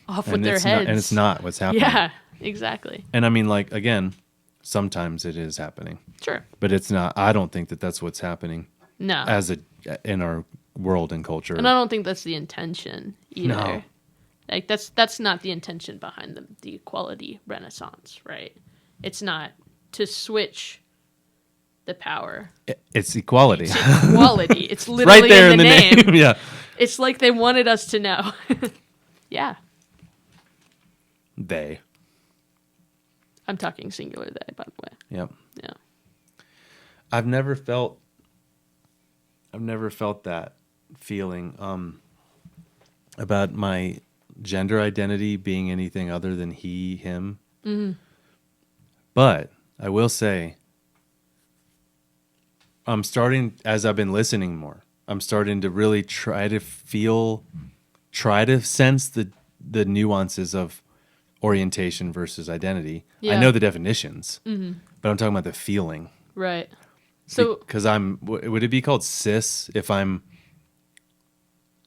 Off with And their it's heads. not, and it's not what's happening. Yeah, exactly. And I mean, like, again, sometimes it is happening, Sure. but it's not. I don't think that that's what's happening No. in our world and culture. And I don't think that's the intention either. No. Like that's not the intention behind the equality renaissance, right? It's not to switch the power. It's equality. It's equality. It's literally right there in the name. Yeah. It's like they wanted us to know. Yeah. They. I'm talking singular they, by the way. Yep. Yeah. I've never felt that feeling about my gender identity being anything other than he, him. Mm-hmm. But I will say, I'm starting, as I've been listening more, I'm starting to really try to sense the nuances of orientation versus identity. Yeah. I know the definitions, but I'm talking about the feeling. Right. So Because would it be called cis if I'm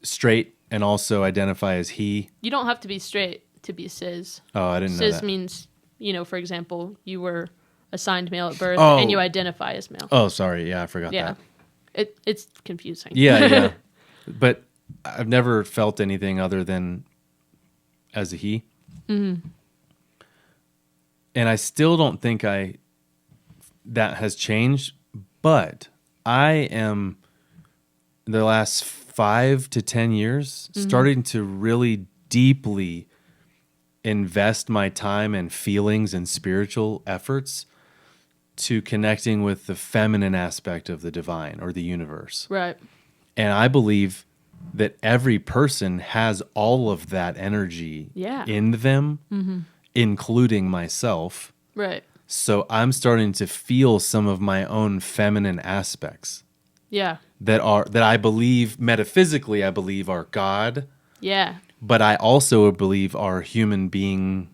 straight and also identify as he? you don't have to be straight to be cis. Oh, I didn't know Cis that. means, for example, you were assigned male at birth Oh. and you identify as male. Oh, sorry. Yeah, I forgot Yeah. that. It's confusing. Yeah, yeah. But I've never felt anything other than as a he. Mm-hmm. And I still don't think that has changed, but I am the last 5 to 10 years starting to really deeply invest my time and feelings and spiritual efforts to connecting with the feminine aspect of the divine or the universe. Right. And I believe that every person has all of that energy Yeah. in them, including myself. Right. So I'm starting to feel some of my own feminine aspects Yeah. that I believe metaphysically, I believe are God, Yeah. but I also believe are human beings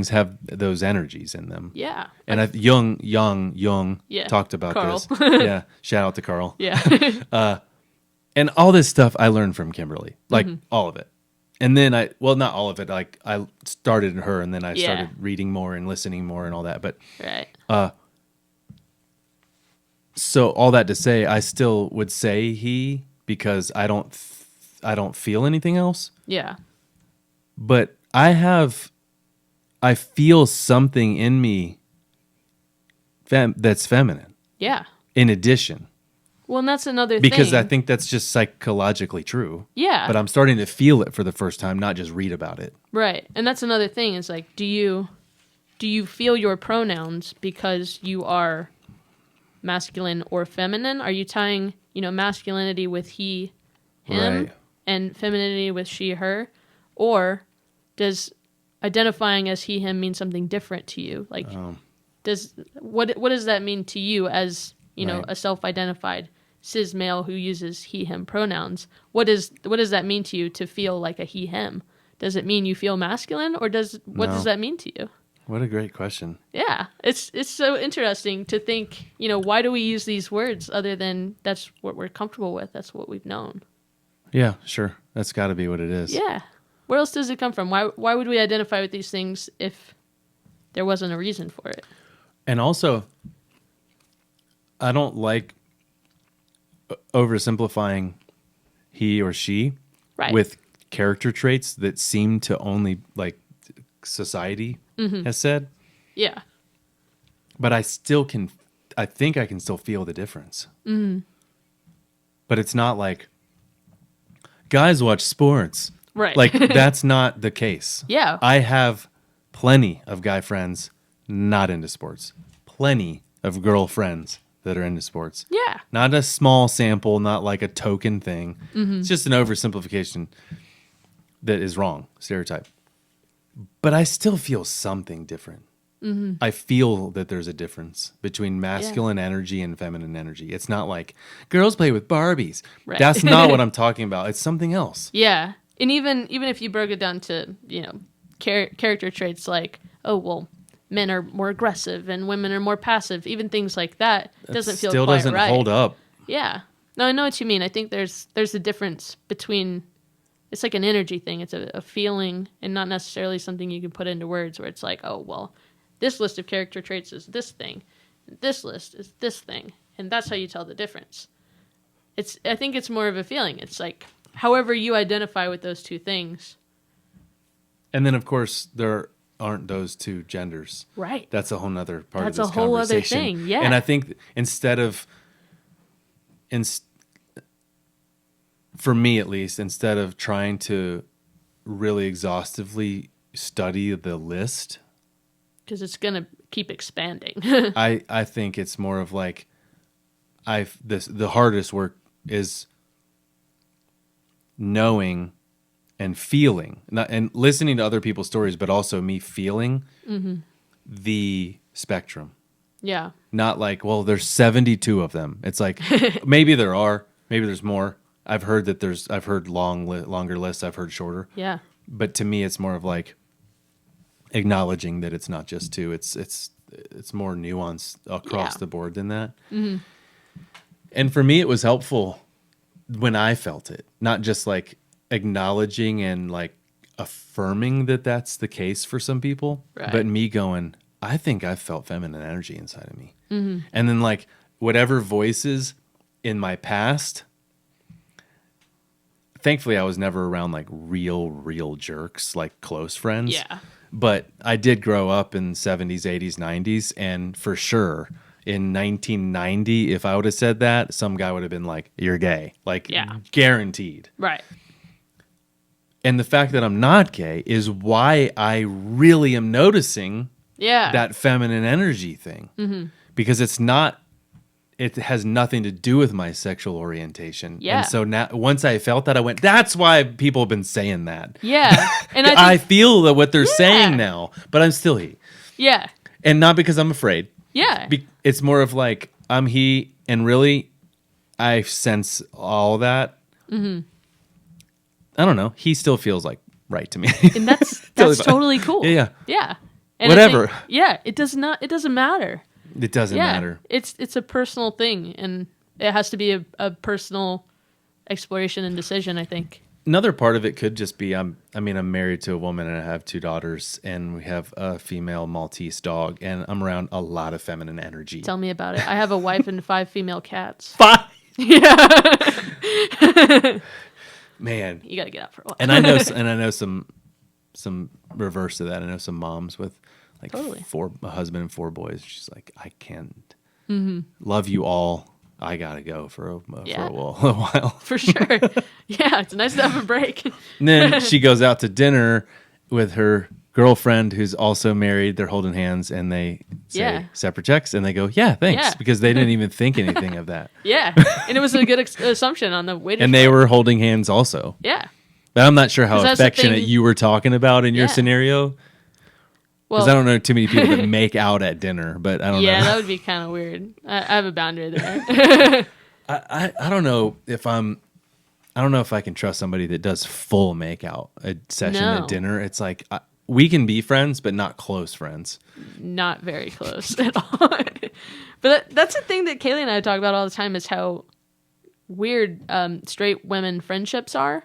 have those energies in them. Yeah. And Jung Yeah. talked about Carl. this. Yeah, shout out to Carl. Yeah. And all this stuff I learned from Kimberly, like all of it. And then not all of it. Like I started her, and then I started reading more and listening more and all that. But Right. so all that to say, I still would say he because I don't feel anything else. Yeah. But I feel something in me that's feminine. Yeah. In addition. Well, and that's another Because thing. I think that's just psychologically true. Yeah. But I'm starting to feel it for the first time, not just read about it. Right. And that's another thing is like, do you feel your pronouns because you are masculine or feminine? Are you tying, masculinity with he, him, Right. and femininity with she, her? Or does identifying as he, him mean something different to you? Like, what does that mean to you as, Right. a self-identified cis male who uses he, him pronouns? What does that mean to you to feel like a he, him? Does it mean you feel masculine, or what does that mean to you? What a great question. Yeah, it's so interesting to think, why do we use these words other than that's what we're comfortable with, that's what we've known. Yeah, sure. That's got to be what it is. Yeah. Where else does it come from? Why would we identify with these things if there wasn't a reason for it? And also, I don't like oversimplifying he or she Right. with character traits that seem to only like society has said. Yeah. But I think I can still feel the difference. But it's not like guys watch sports. Right. Like that's not the case. Yeah. I have plenty of guy friends not into sports. Plenty of girl friends that are into sports. Yeah. Not a small sample, not like a token thing. It's just an oversimplification that is wrong, stereotype. But I still feel something different. I feel that there's a difference between masculine energy and feminine energy. It's not like girls play with Barbies. Right. That's not what I'm talking about. It's something else. Yeah. And even if you broke it down to, character traits like, oh, well, men are more aggressive and women are more passive, even things like that doesn't feel still quite doesn't right. hold up. Yeah. No, I know what you mean. I think there's a difference between, it's like an energy thing. It's a feeling and not necessarily something you can put into words where it's like, oh, well, this list of character traits is this thing. This list is this thing. And that's how you tell the difference. I think it's more of a feeling. It's like, however you identify with those two things. And then, of course, there aren't those two genders. Right. That's a whole nother part of That's this a whole other conversation. thing, yeah. And I think for me at least, instead of trying to really exhaustively study the list, because it's going to keep expanding. I think it's more of like the hardest work is knowing and feeling, and listening to other people's stories, but also me feeling the spectrum. Yeah. Not like, well, there's 72 of them. It's like, maybe there are, maybe there's more. I've heard longer lists. I've heard shorter. Yeah. But to me, it's more of like acknowledging that it's not just two. It's more nuanced across the board than that. Mm-hmm. And for me, it was helpful when I felt it, not just like acknowledging and like affirming that that's the case for some people, but me going, I think I've felt feminine energy inside of me. Mm-hmm. And then like whatever voices in my past, thankfully I was never around like real jerks, like close friends. Yeah. But I did grow up in 70s, 80s, 90s. And for sure, in 1990, if I would have said that, some guy would have been like, you're gay. Like, guaranteed. Right. And the fact that I'm not gay is why I really am noticing that feminine energy thing. Mm-hmm. Because it has nothing to do with my sexual orientation. Yeah. And so now, once I felt that, I went, that's why people have been saying that. Yeah. And I feel that what they're saying now, but I'm still he. Yeah. And not because I'm afraid. Yeah. It's more of like, I'm he, and really, I sense all that. Mm-hmm. I don't know. He still feels like right to me. And that's totally cool. Yeah. Yeah. And whatever. It doesn't matter. It doesn't matter. It's a personal thing, and it has to be a personal exploration and decision, I think. Another part of it could just be I'm married to a woman and I have 2 daughters and we have a female Maltese dog and I'm around a lot of feminine energy. Tell me about it. I have a wife and 5 female cats. 5? Yeah. Man. You got to get out for a while. And I know some reverse to that. I know some moms with like a husband and 4 boys. She's like, I can't love you all. I gotta go for a while. For sure. Yeah, it's nice to have a break. And then she goes out to dinner with her girlfriend who's also married. They're holding hands and they say separate checks and they go, yeah, thanks. Because they didn't even think anything of that. Yeah. And it was a good assumption on the way to. And they were holding hands also. Yeah. But I'm not sure how affectionate you were talking about in your scenario. Because I don't know too many people that make out at dinner, but I don't know. Yeah, that would be kind of weird. I have a boundary there. I don't know if I can trust somebody that does full make out a session at dinner. It's like we can be friends, but not close friends. Not very close at all. But that's the thing that Kaylee and I talk about all the time is how weird straight women friendships are.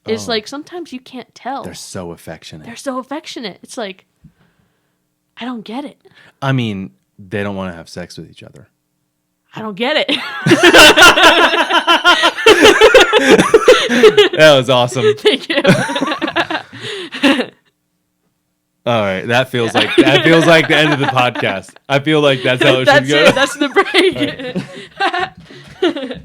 It's like sometimes you can't tell. They're so affectionate. It's like, I don't get it. I mean, they don't want to have sex with each other. I don't get it. That was awesome. Thank you. All right, that feels like the end of the podcast. I feel like that's how it should go. That's the break.